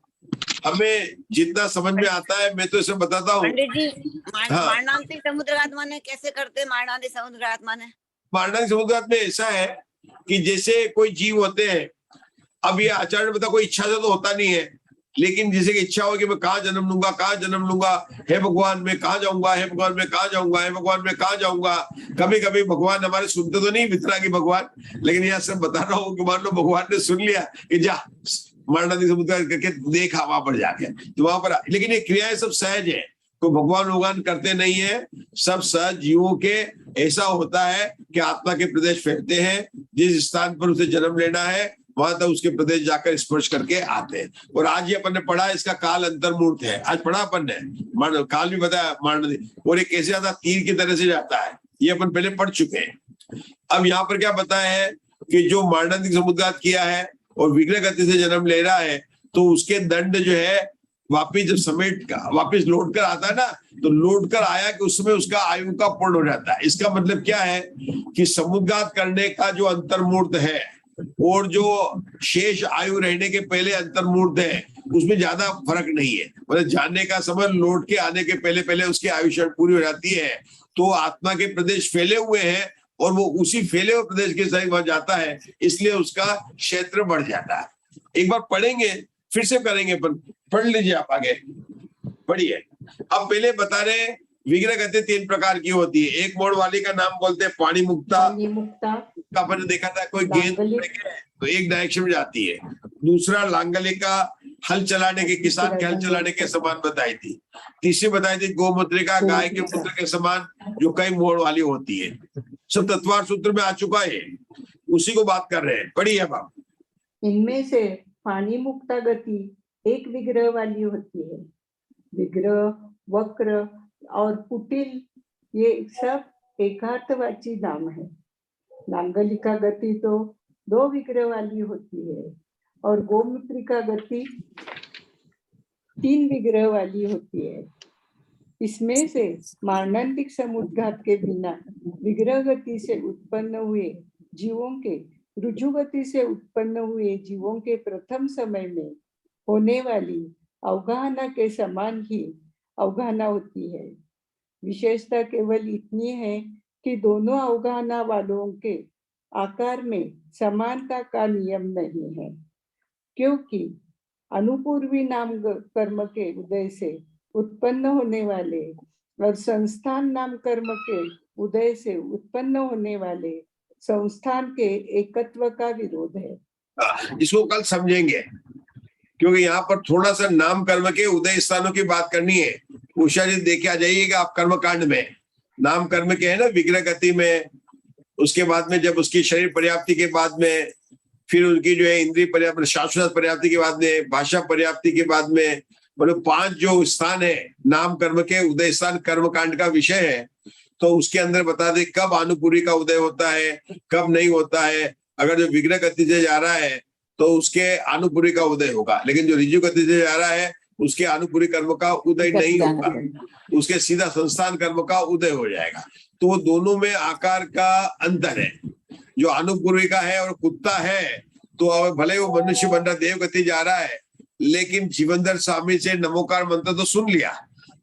हमें जितना समझ में आता है मैं तो इसे बताता हूँ। पंडित जी, मारणांतिक समुद्रघात माने कैसे करते? मारणांतिक समुद्रघात माने, मारणांतिक समुद्रघात में ऐसा है कि जैसे कोई जीव होते हैं, अब ये आचार्य ने बताया कोई इच्छा से तो होता नहीं है, लेकिन जिसे की इच्छा हो कि मैं कहाँ जन्म लूंगा, कहाँ जन्म लूंगा, हे भगवान मैं कहाँ जाऊंगा, हे भगवान मैं कहाँ जाऊंगा, हे भगवान मैं कहाँ जाऊंगा। कभी कभी भगवान हमारे सुनते तो नहीं, वितरागी भगवान, लेकिन यहाँ से बता रहा हूँ कि मान लो भगवान ने सुन लिया कि जा मारणांतिक समुद्रघात करके देखा वहां पर जाके, तो वहां पर, लेकिन ये क्रियाएं सब सहज है, कोई भगवान करते नहीं है, सब सहज जीवों के ऐसा होता है कि आत्मा के प्रदेश फैलते हैं, जिस स्थान पर उसे जन्म लेना है वहां तक उसके प्रदेश जाकर स्पर्श करके आते हैं। और आज ये अपन ने पढ़ा, इसका काल अंतर्मूर्त है, आज पढ़ा अपन ने, काल भी बताया मारणांतिक, और ये कैसे आता, तीर की तरह से जाता है, ये अपन पहले पढ़ चुके हैं। अब यहाँ पर क्या बताया है कि जो मारणांतिक समुद्घात किया है और विग्रह गति से जन्म ले रहा है तो उसके दंड जो है वापिस जब समेट का वापिस लौट कर आता है ना, तो लौट कर आया कि उसमें उसका आयु का पूर्ण हो जाता है। इसका मतलब क्या है कि समुद्घात करने का जो अंतर्मूर्त है और जो शेष आयु रहने के पहले अंतर्मूर्त है उसमें ज्यादा फर्क नहीं है। मतलब जाने का समय लौट के आने के पहले पहले उसकी आयु पूरी हो जाती है। तो आत्मा के प्रदेश फैले हुए हैं और वो उसी फैले हुए प्रदेश के सही वहां जाता है, इसलिए उसका क्षेत्र बढ़ जाता है। एक बार पढ़ेंगे फिर से करेंगे, पर पढ़ लीजिए आप, आगे पढ़िए। अब पहले बता रहे विग्रह गति 3 प्रकार की होती है। एक मोड़ वाली का नाम बोलते हैं पानी मुक्ता। अपन ने देखा था कोई गेंद तो एक डायरेक्शन में जाती है। दूसरा लांगलिका, हल चलाने के, किसान के हल चलाने के समान बताई थी। तीसरी बताई थी गोमूत्रिका, गाय के मूत्र के समान, जो कई मोड़ वाली होती है। सब तत्वार सूत्र में आ चुका है, उसी को बात कर रहे हैं। पढ़िए अब आप। इनमें से पानी मुक्ता गति एक विग्रह वाली होती है। विग्रह, वक्र और कुटिल ये सब एकार्थवाची नाम है। लांगलिका गति तो 2 विग्रह वाली होती है और गोमूत्रिका गति 3 विग्रह वाली होती है। इसमें से मारणांतिक समुद्घात के बिना विग्रह गति से उत्पन्न हुए जीवों के रुजु गति से उत्पन्न हुए जीवों के प्रथम समय में होने वाली अवगाहना के समान ही अवगाहना होती है। विशेषता केवल इतनी है कि दोनों अवगाहना वालों के आकार में समानता का नियम नहीं है, क्योंकि अनुपूर्वी नाम कर्म के उदय से उत्पन्न होने वाले और संस्थान नाम कर्म के उदय से उत्पन्न होने वाले संस्थान के एकत्व का विरोध है। इसको कल समझेंगे, क्योंकि यहाँ पर थोड़ा सा नाम कर्म के उदय स्थानों की बात करनी है। उषा जी देखे आ जाइएगा आप कर्म कांड में, नाम कर्म के है ना विग्रह गति में, उसके बाद में जब उसकी शरीर पर्याप्ति के बाद में, फिर उनकी जो है इंद्रिय पर्याप्ति, शाश्वत पर्याप्ति के बाद में, भाषा पर्याप्ति के बाद में, मतलब 5 जो स्थान है नाम कर्म के उदय स्थान कर्म कांड का विषय है। तो उसके अंदर बता दे कब अनुपूरी का उदय होता है, कब नहीं होता है। अगर जो विग्रह गति से जा रहा है तो उसके अनुपूरी का उदय होगा, लेकिन जो ऋजु गति से जा रहा है उसके अनुपूरी कर्म का उदय नहीं होगा, उसके सीधा संस्थान कर्म का उदय हो जाएगा। तो वो दोनों में आकार का अंतर है। जो अनुपूरी का है और कुत्ता है तो अब भले वो मनुष्य बन रहा, देव गति जा रहा है, लेकिन जीवनधर स्वामी से नमोकार मंत्र तो सुन लिया,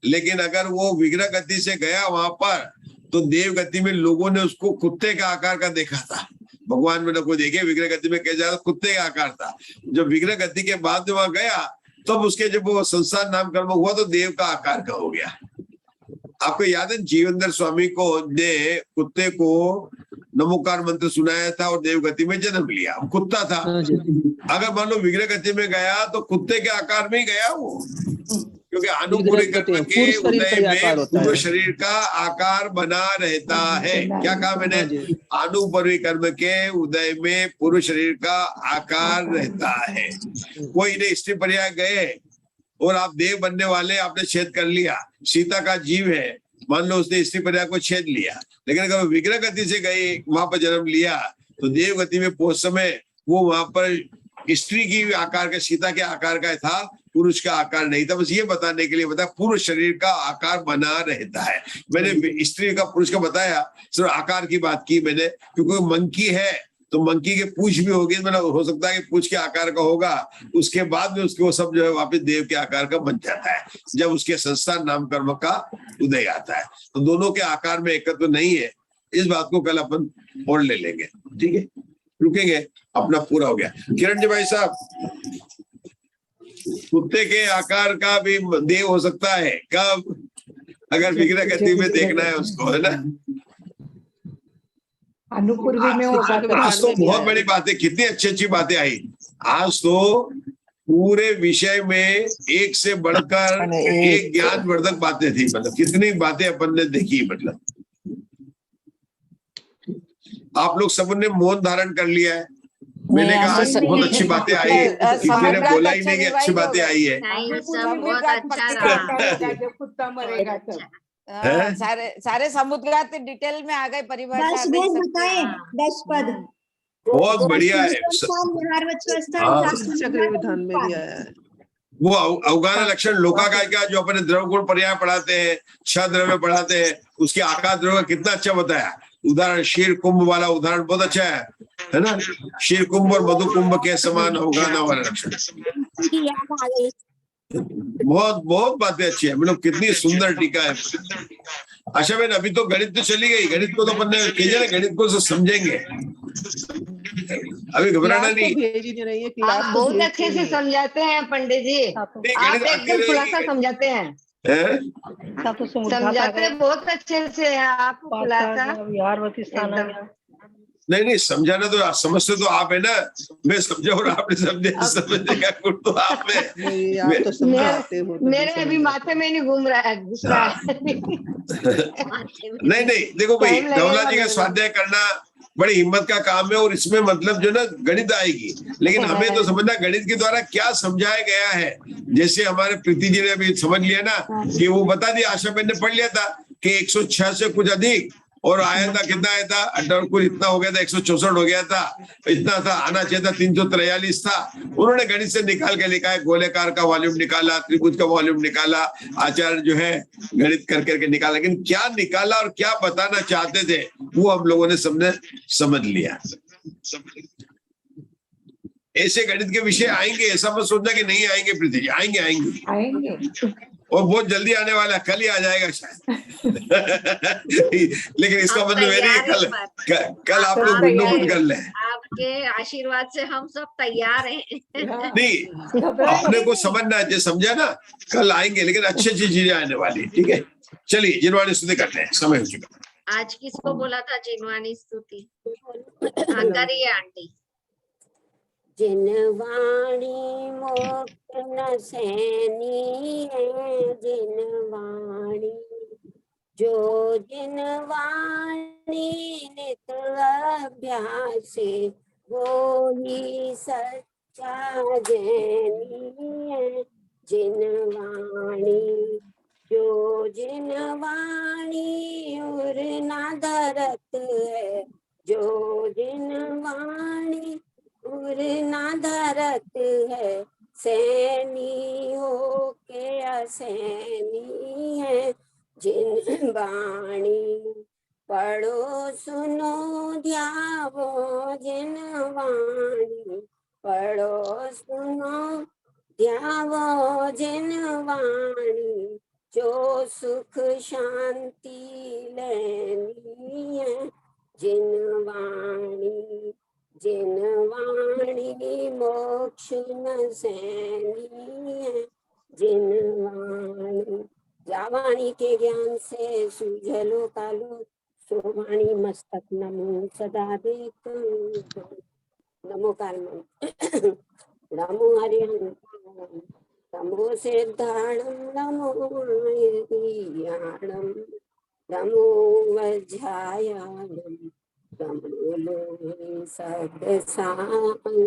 लेकिन अगर वो विग्रह गति से गया वहां पर तो देव गति में लोगों ने उसको कुत्ते का आकार का देखा था। भगवान में न कोई देखे विग्रह गति में कैसा कुत्ते का आकार था। जब विग्रह गति के बाद में वहां गया तब तो उसके जब वो संसार नाम कर्म हुआ तो देव का आकार का हो गया। आपको याद है जीवनधर स्वामी को ने कुत्ते को नमोकार मंत्र सुनाया था और देव गति में जन्म लिया, कुत्ता था। अगर मान लो विग्रह गति में गया तो कुत्ते के आकार में ही गया वो, क्योंकि अनुपूरी कर्म के उदय में पूर्व शरीर का आकार बना रहता है। क्या कहा मैंने? अनुपूरी कर्म के उदय में पूर्व शरीर का आकार रहता है। कोई ने स्त्री पर्याय गए और आप देव बनने वाले, आपने छेद कर लिया, सीता का जीव है, मान लो उसने स्त्री पर्याय को छेद लिया, लेकिन अगर विग्रह गति से गए वहां पर जन्म लिया तो देव गति में पहुंच समय वो वहां पर स्त्री की आकार का, सीता के आकार का था, पुरुष का आकार नहीं था। बस ये बताने के लिए बताया पूर्व शरीर का आकार बना रहता है। मैंने स्त्री का पुरुष का बताया, सिर्फ आकार की बात की मैंने, क्योंकि मंकी है तो मंकी के पूंछ भी होगी, मतलब हो सकता है कि पूंछ के आकार का होगा, उसके बाद में उसके वो सब जो है वापिस देव के आकार का बन जाता है जब उसके संस्थान नाम कर्म का उदय आता है। तो दोनों के आकार में एकत्व नहीं है, इस बात को कल अपन और ले लेंगे। ठीक है, रुकेंगे, अपना पूरा हो गया। किरण जी भाई साहब, कुत्ते के आकार का भी देव हो सकता है कब? अगर विग्रह गति में देखना है उसको, है ना। अनुपूर्वी में होगा। आज तो बहुत बड़ी बातें, कितनी अच्छी अच्छी बातें आई आज तो। पूरे विषय में एक से बढ़कर एक ज्ञानवर्धक बातें थी, मतलब कितनी बातें अपन ने देखी। मतलब आप लोग सबने मौन धारण कर लिया है। मैंने कहा बहुत अच्छी बातें आई है, किसी ने बोला ही नहीं कि अच्छी बातें आई है। कुत्ता मरेगा तब सारे समुद्रात डिटेल में आ गए, परिभाषा बताए 10 पद बहुत बढ़िया है। विधान में भी आया है वो अवगाहन लक्षण लोकाकाय का जो अपने द्रव गुण पर्याय पढ़ाते हैं, 6 द्रव्य पढ़ाते हैं, उसके आकार द्रव्य का कितना अच्छा बताया। उदाहरण शीर कुंभ वाला उदाहरण बहुत अच्छा है ना। शीर कुंभ और मधु कुंभ के समान अवगाहन वाला लक्षण, बहुत बहुत बातें अच्छी है। मतलब कितनी सुंदर टीका है। अच्छा बहन, अभी तो गणित तो चली गई, गणित को तो अपन ने गणित को तो समझेंगे, अभी घबराना नहीं। आप बहुत अच्छे से समझाते हैं पंडित जी, आप एकदम खुलासा समझाते हैं। हैं? इसका तो समुद्घात आ समझाते गया, बहुत अच्छे से हैं आप खुलासा विहारवती स्थान आ एकदम। गया। नहीं समझाना तो समझते तो आप है ना, मैं समझा और आपने समझे, समझने का गुण तो आप में। नहीं, आप तो समझाते हो तो मेरे अभी माथे में नहीं घूम रहा है, घुस रहा है। नहीं देखो भाई, टाइम लगेगा धवला जी का मेरे को। स्वाध्याय करना बड़ी हिम्मत का काम है, और इसमें मतलब जो ना गणित आएगी, लेकिन हमें तो समझना गणित के द्वारा क्या समझाया गया है। जैसे हमारे प्रीति जी ने अभी समझ लिया ना कि वो बता दिया, आशा बहन ने पढ़ लिया था कि 106 से कुछ अधिक और आया था, कितना आया था, अड्डा कुछ इतना हो गया था, 164 हो गया था, इतना था, आना चाहिए था 343 था। उन्होंने गणित से निकाल के लिखा है, गोलेकार का वॉल्यूम निकाला, त्रिभुज का वॉल्यूम निकाला, आचार्य जो है गणित कर करके निकाला, लेकिन क्या निकाला और क्या बताना चाहते थे वो हम लोगों ने समझ लिया। ऐसे गणित के विषय आएंगे, ऐसा मत सोचना कि नहीं आएंगे प्रीति जी, आएंगे और बहुत जल्दी आने वाला, कल ही आ जाएगा शायद। लेकिन इसका मतलब है नहीं कल आप लोग गुंडो बंद कर लें। आपके आशीर्वाद से हम सब तैयार हैं। नहीं, अपने को समझना है, समझा ना, कल आएंगे, लेकिन अच्छी चीजें आने वाली। ठीक है, चलिए जिनवाणी स्तुति करते हैं, समय हो चुका। आज किसको बोला था जिनवाणी स्तुति? करिए आंटी। जिनवाणी मोक्ष न सैनी है, जिनवाणी जो जिनवाणी नित अभ्यास वो ही सच्चा जैनी है। जिनवाणी जो जिनवाणी और ना धरत है, जो जिनवाणी और ना धरत है, सैनी हो के असैनी है। जिनवाणी पढ़ो सुनो ध्यावो, जिनवाणी पढ़ो सुनो ध्यावो, जिनवाणी जो सुख शांति लेनी है। जिनवाणी जिनवाणी मोक्ष न सैनी है। जिनवाणी जावाणी के ज्ञान से सूझलो कालो, सोवाणी मस्तक नमो सदा देख। नमो काल नमो हरिहंताणम, नमो सिद्धाणम, नमो हरियाणम, नमो वज्रायाणम, नमो लोहे सर्वसांगम,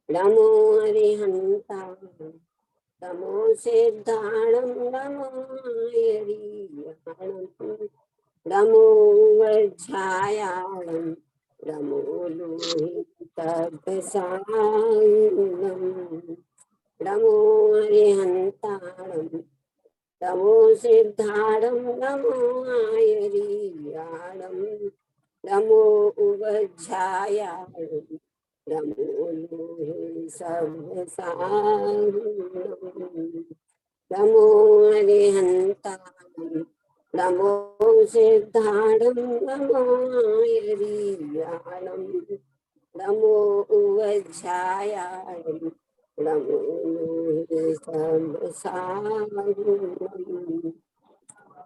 नमो हरिहंताणम, नमो सिद्धाणम, नमो हरियाणम, नमो वज्रायाणम, नमो लोहे सर्वसांगम, नमो हरिहंताणम, नमो सिद्धाणम, नमो हरियाणम, नमो वज्रायाणम, नमो लोहे सर्वसांगम, नमो हरिहंताणम, नमो सिद्धाणम, नमो हरियाणम, नमो वज्रायाणम, नमो लोहे सर्वसांगम,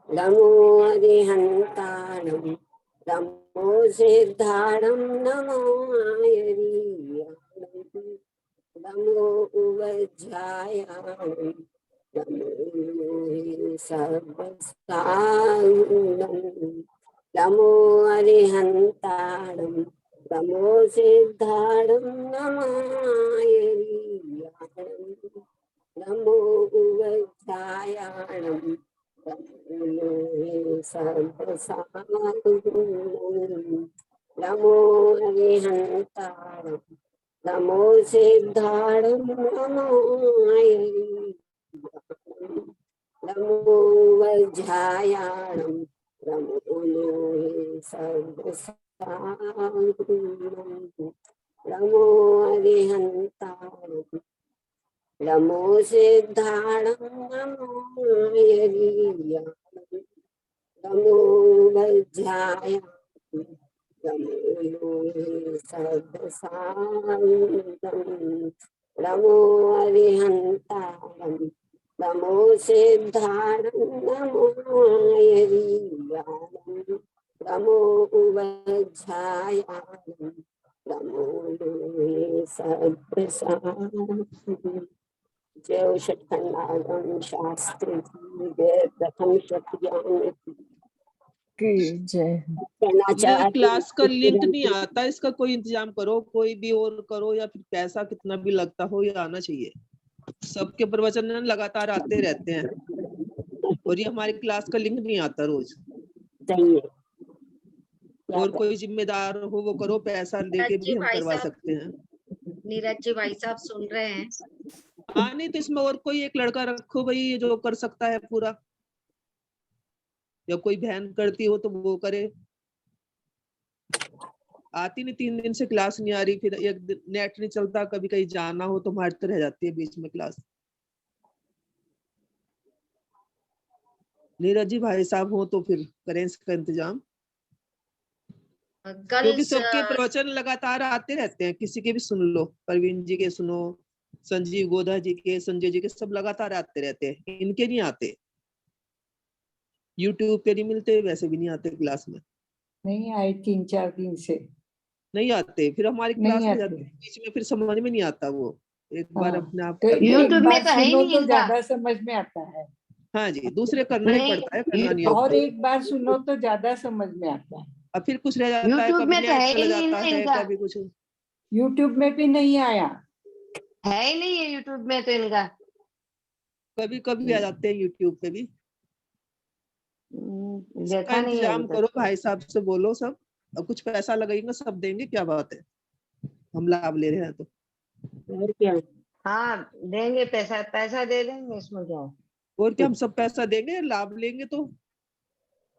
नमो हरिहंताणम, नमो सिद्धाणम, नमो हरियाणम, नमो वज्रायाणम, नमो लोहे सर्वसांगम, नमो हरिहंताणम, नमो सिद्धाणम, नमो हरियाणम, नमो वज्रायाणम, नमो लोहे सर्वसांगम, नमो हरिहंताणम, नमो सिद्धाणम, नमो हरियाणम, नमो वज्रायाणम, नमो लोहे सर्वसांगम, नमो हरिहंताणम, नमो सिद्धाणम, नमो हरियाणम, नमो वज्रायाणम, नमो लोहे सर्वसांगम, नमो हरिहंताणम, नमो सिद्धारणं नमो मायवीयानं नमो वज्रायानं नमो लोहे सप्रसादं। जय षट्खंडागम शास्त्री की जय, प्रथम क्षत्रियान की जय। ये क्लास का लिंक नहीं आता, इसका कोई इंतजाम करो, कोई भी और करो, या फिर पैसा कितना भी लगता हो, ये आना चाहिए। सबके प्रवचन लगातार आते रहते हैं और ये हमारी क्लास का लिंक नहीं आता रोज। और कोई जिम्मेदार हो वो करो, पैसा लेके भी हम करवा सकते हैं। नीरज जी भाई साहब सुन रहे हैं? हाँ, नहीं तो इसमें और कोई एक लड़का रखो भाई जो कर सकता है पूरा, या कोई बहन करती हो तो वो करे। आती नहीं, 3 दिन से क्लास नहीं आ रही, फिर एक दिन नेट नहीं चलता, कभी कहीं जाना हो तो मारते रह जाती है बीच में क्लास। नीरज जी भाई साहब हो तो फिर करें इसका इंतजाम, क्योंकि सबके प्रवचन लगातार आते रहते हैं। किसी के भी सुन लो, परवीन जी के सुनो, संजीव गोधा जी के, संजय जी के, सब लगातार आते रहते हैं। इनके नहीं आते, यूट्यूब पे नहीं मिलते, वैसे भी नहीं आते क्लास में। नहीं आए 3-4 दिन से नहीं आते, फिर हमारी क्लास नहीं में आते। जाते हैं बीच में, फिर समझ में नहीं आता वो। एक बार हाँ, अपने आप तो करना एक YouTube में बार तो है ही सुनो नहीं तो इनका। ज्यादा समझ में आता है। हाँ जी, दूसरे करना ही नहीं, पड़ता है, करना नहीं और होता। एक बार सुनो तो ज्यादा समझ में आता है। अब फिर कुछ रह जाता है, YouTube कभी में तो नेट है ही चला नहीं जाता ना है, इनका। कभी कुछ। YouTube में भी नहीं आया। है ही नहीं है YouTube में तो इनका। कभी कभी आ जाते हैं यूट्यूब पे भी। इसका देखा नहीं है इंतजाम अभी करो, तक। भाई साहब से बोलो सब। अब कुछ पैसा लगेगा, सब देंगे, क्या बात है, हम लाभ ले रहे हैं तो। और क्या? हाँ देंगे पैसा, पैसा दे देंगे, इसमें क्या है। और क्या, हम सब पैसा देंगे, लाभ लेंगे तो